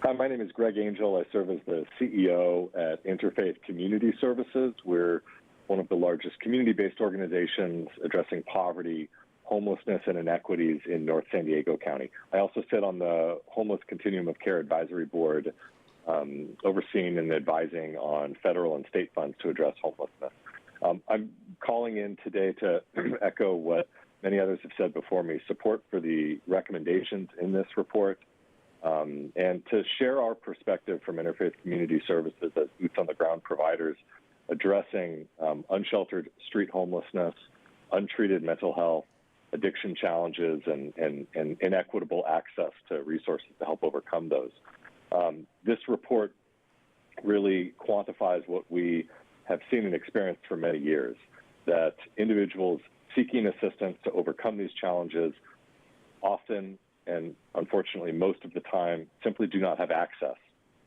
Hi, my name is Greg Angel. I serve as the CEO at Interfaith Community Services. We're one of the largest community-based organizations addressing poverty, homelessness, and inequities in North San Diego County. I also sit on the Homeless Continuum of Care Advisory Board, overseeing and advising on federal and state funds to address homelessness. I'm calling in today to echo what many others have said before me, support for the recommendations in this report, and to share our perspective from Interfaith Community Services as boots-on-the-ground providers addressing unsheltered street homelessness, untreated mental health, addiction challenges, and inequitable access to resources to help overcome those. This report really quantifies what we have seen and experienced for many years, that individuals seeking assistance to overcome these challenges often, and unfortunately most of the time, simply do not have access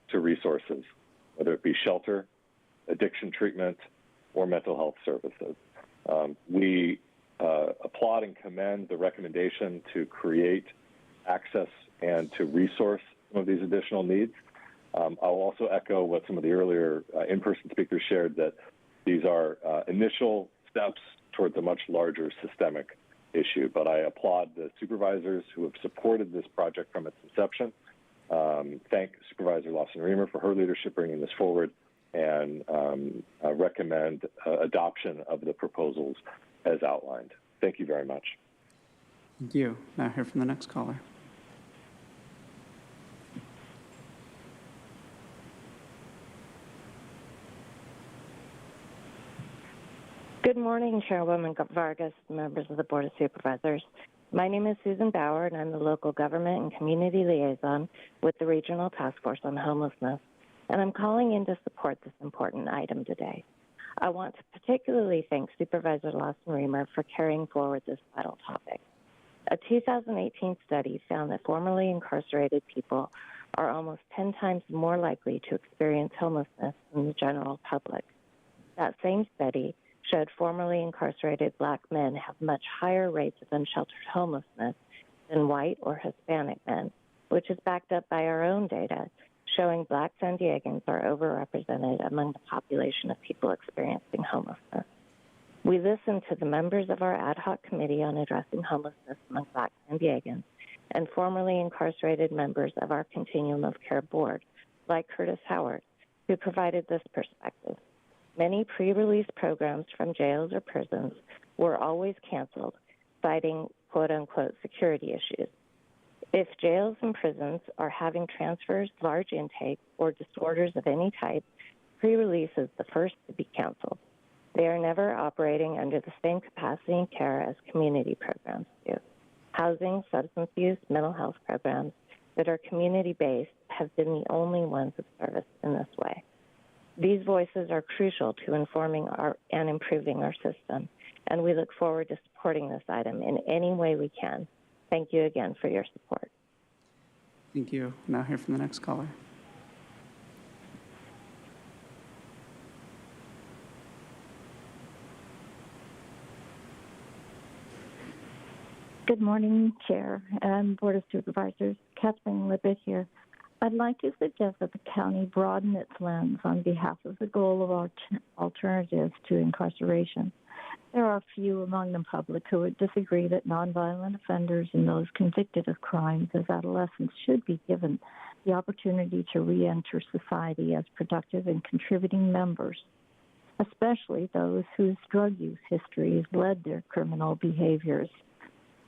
to resources, whether it be shelter, addiction treatment, or mental health services. We applaud and commend the recommendation to create access and to resource some of these additional needs. I'll also echo what some of the earlier in-person speakers shared, that these are initial steps towards a much larger systemic issue. But I applaud the supervisors who have supported this project from its inception. Thank Supervisor Lawson Reamer for her leadership bringing this forward, and recommend adoption of the proposals as outlined. Thank you very much. Thank you. Now hear from the next caller. Good morning, Chairwoman Vargas, members of the Board of Supervisors. My name is Susan Bauer, and I'm the local government and community liaison with the Regional Task Force on Homelessness, and I'm calling in to support this important item today. I want to particularly thank Supervisor Lawson Reamer for carrying forward this vital topic. A 2018 study found that formerly incarcerated people are almost 10 times more likely to experience homelessness than the general public. That same study showed formerly incarcerated Black men have much higher rates of unsheltered homelessness than white or Hispanic men, which is backed up by our own data, showing Black San Diegans are overrepresented among the population of people experiencing homelessness. We listened to the members of our ad hoc committee on addressing homelessness among Black San Diegans and formerly incarcerated members of our Continuum of Care board, like Curtis Howard, who provided this perspective. Many pre-release programs from jails or prisons were always canceled, citing quote-unquote security issues. If jails and prisons are having transfers, large intake, or disorders of any type, pre-release is the first to be canceled. They are never operating under the same capacity and care as community programs do. Housing, substance use, mental health programs that are community-based have been the only ones of service in this way. These voices are crucial to informing and improving our system, and we look forward to supporting this item in any way we can. Thank you again for your support. Thank you. Now hear from the next caller. Good morning, Chair and Board of Supervisors. Kathleen Lippett here. I'd like to suggest that the county broaden its lens on behalf of the goal of alternatives to incarceration. There are few among the public who would disagree that nonviolent offenders and those convicted of crimes as adolescents should be given the opportunity to re-enter society as productive and contributing members, especially those whose drug use histories led their criminal behaviors.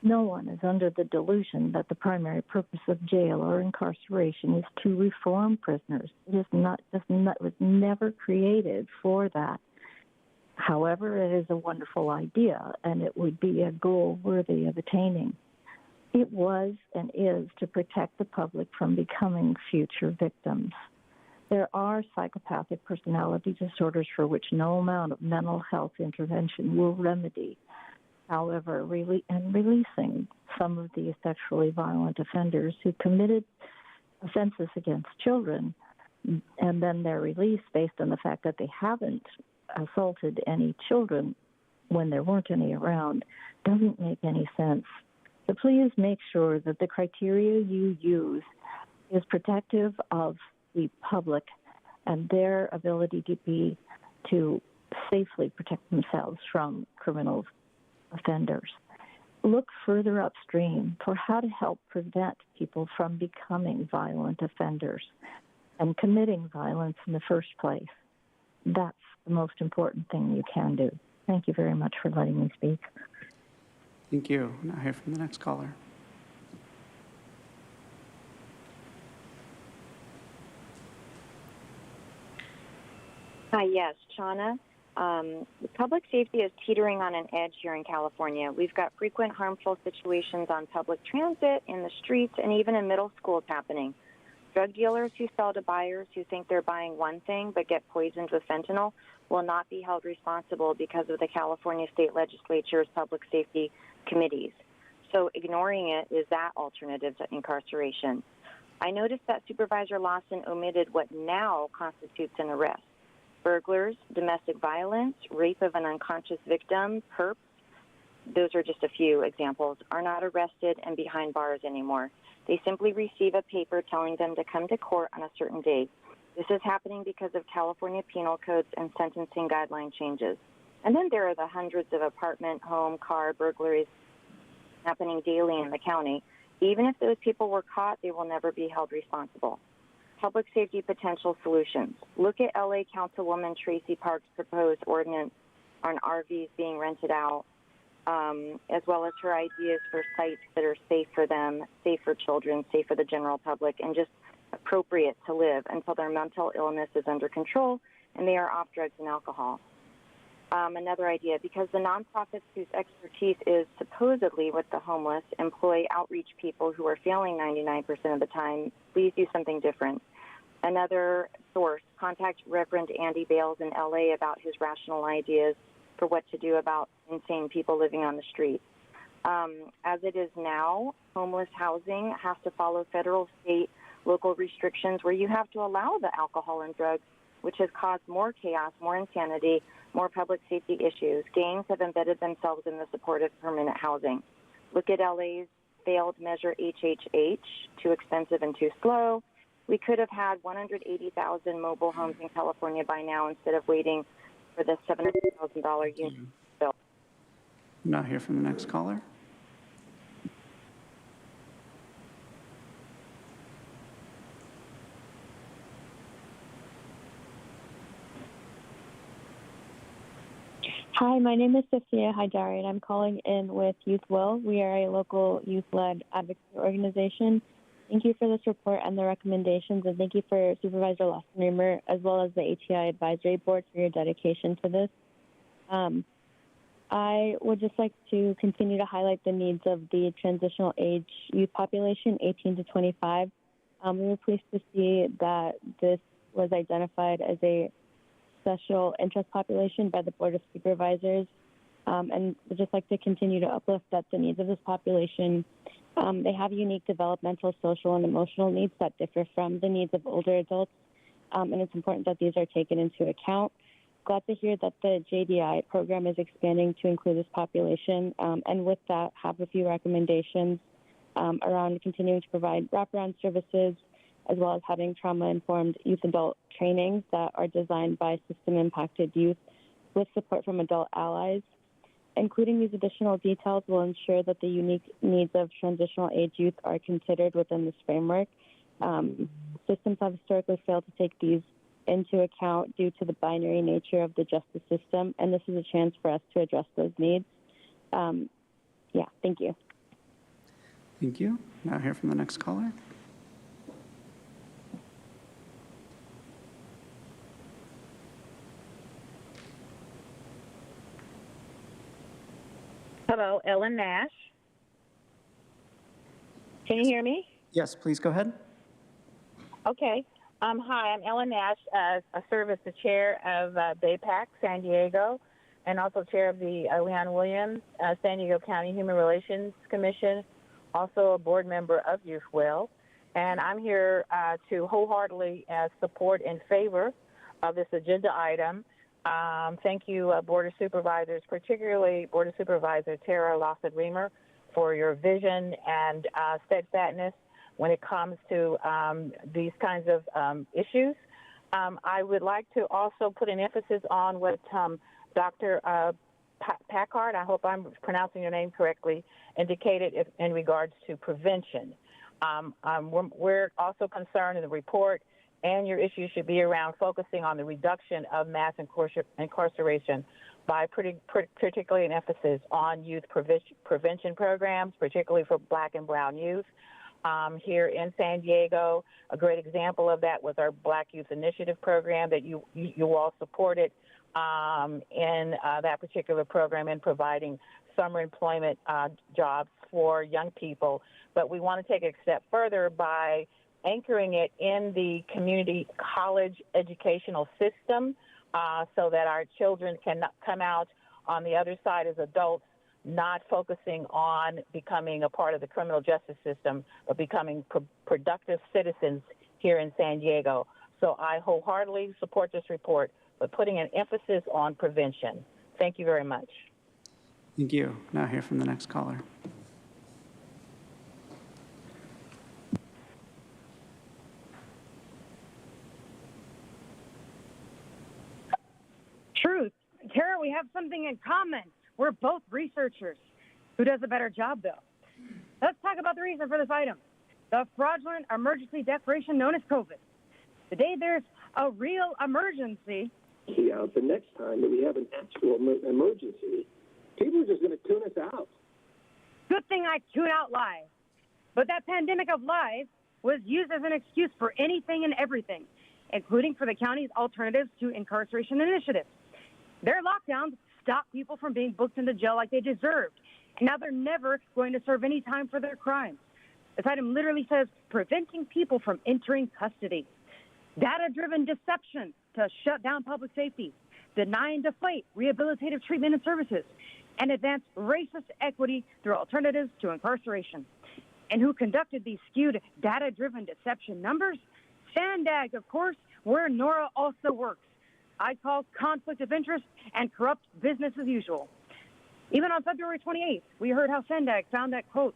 No one is under the delusion that the primary purpose of jail or incarceration is to reform prisoners. It is not, it was never created for that. However, it is a wonderful idea, and it would be a goal worthy of attaining. It was and is to protect the public from becoming future victims. There are psychopathic personality disorders for which no amount of mental health intervention will remedy. However, releasing some of these sexually violent offenders who committed offenses against children, and then they're released based on the fact that they haven't assaulted any children when there weren't any around, doesn't make any sense. So please make sure that the criteria you use is protective of the public and their ability to safely protect themselves from criminal offenders. Look further upstream for how to help prevent people from becoming violent offenders and committing violence in the first place. That's the most important thing you can do. Thank you very much for letting me speak. Thank you. Now hear from the next caller. Hi, yes, Shauna. Public safety is teetering on an edge here in California. We've got frequent harmful situations on public transit, in the streets, and even in middle schools happening. Drug dealers who sell to buyers who think they're buying one thing but get poisoned with fentanyl will not be held responsible because of the California State Legislature's public safety committees. So ignoring it is that alternative to incarceration. I noticed that Supervisor Lawson omitted what now constitutes an arrest. Burglars, domestic violence, rape of an unconscious victim, perps, those are just a few examples, are not arrested and behind bars anymore. They simply receive a paper telling them to come to court on a certain date. This is happening because of California penal codes and sentencing guideline changes. And then there are the hundreds of apartment, home, car burglaries happening daily in the county. Even if those people were caught, they will never be held responsible. Public safety potential solutions. Look at LA Councilwoman Tracy Park's proposed ordinance on RVs being rented out, as well as her ideas for sites that are safe for them, safe for children, safe for the general public, and just appropriate to live until their mental illness is under control and they are off drugs and alcohol. Another idea, because the nonprofits whose expertise is supposedly with the homeless employ outreach people who are failing 99% of the time, please do something different. Another source, contact Reverend Andy Bales in LA about his rational ideas for what to do about insane people living on the street. As it is now, homeless housing has to follow federal, state, local restrictions where you have to allow the alcohol and drugs, which has caused more chaos, more insanity, more public safety issues. Gangs have embedded themselves in the support of permanent housing. Look at LA's failed measure HHH, too expensive and too slow. We could have had 180,000 mobile homes in California by now instead of waiting for the $700,000 unit bill. Now hear from the next caller. Hi, my name is Sophia Haidari, and I'm calling in with Youth Will. We are a local youth-led advocacy organization. Thank you for this report and the recommendations, and thank you for Supervisor Lawson-Remer, as well as the AAPI Advisory Board for your dedication to this. I would just like to continue to highlight the needs of the transitional age youth population, 18 to 25. We were pleased to see that this was identified as a special interest population by the Board of Supervisors, and would just like to continue to uplift that the needs of this population, they have unique developmental, social, and emotional needs that differ from the needs of older adults, and it's important that these are taken into account. Glad to hear that the JDI program is expanding to include this population, and with that, have a few recommendations around continuing to provide wraparound services, as well as having trauma-informed youth-adult trainings that are designed by system-impacted youth with support from adult allies. Including these additional details will ensure that the unique needs of transitional age youth are considered within this framework. Systems have historically failed to take these into account due to the binary nature of the justice system, and this is a chance for us to address those needs. Thank you. Thank you. Now hear from the next caller. Hello, Ellen Nash. Can you hear me? Yes, please go ahead. Okay. Hi, I'm Ellen Nash. I serve as the chair of BAPAC San Diego and also chair of the Leon Williams San Diego County Human Relations Commission, also a board member of YouthWell. And I'm here to wholeheartedly support in favor of this agenda item. Thank you, Board of Supervisors, particularly Board of Supervisor Tara Lossett-Reamer, for your vision and steadfastness when it comes to these kinds of issues. I would like to also put an emphasis on what Dr. Packard, I hope I'm pronouncing your name correctly, indicated in regards to prevention. We're also concerned in the report, and your issue should be around focusing on the reduction of mass incarceration by particularly an emphasis on youth prevention programs, particularly for Black and brown youth. Here in San Diego, a great example of that was our Black Youth Initiative program that you all supported in that particular program in providing summer employment jobs for young people. But we want to take it a step further by anchoring it in the community college educational system so that our children can come out on the other side as adults, not focusing on becoming a part of the criminal justice system, but becoming productive citizens here in San Diego. So I wholeheartedly support this report, but putting an emphasis on prevention. Thank you very much. Thank you. Now hear from the next caller. Truth. Tara, we have something in common. We're both researchers. Who does a better job, though? Let's talk about the reason for this item. The fraudulent emergency declaration known as COVID. The day there's a real emergency. Yeah, the next time that we have an actual emergency, people are just going to tune us out. Good thing I tune out lies. But that pandemic of lies was used as an excuse for anything and everything, including for the county's alternatives to incarceration initiatives. Their lockdowns stopped people from being booked into jail like they deserved. And now they're never going to serve any time for their crimes. This item literally says preventing people from entering custody. Data-driven deception to shut down public safety, deny and deflate rehabilitative treatment and services, and advance racist equity through alternatives to incarceration. And who conducted these skewed data-driven deception numbers? Sandag, of course, where Nora also works. I call conflict of interest and corrupt business as usual. Even on February 28th, we heard how Sandag found that, quote,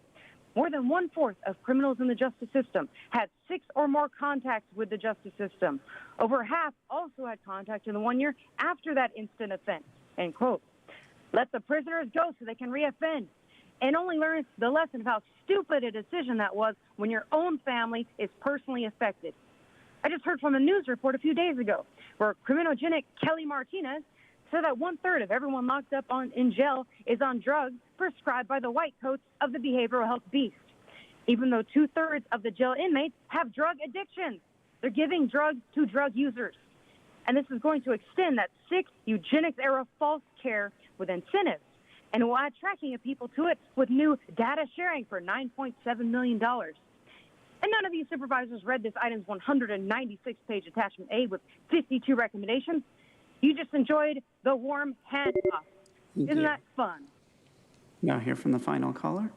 more than 1/4 of criminals in the justice system had 6 or more contacts with the justice system. Over half also had contact in the 1 year after that instant offense, end quote. Let the prisoners go so they can reoffend and only learn the lesson of how stupid a decision that was when your own family is personally affected. I just heard from a news report a few days ago where criminogenic Kelly Martinez said that 1/3 of everyone locked up in jail is on drugs prescribed by the white coats of the behavioral health beast, even though 2/3 of the jail inmates have drug addictions. They're giving drugs to drug users. And this is going to extend that sick eugenics-era false care with incentives, and will add tracking of people to it with new data sharing for $9.7 million. And none of you supervisors read this item's 196-page attachment A with 52 recommendations. You just enjoyed the warm handoff. Isn't that fun? Now hear from the final caller.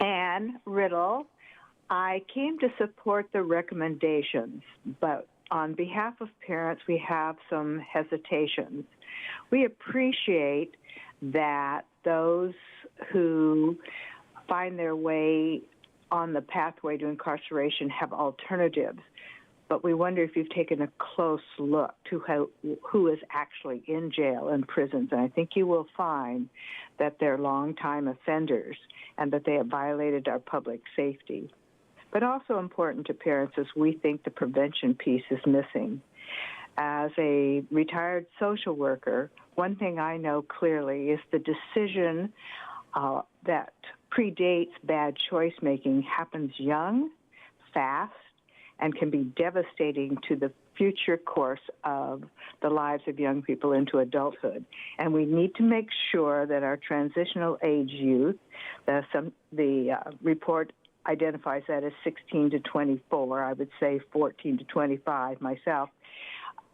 Ann Riddle. I came to support the recommendations, but on behalf of parents, we have some hesitations. We appreciate that those who find their way on the pathway to incarceration have alternatives, but we wonder if you've taken a close look to who is actually in jail and prisons. And I think you will find that they're longtime offenders and that they have violated our public safety. But also important to parents is we think the prevention piece is missing. As a retired social worker, one thing I know clearly is the decision that predates bad choice making happens young, fast, and can be devastating to the future course of the lives of young people into adulthood. And we need to make sure that our transitional age youth, the report identifies that as 16 to 24, I would say 14 to 25 myself,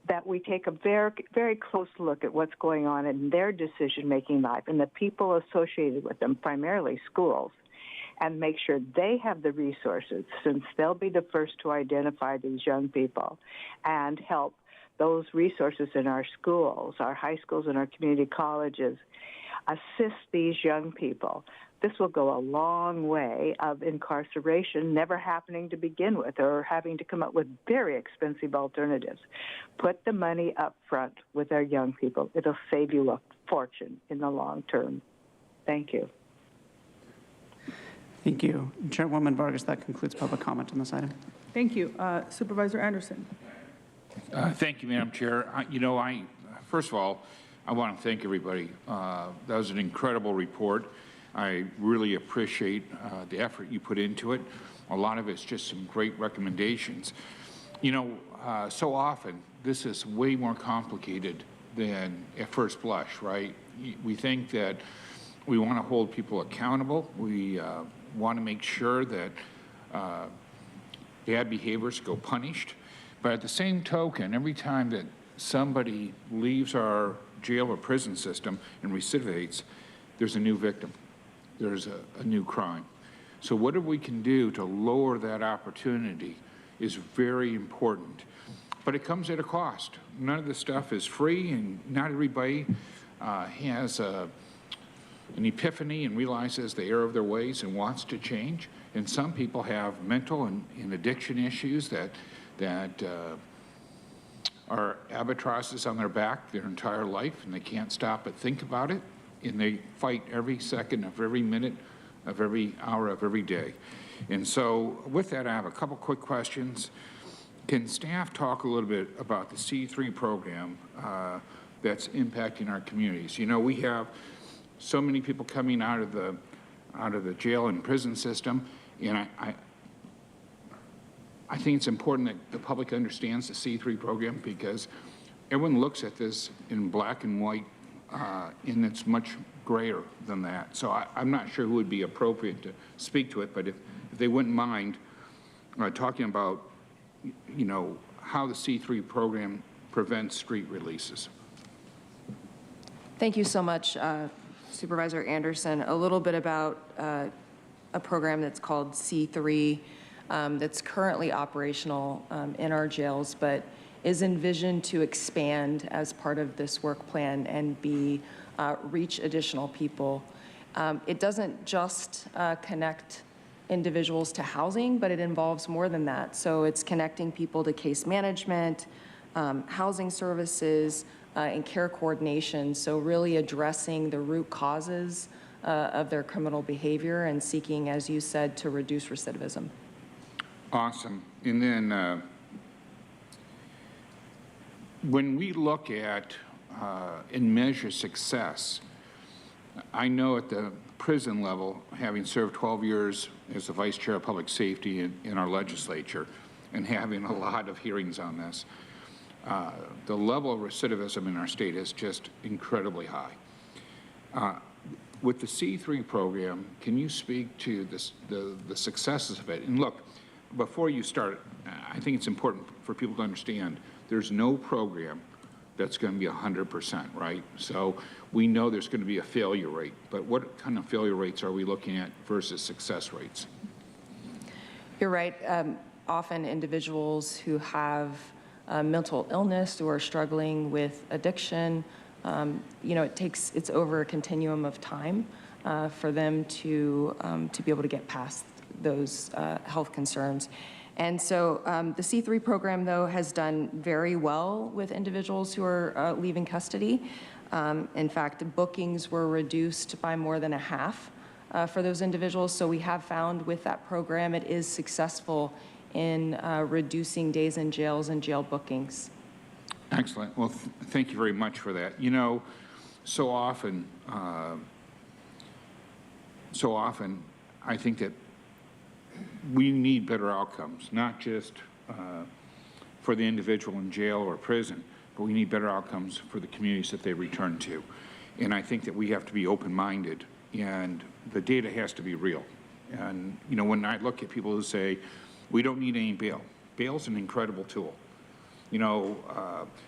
that we take a very, very close look at what's going on in their decision-making life and the people associated with them, primarily schools, and make sure they have the resources, since they'll be the first to identify these young people, and help those resources in our schools, our high schools and our community colleges, assist these young people. This will go a long way of incarceration never happening to begin with, or having to come up with very expensive alternatives. Put the money up front with our young people. It'll save you a fortune in the long term. Thank you. Thank you. Chairwoman Vargas, that concludes public comment on this item. Thank you. Supervisor Anderson. Thank you, Madam Chair. First of all, I want to thank everybody. That was an incredible report. I really appreciate the effort you put into it. A lot of it's just some great recommendations. So often this is way more complicated than at first blush, right? We think that we want to hold people accountable. We want to make sure that bad behaviors go punished. But at the same token, every time that somebody leaves our jail or prison system and recidivates, there's a new victim. There's a new crime. So whatever we can do to lower that opportunity is very important. But it comes at a cost. None of this stuff is free, and not everybody has an epiphany and realizes the error of their ways and wants to change. And some people have mental and addiction issues that are albatrosses on their back their entire life, and they can't stop but think about it. And they fight every second of every minute of every hour of every day. And so with that, I have a couple quick questions. Can staff talk a little bit about the C3 program that's impacting our communities? We have so many people coming out of the jail and prison system, and I think it's important that the public understands the C3 program, because everyone looks at this in black and white, and it's much grayer than that. So I'm not sure who would be appropriate to speak to it, but if they wouldn't mind talking about, how the C3 program prevents street releases. Thank you so much, Supervisor Anderson. A little bit about a program that's called C3 that's currently operational in our jails, but is envisioned to expand as part of this work plan and reach additional people. It doesn't just connect individuals to housing, but it involves more than that. So it's connecting people to case management, housing services, and care coordination. So really addressing the root causes of their criminal behavior and seeking, as you said, to reduce recidivism. Awesome. And then when we look at and measure success, I know at the prison level, having served 12 years as the Vice Chair of Public Safety in our legislature and having a lot of hearings on this, the level of recidivism in our state is just incredibly high. With the C3 program, can you speak to the successes of it? And look, before you start, I think it's important for people to understand there's no program that's going to be 100%, right? So we know there's going to be a failure rate, but what kind of failure rates are we looking at versus success rates? You're right. Often individuals who have mental illness or are struggling with addiction, it's over a continuum of time for them to be able to get past those health concerns. And so the C3 program, though, has done very well with individuals who are leaving custody. In fact, bookings were reduced by more than a half for those individuals. So we have found with that program, it is successful in reducing days in jails and jail bookings. Excellent. Well, thank you very much for that. You know, so often, I think that we need better outcomes, not just for the individual in jail or prison, but we need better outcomes for the communities that they return to. And I think that we have to be open-minded, and the data has to be real. And, you know, when I look at people who say, we don't need any bail, bail's an incredible tool. You know,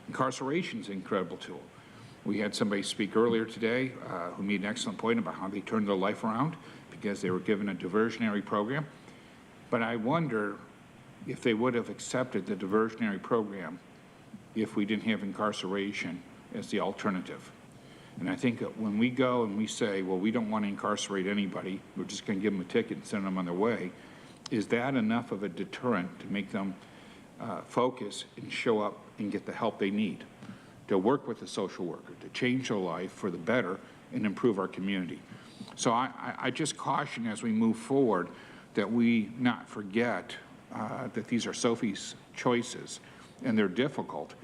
incarceration is an incredible tool. We had somebody speak earlier today who made an excellent point about how they turned their life around because they were given a diversionary program. But I wonder if they would have accepted the diversionary program if we didn't have incarceration as the alternative. And I think that when we go and we say, well, we don't want to incarcerate anybody, we're just going to give them a ticket and send them on their way, is that enough of a deterrent to make them focus and show up and get the help they need, to work with a social worker, to change their life for the better and improve our community? So I just caution as we move forward that we not forget that these are Sophie's choices and they're difficult,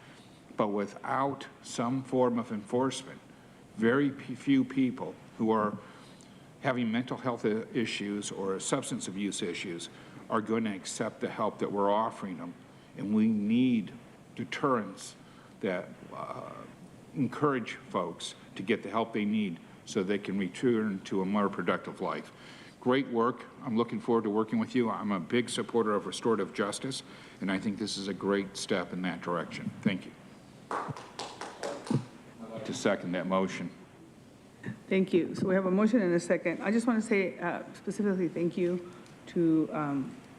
but without some form of enforcement, very few people who are having mental health issues or substance abuse issues are going to accept the help that we're offering them. And we need deterrents that encourage folks to get the help they need so they can return to a more productive life. Great work. I'm looking forward to working with you. I'm a big supporter of restorative justice, and I think this is a great step in that direction. Thank you. I'd like to second that motion. Thank you. So we have a motion and a second. I just want to say specifically thank you to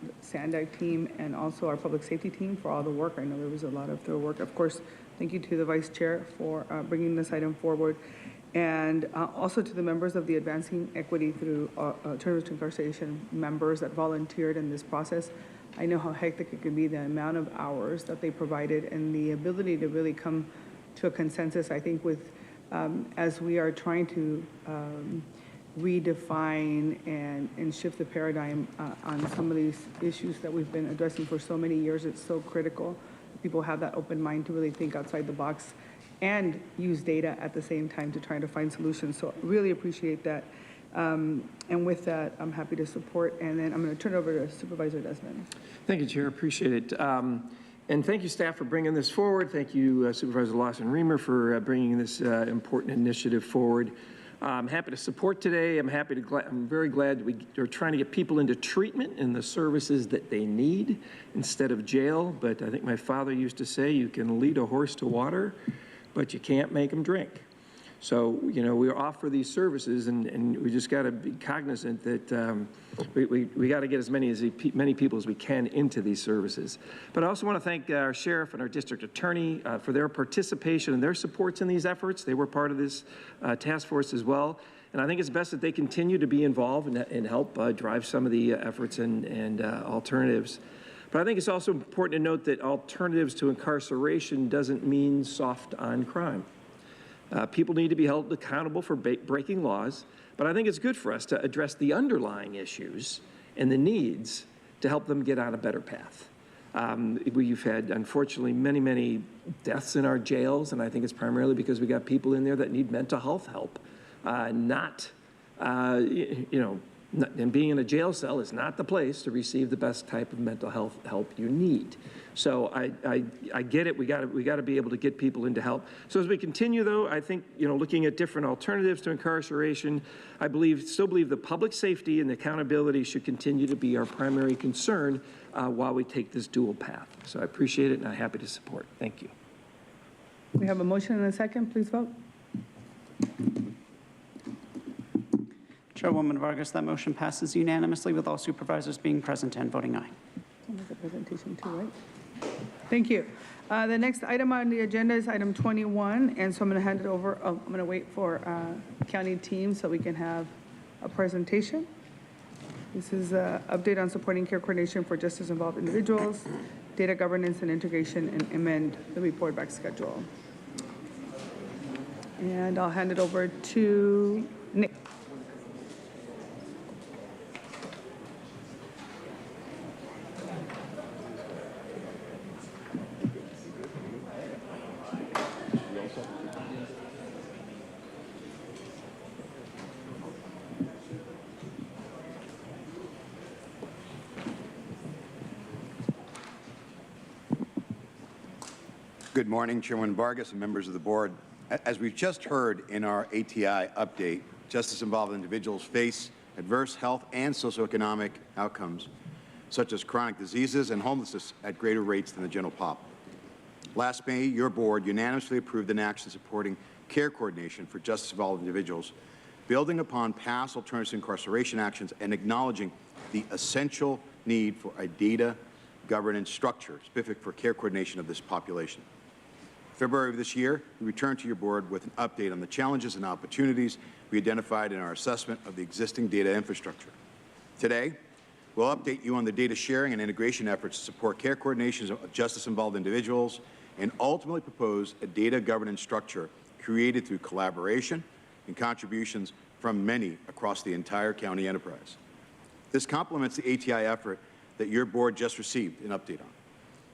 the SANDAG team and also our public safety team for all the work. I know there was a lot of thorough work. Of course, thank you to the Vice Chair for bringing this item forward, and also to the members of the Advancing Equity Through Alternatives to Incarceration members that volunteered in this process. I know how hectic it can be, the amount of hours that they provided and the ability to really come to a consensus, I think, with as we are trying to redefine and shift the paradigm on some of these issues that we've been addressing for so many years. It's so critical. People have that open mind to really think outside the box and use data at the same time to try to find solutions. So really appreciate that. And with that, I'm happy to support. And then I'm going to turn it over to Supervisor Desmond. Thank you, Chair. Appreciate it. And thank you, staff, for bringing this forward. Thank you, Supervisor Lawson-Remer, for bringing this important initiative forward. I'm happy to support today. I'm very glad we're trying to get people into treatment and the services that they need instead of jail. But I think my father used to say, you can lead a horse to water, but you can't make him drink. So, you know, we offer these services, and we just got to be cognizant that we got to get as many people as we can into these services. But I also want to thank our sheriff and our district attorney for their participation and their supports in these efforts. They were part of this task force as well. And I think it's best that they continue to be involved and help drive some of the efforts and alternatives. But I think it's also important to note that alternatives to incarceration doesn't mean soft on crime. People need to be held accountable for breaking laws, but I think it's good for us to address the underlying issues and the needs to help them get on a better path. We've had, unfortunately, many, many deaths in our jails, and I think it's primarily because we got people in there that need mental health help, and being in a jail cell is not the place to receive the best type of mental health help you need. So I get it. We got to be able to get people into help. So as we continue, though, I think, you know, looking at different alternatives to incarceration, I still believe the public safety and the accountability should continue to be our primary concern while we take this dual path. So I appreciate it, and I'm happy to support. Thank you. We have a motion and a second. Please vote. Chairwoman Vargas, that motion passes unanimously with all supervisors being present and voting aye. There's a presentation too, right? Thank you. The next item on the agenda is item 21, and so I'm going to hand it over. I'm going to wait for county team so we can have a presentation. This is an update on supporting care coordination for justice-involved individuals, data governance and integration, and amend the report back schedule. And I'll hand it over to Nick. Good morning, Chairman Vargas and members of the board. As we've just heard in our ATI update, justice-involved individuals face adverse health and socioeconomic outcomes, such as chronic diseases and homelessness at greater rates than the general pop. Last May, your board unanimously approved an action supporting care coordination for justice-involved individuals, building upon past alternative incarceration actions and acknowledging the essential need for a data governance structure specific for care coordination of this population. February of this year, we returned to your board with an update on the challenges and opportunities we identified in our assessment of the existing data infrastructure. Today, we'll update you on the data sharing and integration efforts to support care coordination of justice-involved individuals and ultimately propose a data governance structure created through collaboration and contributions from many across the entire county enterprise. This complements the ATI effort that your board just received an update on.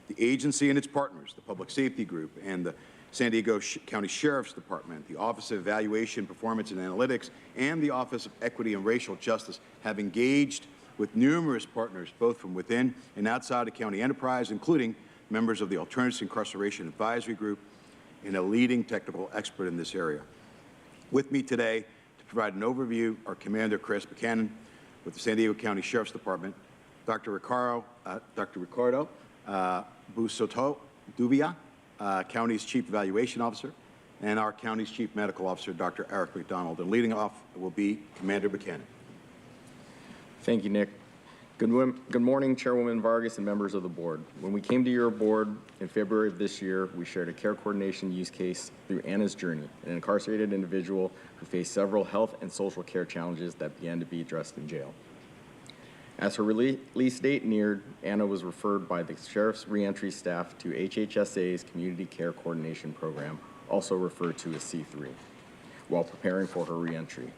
The agency and its partners, the Public Safety Group and the San Diego County Sheriff's Department, the Office of Evaluation, Performance and Analytics, and the Office of Equity and Racial Justice have engaged with numerous partners, both from within and outside the county enterprise, including members of the Alternative Incarceration Advisory Group and a leading technical expert in this area. With me today to provide an overview are Commander Chris Buchanan with the San Diego County Sheriff's Department, Dr. Ricardo Busoto Duvia, County's Chief Evaluation Officer, and our County's Chief Medical Officer, Dr. Eric McDonald. And leading off will be Commander Buchanan. Thank you, Nick. Good morning, Chairwoman Vargas and members of the board. When we came to your board in February of this year, we shared a care coordination use case through Anna's journey, an incarcerated individual who faced several health and social care challenges that began to be addressed in jail. As her release date neared, Anna was referred by the Sheriff's Reentry staff to HHSA's Community Care Coordination Program, also referred to as C3, while preparing for her reentry.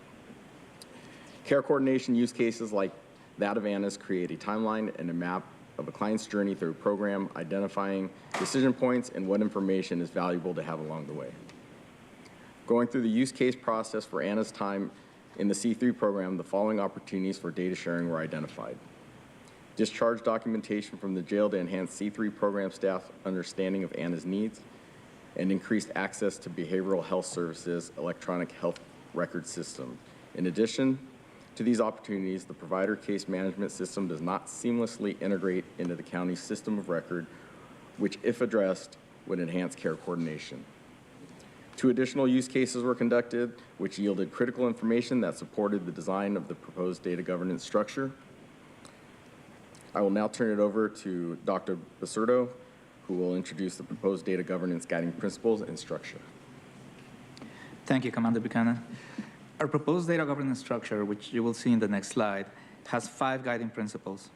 Care coordination use cases like that of Anna's create a timeline and a map of a client's journey through a program, identifying decision points and what information is valuable to have along the way. Going through the use case process for Anna's time in the C3 program, the following opportunities for data sharing were identified. Discharge documentation from the jail to enhance C3 program staff understanding of Anna's needs, and increased access to behavioral health services electronic health record system. In addition to these opportunities, the provider case management system does not seamlessly integrate into the county's system of record, which, if addressed, would enhance care coordination. 2 additional use cases were conducted, which yielded critical information that supported the design of the proposed data governance structure. I will now turn it over to Dr. Basurdo, who will introduce the proposed data governance guiding principles and structure. Thank you, Commander Buchanan. Our proposed data governance structure, which you will see in the next slide, has 5 guiding principles.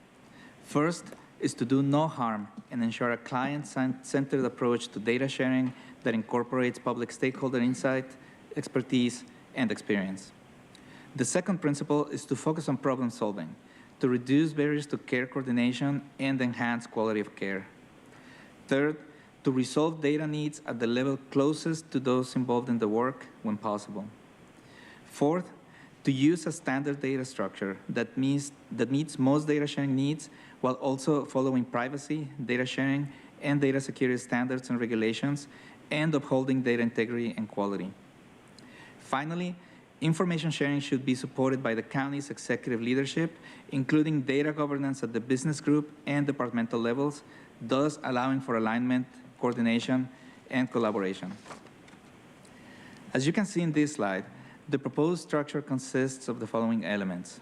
First is to do no harm and ensure a client-centered approach to data sharing that incorporates public stakeholder insight, expertise, and experience. The second principle is to focus on problem solving, to reduce barriers to care coordination and enhance quality of care. Third, to resolve data needs at the level closest to those involved in the work when possible. Fourth, to use a standard data structure that meets most data sharing needs while also following privacy, data sharing, and data security standards and regulations, and upholding data integrity and quality. Finally, information sharing should be supported by the county's executive leadership, including data governance at the business group and departmental levels, thus allowing for alignment, coordination, and collaboration. As you can see in this slide, the proposed structure consists of the following elements: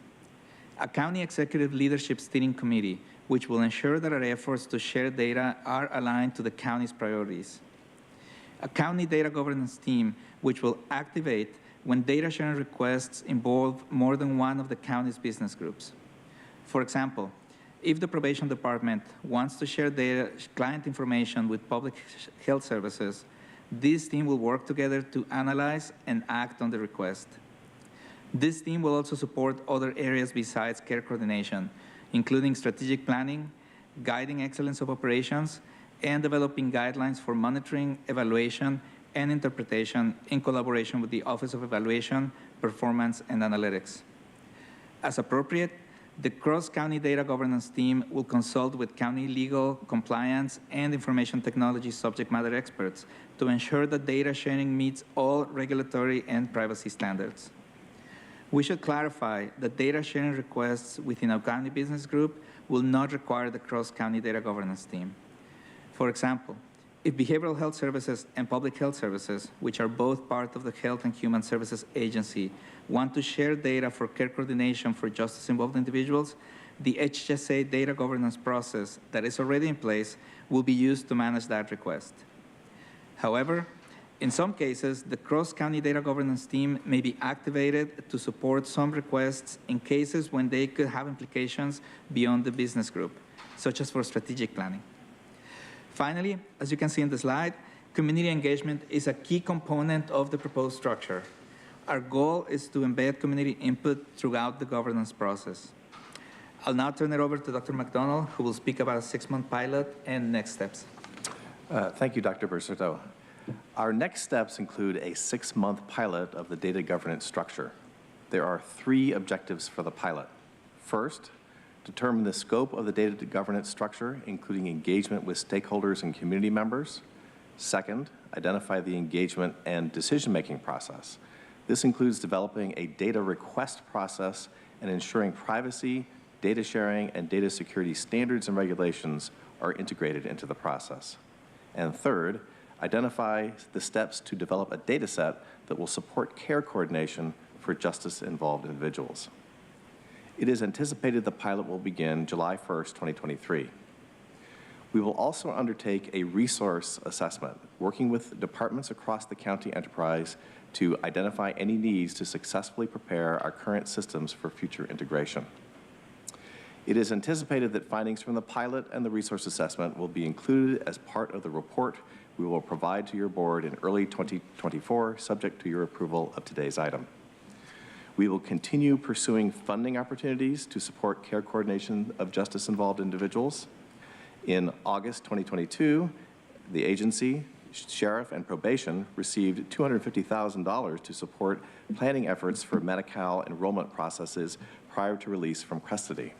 a county executive leadership steering committee, which will ensure that our efforts to share data are aligned to the county's priorities; a county data governance team, which will activate when data sharing requests involve more than one of the county's business groups. For example, if the probation department wants to share data, client information with public health services, this team will work together to analyze and act on the request. This team will also support other areas besides care coordination, including strategic planning, guiding excellence of operations, and developing guidelines for monitoring, evaluation, and interpretation in collaboration with the Office of Evaluation, Performance, and Analytics. As appropriate, The cross-county data governance team will consult with county legal, compliance, and information technology subject matter experts to ensure that data sharing meets all regulatory and privacy standards. We should clarify that data sharing requests within our county business group will not require the cross-county data governance team. For example, if behavioral health services and public health services, which are both part of the Health and Human Services Agency, want to share data for care coordination for justice-involved individuals, the HHSA data governance process that is already in place will be used to manage that request. However, in some cases, the cross-county data governance team may be activated to support some requests in cases when they could have implications beyond the business group, such as for strategic planning. Finally, as you can see in the slide, community engagement is a key component of the proposed structure. Our goal is to embed community input throughout the governance process. I'll now turn it over to Dr. McDonald, who will speak about a 6-month pilot and next steps. Thank you, Dr. Bercerto. Our next steps include a 6-month pilot of the data governance structure. There are 3 objectives for the pilot. First, determine the scope of the data governance structure, including engagement with stakeholders and community members. Second, identify the engagement and decision-making process. This includes developing a data request process and ensuring privacy, data sharing, and data security standards and regulations are integrated into the process. And third, identify the steps to develop a data set that will support care coordination for justice-involved individuals. It is anticipated the pilot will begin July 1st, 2023. We will also undertake a resource assessment, working with departments across the county enterprise to identify any needs to successfully prepare our current systems for future integration. It is anticipated that findings from the pilot and the resource assessment will be included as part of the report we will provide to your board in early 2024, subject to your approval of today's item. We will continue pursuing funding opportunities to support care coordination of justice-involved individuals. In August 2022, the agency, sheriff, and probation received $250,000 to support planning efforts for Medi-Cal enrollment processes prior to release from custody.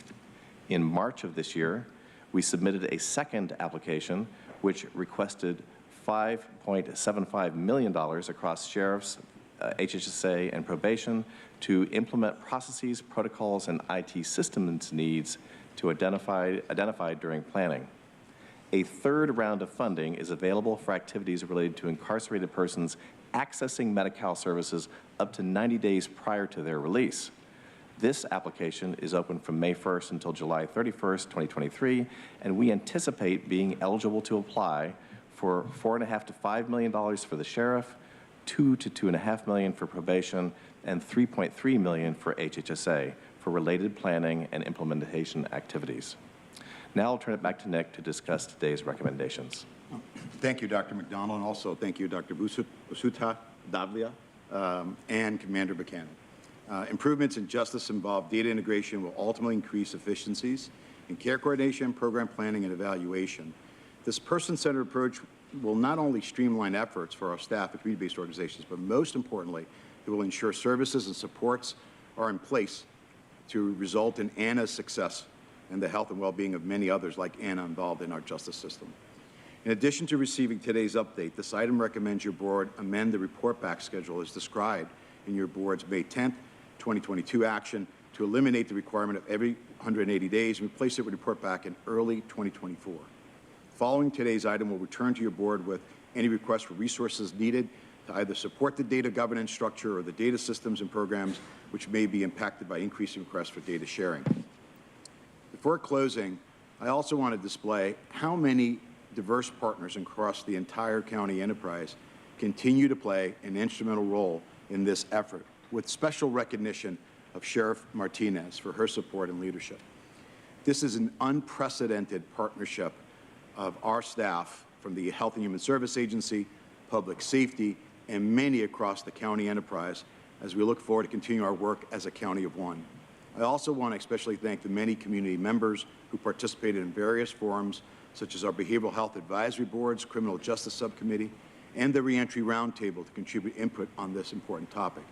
In March of this year, we submitted a second application which requested $5.75 million across sheriffs, HHSA, and probation to implement processes, protocols, and IT systems needs to identified during planning. A third round of funding is available for activities related to incarcerated persons accessing Medi-Cal services up to 90 days prior to their release. This application is open from May 1st until July 31st, 2023, and we anticipate being eligible to apply for $4.5 to $5 million for the sheriff, $2 to $2.5 million for probation, and $3.3 million for HHSA for related planning and implementation activities. Now I'll turn it back to Nick to discuss today's recommendations. Thank you, Dr. McDonald, and also thank you, Dr. Busuta Davlia and Commander Buchanan. Improvements in justice-involved data integration will ultimately increase efficiencies in care coordination, program planning, and evaluation. This person-centered approach will not only streamline efforts for our staff and community-based organizations, but most importantly, it will ensure services and supports are in place to result in Anna's success and the health and well-being of many others like Anna involved in our justice system. In addition to receiving today's update, this item recommends your board amend the report back schedule as described in your board's May 10th, 2022 action to eliminate the requirement of every 180 days and replace it with report back in early 2024. Following today's item, we'll return to your board with any requests for resources needed to either support the data governance structure or the data systems and programs which may be impacted by increasing requests for data sharing. Before closing, I also want to display how many diverse partners across the entire county enterprise continue to play an instrumental role in this effort, with special recognition of Sheriff Martinez for her support and leadership. This is an unprecedented partnership of our staff from the Health and Human Service Agency, Public Safety, and many across the county enterprise as we look forward to continue our work as a county of one. I also want to especially thank the many community members who participated in various forums, such as our Behavioral Health Advisory Boards, Criminal Justice Subcommittee, and the Reentry Roundtable to contribute input on this important topic.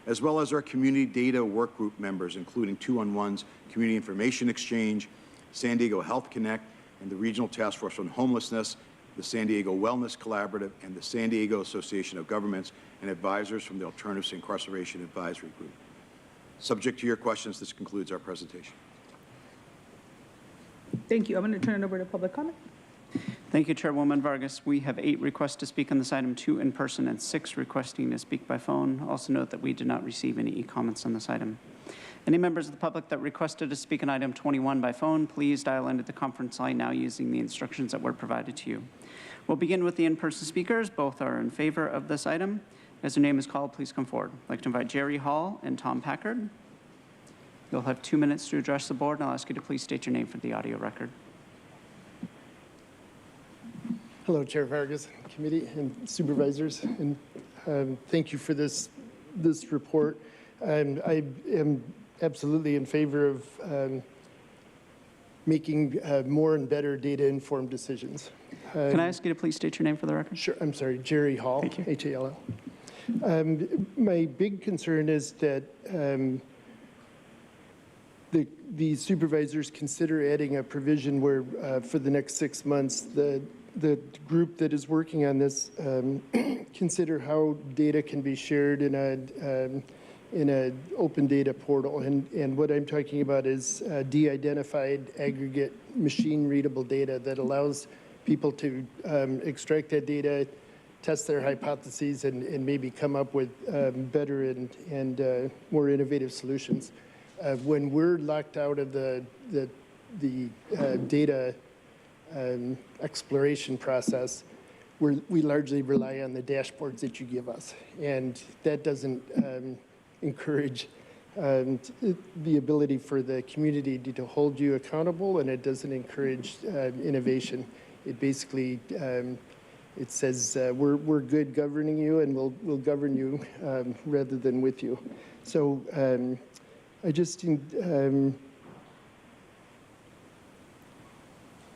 as well as our community data work group members, including 211's Community Information Exchange, San Diego Health Connect, and the Regional Task Force on Homelessness, the San Diego Wellness Collaborative, and the San Diego Association of Governments and advisors from the Alternatives to Incarceration Advisory Group. Subject to your questions, this concludes our presentation. Thank you. I'm going to turn it over to public comment. Thank you, Chairwoman Vargas. We have 8 requests to speak on this item, 2 in person and 6 requesting to speak by phone. Also note that we did not receive any e-comments on this item. Any members of the public that requested to speak on item 21 by phone, please dial into the conference line now using the instructions that were provided to you. We'll begin with the in-person speakers. Both are in favor of this item. As your name is called, please come forward. I'd like to invite Jerry Hall and Tom Packard. You'll have 2 minutes to address the board, and I'll ask you to please state your name for the audio record. Hello, Chair Vargas, committee, and supervisors, and thank you for this report. I am absolutely in favor of making more and better data-informed decisions. Can I ask you to please state your name for the record? Sure. I'm sorry, Jerry Hall, H-A-L-L. My big concern is that the supervisors consider adding a provision where for the next 6 months, the group that is working on this consider how data can be shared in an open data portal. And what I'm talking about is de-identified aggregate machine-readable data that allows people to extract that data, test their hypotheses, and maybe come up with better and more innovative solutions. When we're locked out of the data exploration process, we largely rely on the dashboards that you give us, and that doesn't encourage the ability for the community to hold you accountable, and it doesn't encourage innovation. It basically it says we're good governing you, and we'll govern you rather than with you. So I just I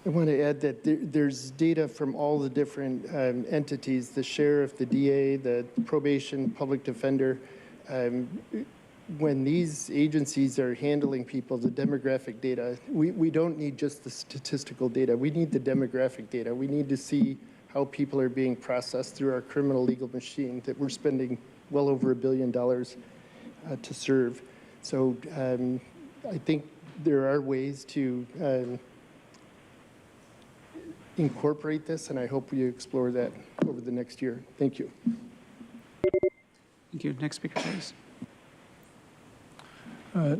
want to add that there's data from all the different entities, the sheriff, the DA, the probation, public defender. When these agencies are handling people, the demographic data, we don't need just the statistical data. We need the demographic data. We need to see how people are being processed through our criminal legal machine that we're spending well over $1 billion to serve. So I think there are ways to incorporate this, and I hope we explore that over the next year. Thank you. Thank you. Next speaker, please.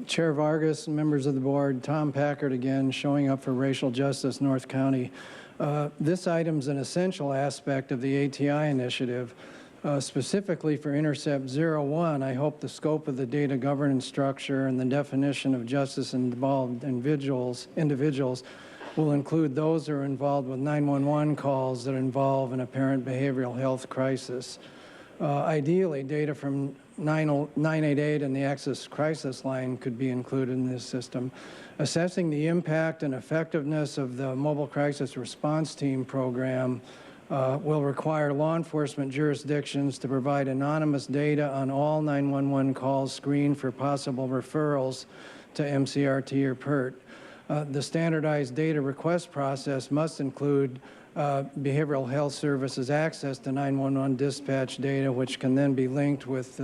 Chair Vargas and members of the board, Tom Packard again, showing up for Racial Justice North County. This item is an essential aspect of the ATI initiative. Specifically for Intercept 01, I hope the scope of the data governance structure and the definition of justice-involved individuals will include those who are involved with 911 calls that involve an apparent behavioral health crisis. Ideally, data from 988 and the Access Crisis Line could be included in this system. Assessing the impact and effectiveness of the Mobile Crisis Response Team program will require law enforcement jurisdictions to provide anonymous data on all 911 calls screened for possible referrals to MCRT or PERT. The standardized data request process must include behavioral health services access to 911 dispatch data, which can then be linked with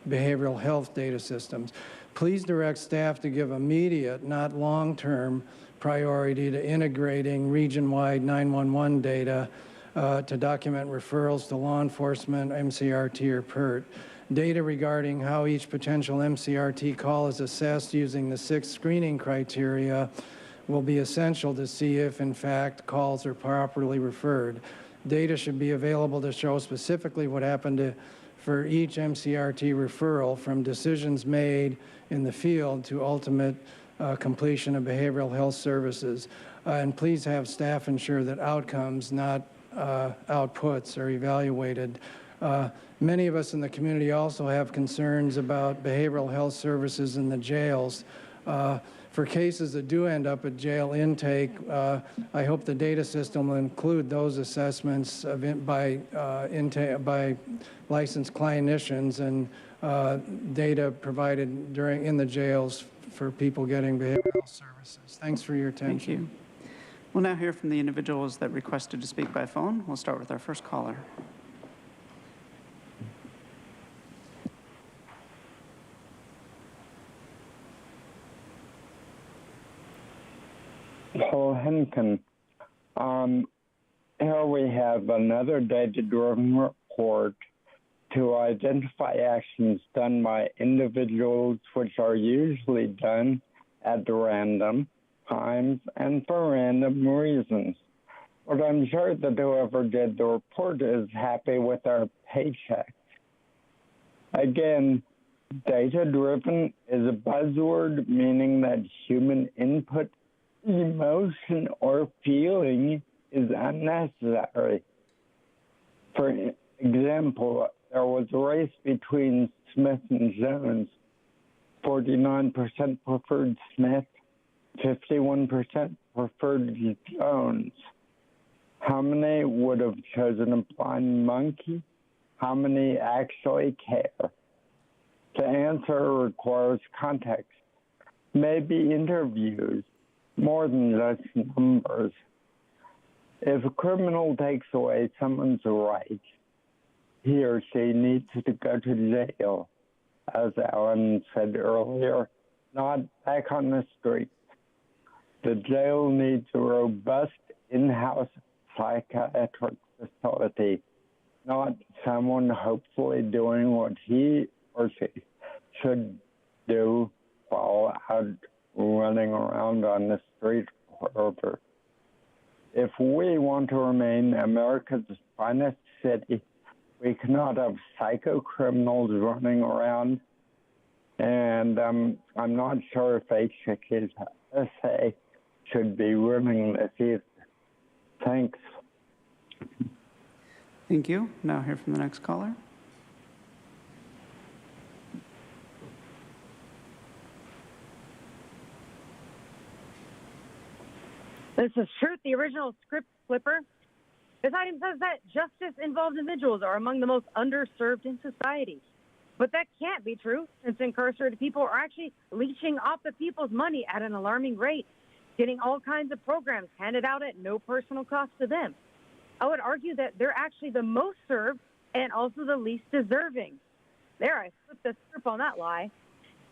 behavioral health data systems. Please direct staff to give immediate, not long-term, priority to integrating region-wide 911 data to document referrals to law enforcement, MCRT, or PERT. Data regarding how each potential MCRT call is assessed using the 6 screening criteria will be essential to see if, in fact, calls are properly referred. Data should be available to show specifically what happened for each MCRT referral, from decisions made in the field to ultimate completion of behavioral health services. And please have staff ensure that outcomes, not outputs, are evaluated. Many of us in the community also have concerns about behavioral health services in the jails. For cases that do end up at jail intake, I hope the data system will include those assessments by licensed clinicians and data provided in the jails for people getting behavioral services. Thanks for your attention. Thank you. We'll now hear from the individuals that requested to speak by phone. We'll start with our first caller. Paul Henkin. Here we have another data-driven report to identify actions done by individuals which are usually done at random times and for random reasons. But I'm sure that whoever did the report is happy with our paycheck. Again, data-driven is a buzzword meaning that human input, emotion, or feeling is unnecessary. For example, there was a race between Smith and Jones. 49% preferred Smith, 51% preferred Jones. How many would have chosen a blind monkey? How many actually care? To answer requires context, maybe interviews, more than just numbers. If a criminal takes away someone's rights, he or she needs to go to jail, as Alan said earlier, not back on the street. The jail needs a robust in-house psychiatric facility, not someone hopefully doing what he or she should do while out running around on the street forever. If we want to remain America's finest city, we cannot have psycho criminals running around. And I'm not sure if HKSA should be running this either. Thanks. Thank you. Now hear from the next caller. This is Truth, the original script flipper. This item says that justice-involved individuals are among the most underserved in society. But that can't be true, since incarcerated people are actually leeching off the people's money at an alarming rate, getting all kinds of programs handed out at no personal cost to them. I would argue that they're actually the most served and also the least deserving. There, I flipped the script on that lie.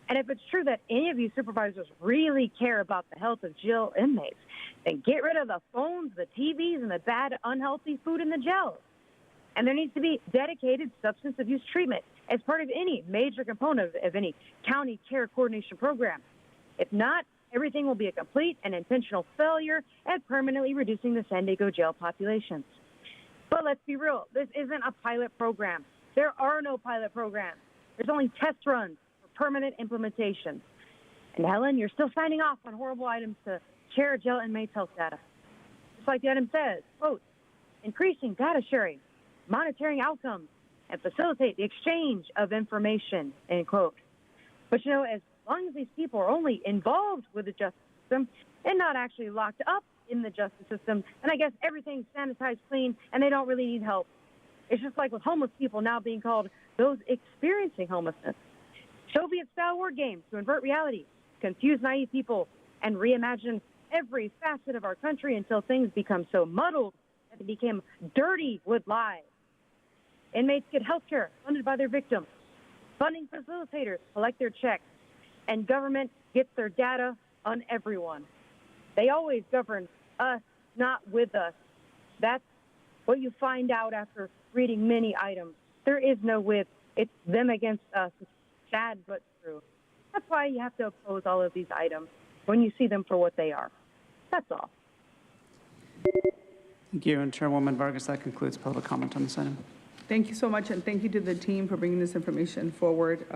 And if it's true that any of you supervisors really care about the health of jail inmates, then get rid of the phones, the TVs, and the bad, unhealthy food in the jails. And there needs to be dedicated substance abuse treatment as part of any major component of any county care coordination program. If not, everything will be a complete and intentional failure at permanently reducing the San Diego jail populations. But let's be real, this isn't a pilot program. There are no pilot programs. There's only test runs for permanent implementation. And Helen, you're still signing off on horrible items to share jail inmates' health data. Just like the item says, quote, increasing data sharing, monitoring outcomes, and facilitate the exchange of information, end quote. But you know, as long as these people are only involved with the justice system and not actually locked up in the justice system, then I guess everything's sanitized clean and they don't really need help. It's just like with homeless people now being called those experiencing homelessness. Soviet-style war games to invert reality, confuse naive people, and reimagine every facet of our country until things become so muddled that they become dirty with lies. Inmates get health care funded by their victims. Funding facilitators collect their checks. And government gets their data on everyone. They always govern us, not with us. That's what you find out after reading many items. There is no with. It's them against us. It's sad but true. That's why you have to oppose all of these items when you see them for what they are. That's all. Thank you. And Chairwoman Vargas, that concludes public comment on this item. Thank you so much, and thank you to the team for bringing this information forward.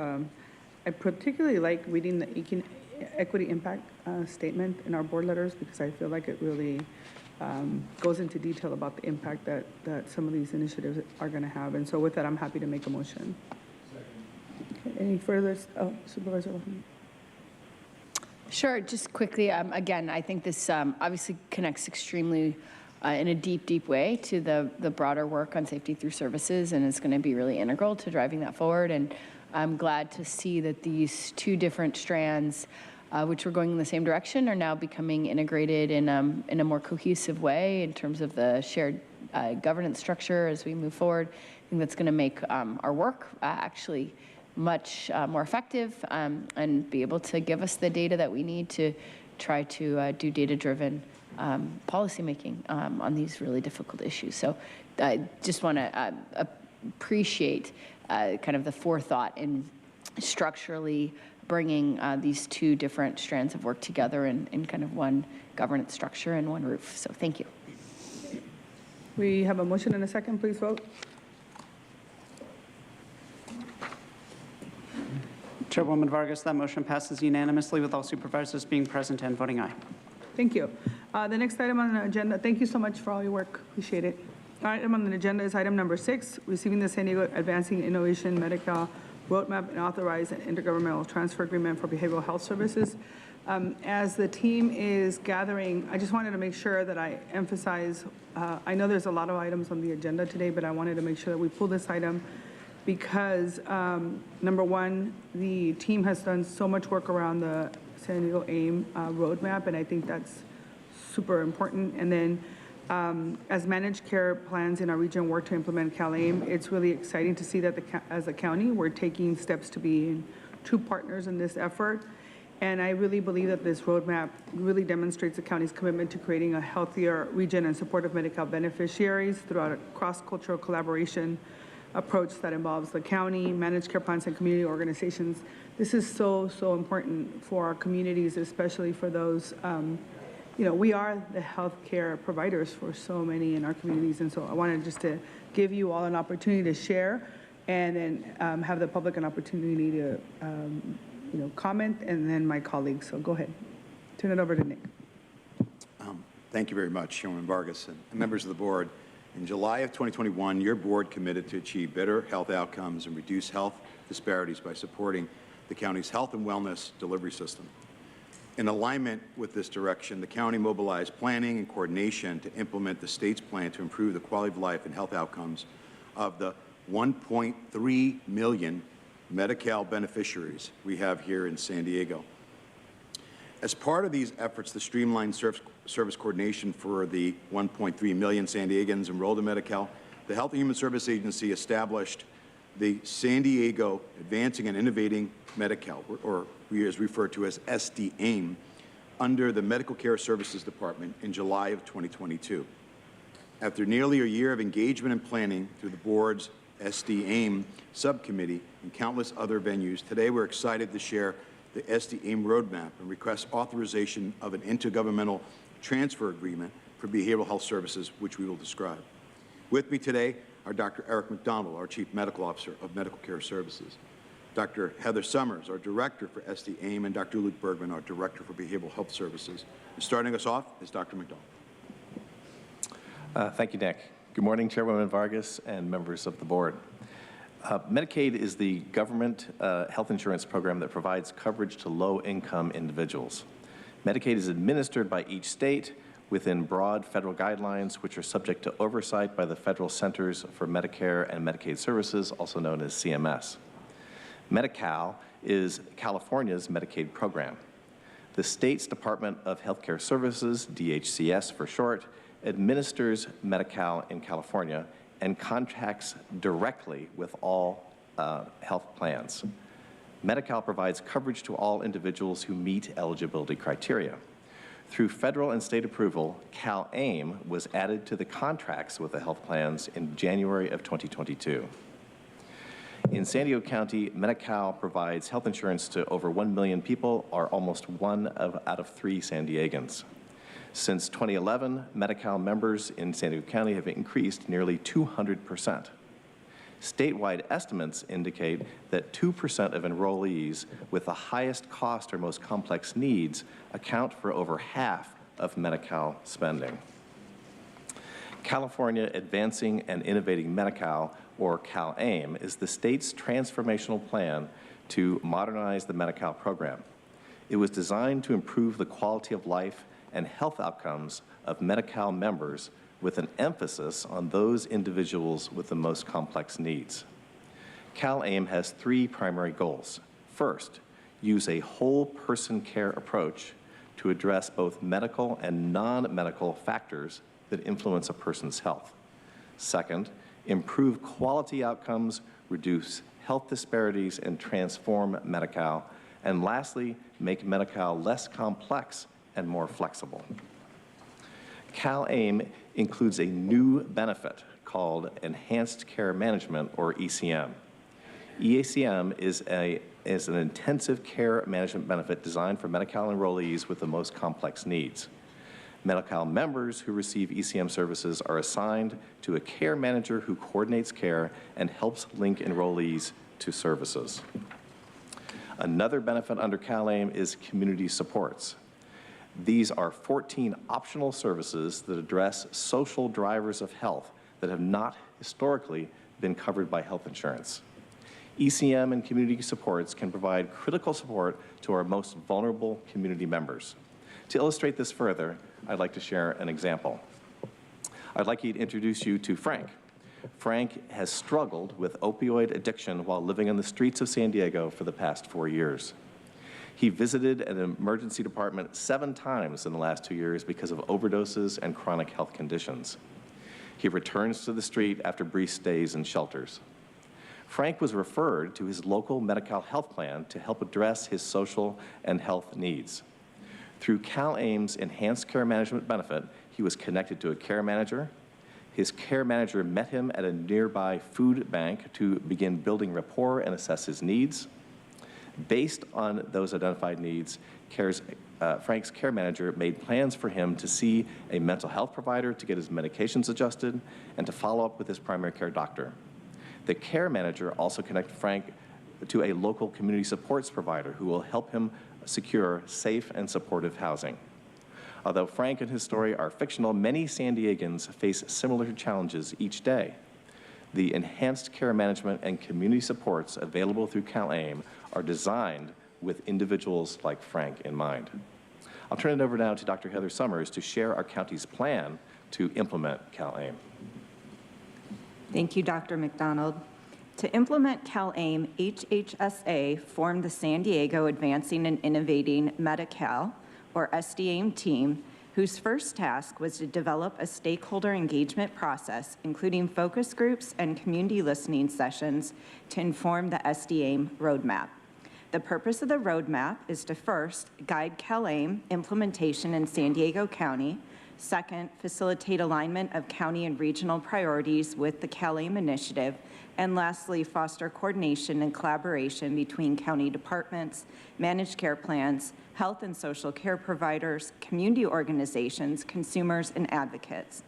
I particularly like reading the equity impact statement in our board letters because I feel like it really goes into detail about the impact that some of these initiatives are going to have. And so with that, I'm happy to make a motion. Okay, any further? Oh, Supervisor Lawson. Sure, just quickly, again, I think this obviously connects extremely in a deep, deep way to the broader work on safety through services, and it's going to be really integral to driving that forward. And I'm glad to see that these two different strands, which were going in the same direction, are now becoming integrated in a more cohesive way in terms of the shared governance structure as we move forward. I think that's going to make our work actually much more effective and be able to give us the data that we need to try to do data-driven policymaking on these really difficult issues. So I just want to appreciate kind of the forethought in structurally bringing these two different strands of work together in kind of one governance structure and one roof. So thank you. We have a motion and a second. Please vote. Chairwoman Vargas, that motion passes unanimously with all supervisors being present and voting aye. Thank you. The next item on the agenda, thank you so much for all your work. Appreciate it. Item on the agenda is item number 6, receiving the San Diego Advancing Innovation Medical Roadmap and authorize an intergovernmental transfer agreement for behavioral health services. As the team is gathering, I just wanted to make sure that I emphasize, I know there's a lot of items on the agenda today, but I wanted to make sure that we pull this item because, number one, the team has done so much work around the San Diego AIM roadmap, and I think that's super important. And then as managed care plans in our region work to implement CalAIM, it's really exciting to see that as a county, we're taking steps to be true partners in this effort. And I really believe that this roadmap really demonstrates the county's commitment to creating a healthier region and supportive Medi-Cal beneficiaries throughout a cross-cultural collaboration approach that involves the county, managed care plans, and community organizations. This is so, so important for our communities, especially for those, you know, we are the healthcare providers for so many in our communities. And so I wanted just to give you all an opportunity to share and then have the public an opportunity to, you know, comment, and then my colleagues. So go ahead. Turn it over to Nick. Thank you very much, Chairman Vargas and members of the board. In July of 2021, your board committed to achieve better health outcomes and reduce health disparities by supporting the county's health and wellness delivery system. In alignment with this direction, the county mobilized planning and coordination to implement the state's plan to improve the quality of life and health outcomes of the 1.3 million Medi-Cal beneficiaries we have here in San Diego. As part of these efforts, the streamlined service coordination for the 1.3 million San Diegans enrolled in Medi-Cal, the Health and Human Service Agency established the San Diego Advancing and Innovating Medi-Cal, or is referred to as SD-AIM, under the Medical Care Services Department in July of 2022. After nearly a year of engagement and planning through the board's SD-AIM subcommittee and countless other venues, today we're excited to share the SD-AIM roadmap and request authorization of an intergovernmental transfer agreement for behavioral health services, which we will describe. With me today are Dr. Eric McDonald, our Chief Medical Officer of Medical Care Services, Dr. Heather Summers, our Director for SD-AIM, and Dr. Luke Bergman, our Director for Behavioral Health Services. And starting us off is Dr. McDonald. Thank you, Nick. Good morning, Chairwoman Vargas and members of the board. Medicaid is the government health insurance program that provides coverage to low-income individuals. Medicaid is administered by each state within broad federal guidelines, which are subject to oversight by the Federal Centers for Medicare and Medicaid Services, also known as CMS. Medi-Cal is California's Medicaid program. The state's Department of Healthcare Services, DHCS for short, administers Medi-Cal in California and contracts directly with all health plans. Medi-Cal provides coverage to all individuals who meet eligibility criteria. Through federal and state approval, CalAIM was added to the contracts with the health plans in January of 2022. In San Diego County, Medi-Cal provides health insurance to over 1 million people, or almost 1 out of 3 San Diegans. Since 2011, Medi-Cal members in San Diego County have increased nearly 200%. Statewide estimates indicate that 2% of enrollees with the highest cost or most complex needs account for over half of Medi-Cal spending. California Advancing and Innovating Medi-Cal, or CalAIM, is the state's transformational plan to modernize the Medi-Cal program. It was designed to improve the quality of life and health outcomes of Medi-Cal members with an emphasis on those individuals with the most complex needs. CalAIM has 3 primary goals. First, use a whole person care approach to address both medical and non-medical factors that influence a person's health. Second, improve quality outcomes, reduce health disparities, and transform Medi-Cal. And lastly, make Medi-Cal less complex and more flexible. CalAIM includes a new benefit called Enhanced Care Management, or ECM. EACM is an intensive care management benefit designed for Medi-Cal enrollees with the most complex needs. Medi-Cal members who receive ECM services are assigned to a care manager who coordinates care and helps link enrollees to services. Another benefit under CalAIM is community supports. These are 14 optional services that address social drivers of health that have not historically been covered by health insurance. ECM and community supports can provide critical support to our most vulnerable community members. To illustrate this further, I'd like to share an example. I'd like to introduce you to Frank. Frank has struggled with opioid addiction while living on the streets of San Diego for the past 4 years. He visited an emergency department 7 times in the last 2 years because of overdoses and chronic health conditions. He returns to the street after brief stays in shelters. Frank was referred to his local Medi-Cal health plan to help address his social and health needs. Through CalAIM's Enhanced Care Management benefit, he was connected to a care manager. His care manager met him at a nearby food bank to begin building rapport and assess his needs. Based on those identified needs, Frank's care manager made plans for him to see a mental health provider to get his medications adjusted and to follow up with his primary care doctor. The care manager also connected Frank to a local community supports provider who will help him secure safe and supportive housing. Although Frank and his story are fictional, many San Diegans face similar challenges each day. The enhanced care management and community supports available through CalAIM are designed with individuals like Frank in mind. I'll turn it over now to Dr. Heather Summers to share our county's plan to implement CalAIM. Thank you, Dr. McDonald. To implement CalAIM, HHSA formed the San Diego Advancing and Innovating Medi-Cal, or SDAIM team, whose first task was to develop a stakeholder engagement process, including focus groups and community listening sessions to inform the SDAIM roadmap. The purpose of the roadmap is to first guide CalAIM implementation in San Diego County, second, facilitate alignment of county and regional priorities with the CalAIM initiative, and lastly, foster coordination and collaboration between county departments, managed care plans, health and social care providers, community organizations, consumers, and advocates.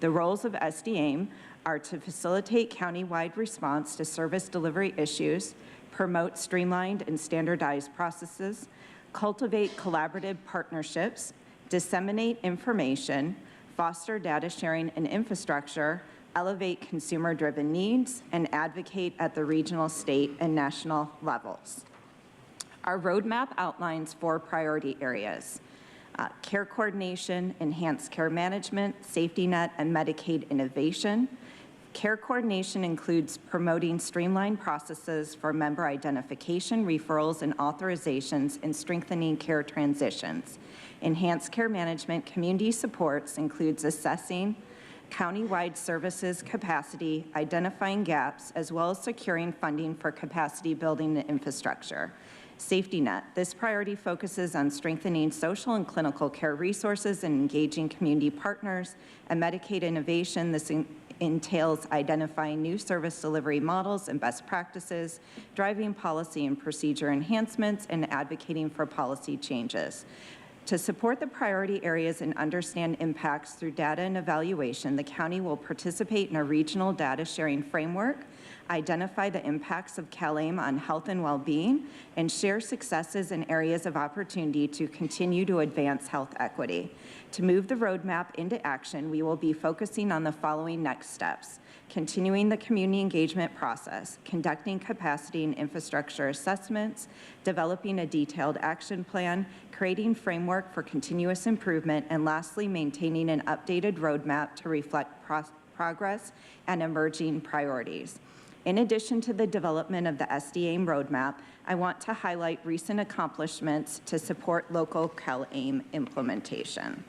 The roles of SDAIM are to facilitate countywide response to service delivery issues, promote streamlined and standardized processes, cultivate collaborative partnerships, disseminate information, foster data sharing and infrastructure, elevate consumer-driven needs, and advocate at the regional, state, and national levels. Our roadmap outlines 4 priority areas: care coordination, enhanced care management, safety net, and Medicaid innovation. Care coordination includes promoting streamlined processes for member identification, referrals, and authorizations, and strengthening care transitions. Enhanced care management community supports includes assessing countywide services capacity, identifying gaps, as well as securing funding for capacity building and infrastructure. Safety net. This priority focuses on strengthening social and clinical care resources and engaging community partners. And Medicaid innovation. This entails identifying new service delivery models and best practices, driving policy and procedure enhancements, and advocating for policy changes. To support the priority areas and understand impacts through data and evaluation, the county will participate in a regional data sharing framework, identify the impacts of CalAIM on health and well-being, and share successes and areas of opportunity to continue to advance health equity. To move the roadmap into action, we will be focusing on the following next steps: continuing the community engagement process, conducting capacity and infrastructure assessments, developing a detailed action plan, creating framework for continuous improvement, and lastly, maintaining an updated roadmap to reflect progress and emerging priorities. In addition to the development of the SDAIM roadmap, I want to highlight recent accomplishments to support local CalAIM implementation.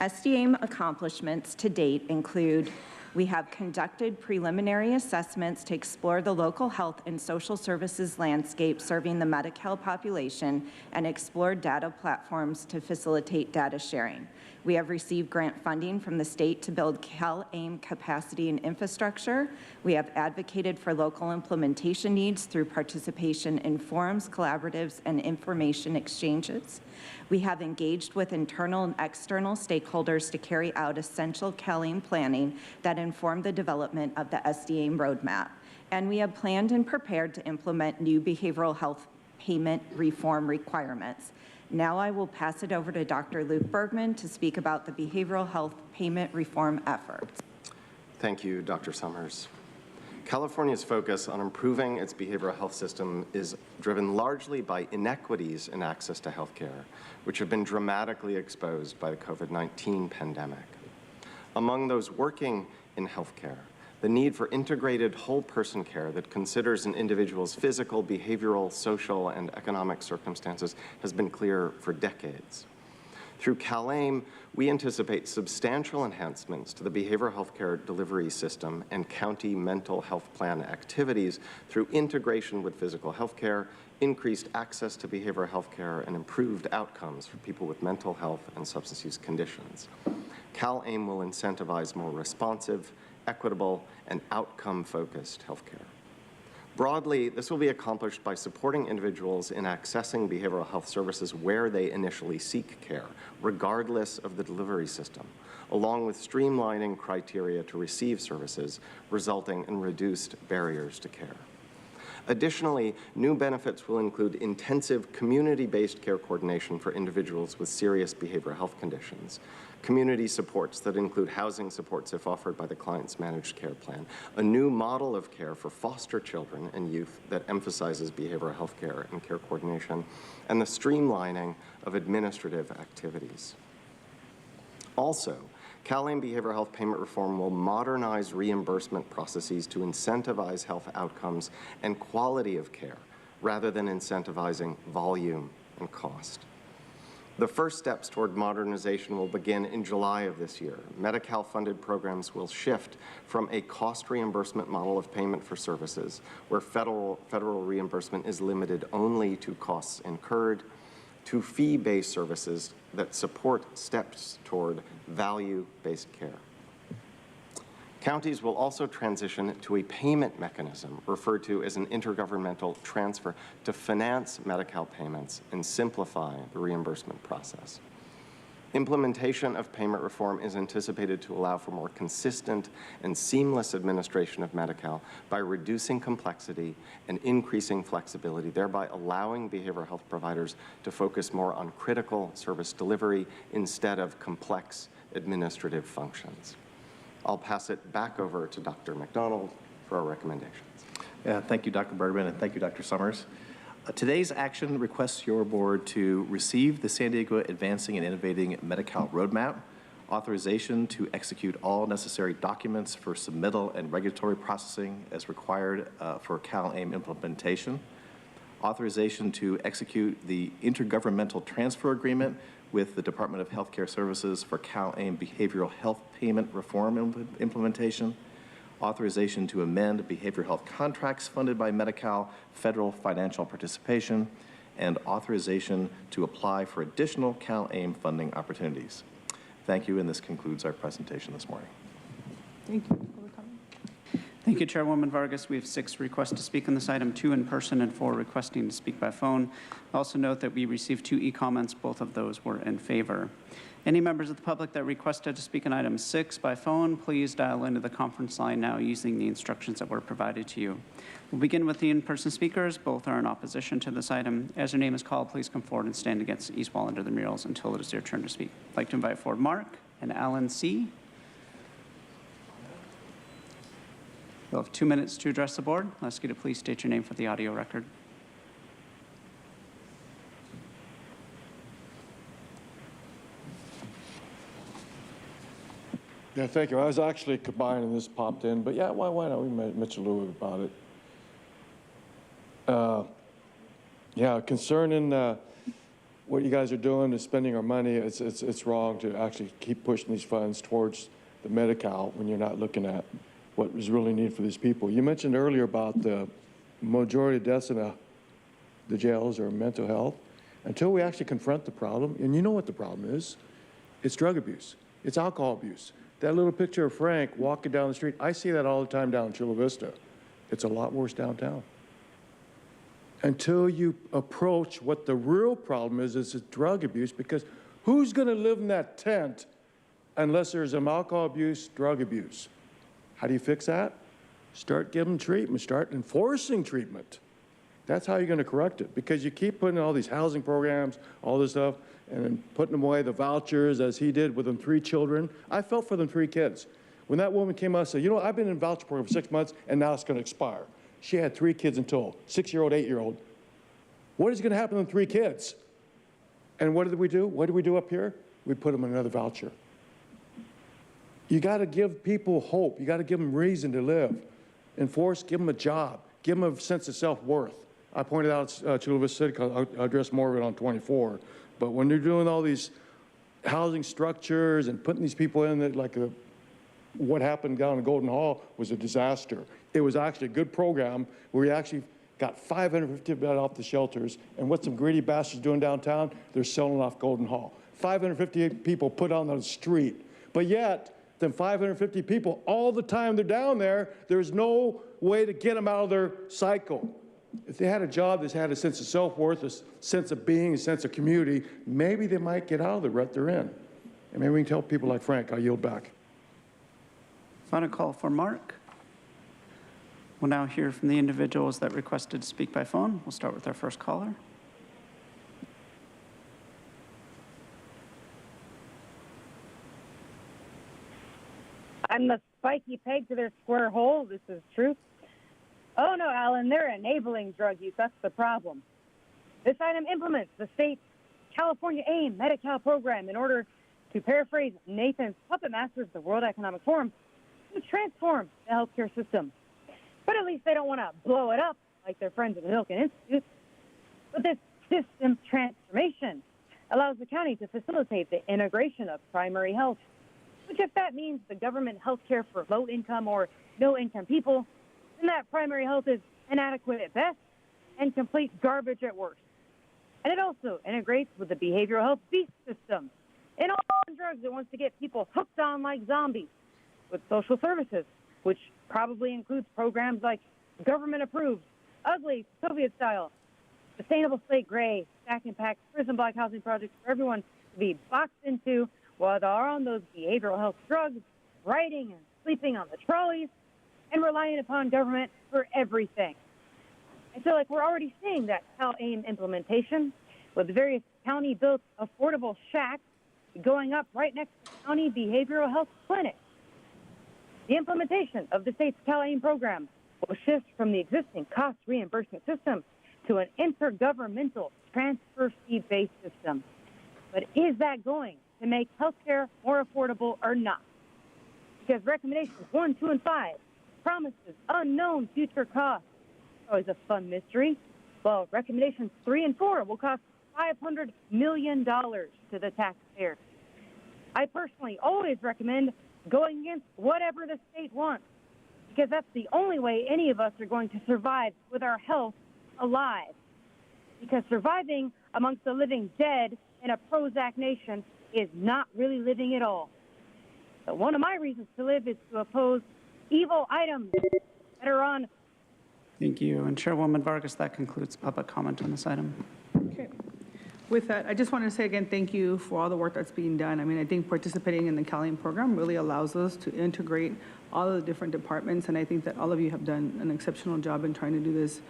SDAIM accomplishments to date include: we have conducted preliminary assessments to explore the local health and social services landscape serving the Medi-Cal population and explored data platforms to facilitate data sharing. We have received grant funding from the state to build CalAIM capacity and infrastructure. We have advocated for local implementation needs through participation in forums, collaboratives, and information exchanges. We have engaged with internal and external stakeholders to carry out essential CalAIM planning that inform the development of the SDAIM roadmap. And we have planned and prepared to implement new behavioral health payment reform requirements. Now I will pass it over to Dr. Luke Bergman to speak about the behavioral health payment reform efforts. Thank you, Dr. Summers. California's focus on improving its behavioral health system is driven largely by inequities in access to health care, which have been dramatically exposed by the COVID-19 pandemic. Among those working in healthcare, the need for integrated whole-person care that considers an individual's physical, behavioral, social, and economic circumstances has been clear for decades. Through CalAIM, we anticipate substantial enhancements to the behavioral health care delivery system and county mental health plan activities through integration with physical health care, increased access to behavioral health care, and improved outcomes for people with mental health and substance use conditions. CalAIM will incentivize more responsive, equitable, and outcome-focused healthcare. Broadly, this will be accomplished by supporting individuals in accessing behavioral health services where they initially seek care, regardless of the delivery system, along with streamlining criteria to receive services, resulting in reduced barriers to care. Additionally, new benefits will include intensive community-based care coordination for individuals with serious behavioral health conditions, community supports that include housing supports if offered by the client's managed care plan, a new model of care for foster children and youth that emphasizes behavioral health care and care coordination, and the streamlining of administrative activities. Also, CalAIM behavioral health payment reform will modernize reimbursement processes to incentivize health outcomes and quality of care, rather than incentivizing volume and cost. The first steps toward modernization will begin in July of this year. Medi-Cal funded programs will shift from a cost reimbursement model of payment for services, where federal reimbursement is limited only to costs incurred, to fee-based services that support steps toward value-based care. Counties will also transition to a payment mechanism referred to as an intergovernmental transfer to finance Medi-Cal payments and simplify the reimbursement process. Implementation of payment reform is anticipated to allow for more consistent and seamless administration of Medi-Cal by reducing complexity and increasing flexibility, thereby allowing behavioral health providers to focus more on critical service delivery instead of complex administrative functions. I'll pass it back over to Dr. McDonald for our recommendations. Thank you, Dr. Bergman, and thank you, Dr. Summers. Today's action requests your board to receive the San Diego Advancing and Innovating Medi-Cal Roadmap, authorization to execute all necessary documents for submittal and regulatory processing as required for CalAIM implementation, authorization to execute the intergovernmental transfer agreement with the Department of Healthcare Services for CalAIM behavioral health payment reform implementation, authorization to amend behavioral health contracts funded by Medi-Cal federal financial participation, and authorization to apply for additional CalAIM funding opportunities. Thank you, and this concludes our presentation this morning. Thank you. Thank you, Chairwoman Vargas. We have 6 requests to speak on this item, 2 in person and 4 requesting to speak by phone. Also note that we received 2 e-comments. Both of those were in favor. Any members of the public that requested to speak on item 6 by phone, please dial into the conference line now using the instructions that were provided to you. We'll begin with the in-person speakers. Both are in opposition to this item. As your name is called, please come forward and stand against the east wall under the murals until it is your turn to speak. I'd like to invite forward Mark and Alan C. We'll have 2 minutes to address the board. I'll ask you to please state your name for the audio record. Yeah, thank you. I was actually combining this popped in, but yeah, why not we mention a little bit about it. Yeah, concerning what you guys are doing is spending our money. It's wrong to actually keep pushing these funds towards the Medi-Cal when you're not looking at what is really needed for these people. You mentioned earlier about the majority of deaths in the jails are mental health. Until we actually confront the problem, and you know what the problem is, it's drug abuse, it's alcohol abuse. That little picture of Frank walking down the street, I see that all the time down in Chula Vista. It's a lot worse downtown. Until you approach what the real problem is drug abuse, because who's gonna live in that tent unless there's some alcohol abuse, drug abuse? How do you fix that? Start giving treatment, start enforcing treatment. That's how you're gonna correct it, because you keep putting all these housing programs, all this stuff, and then putting away the vouchers as he did with them 3 children. I felt for them 3 kids. When that woman came out and said, you know, I've been in voucher program for 6 months and now it's gonna expire. She had 3 kids in total, 6-year-old, 8-year-old. What is gonna happen to 3 kids? And what did we do? What do we do up here? We put them in another voucher. You gotta give people hope. You gotta give them reason to live. Enforce, give them a job, give them a sense of self-worth. I pointed out Chula Vista City, I'll address more of it on 24. But when you're doing all these housing structures and putting these people in that, like what happened down in Golden Hall was a disaster. It was actually a good program where we actually got 550 beds off the shelters. And what some greedy bastards doing downtown, they're selling off Golden Hall. 550 people put on the street. But yet, them 550 people, all the time they're down there, there's no way to get them out of their cycle. If they had a job that had a sense of self-worth, a sense of being, a sense of community, maybe they might get out of the rut they're in. And maybe we can tell people like Frank, I yield back. Final call for Mark. We'll now hear from the individuals that requested to speak by phone. We'll start with our first caller. I'm the spiky peg to their square hole. This is truth. Oh, no, Alan, they're enabling drug use. That's the problem. This item implements the state's California AIM Medi-Cal program in order to paraphrase Nathan's puppet masters of the World Economic Forum to transform the healthcare system. But at least they don't want to blow it up like their friends at the Milken Institute. But this system transformation allows the county to facilitate the integration of primary health, which if that means the government health care for low-income or no-income people, then that primary health is inadequate at best and complete garbage at worst. And it also integrates with the behavioral health beast system and all drugs it wants to get people hooked on like zombies with social services, which probably includes programs like government-approved, ugly, Soviet-style, sustainable slate gray, stack and pack, prison block housing projects for everyone to be boxed into while they're on those behavioral health drugs, riding and sleeping on the trolleys, and relying upon government for everything. I feel like we're already seeing that Cal AIM implementation with the various county-built affordable shacks going up right next to county behavioral health clinics. The implementation of the state's Cal AIM program will shift from the existing cost reimbursement system to an intergovernmental transfer fee-based system. But is that going to make healthcare more affordable or not? Because recommendations 1, 2, and 5 promises unknown future costs. Always a fun mystery. Well, recommendations 3 and 4 will cost $500 million to the taxpayer. I personally always recommend going against whatever the state wants, because that's the only way any of us are going to survive with our health alive. Because surviving amongst the living dead in a Prozac nation is not really living at all. So one of my reasons to live is to oppose evil items that are on. Thank you. And Chairwoman Vargas, that concludes public comment on this item. Okay. With that, I just want to say again, thank you for all the work that's being done. I mean, I think participating in the Cal AIM program really allows us to integrate all of the different departments, and I think that all of you have done an exceptional job in trying to do this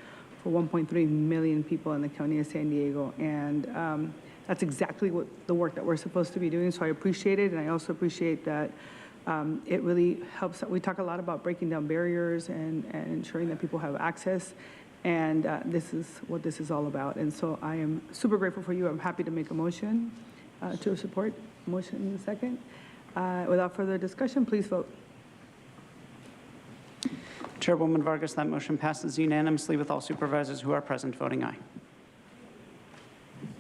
for 1.3 million people in the county of San Diego, and that's exactly what the work that we're supposed to be doing, so I appreciate it, and I also appreciate that it really helps. We talk a lot about breaking down barriers and ensuring that people have access, and this is what this is all about. And so I am super grateful for you. I'm happy to make a motion to support. Motion in a second. Without further discussion, please vote. Chairwoman Vargas, that motion passes unanimously with all supervisors who are present voting aye.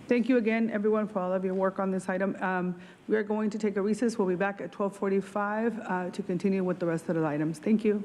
Thank you again, everyone, for all of your work on this item. We are going to take a recess. We'll be back at 12:45 to continue with the rest of the items. Thank you.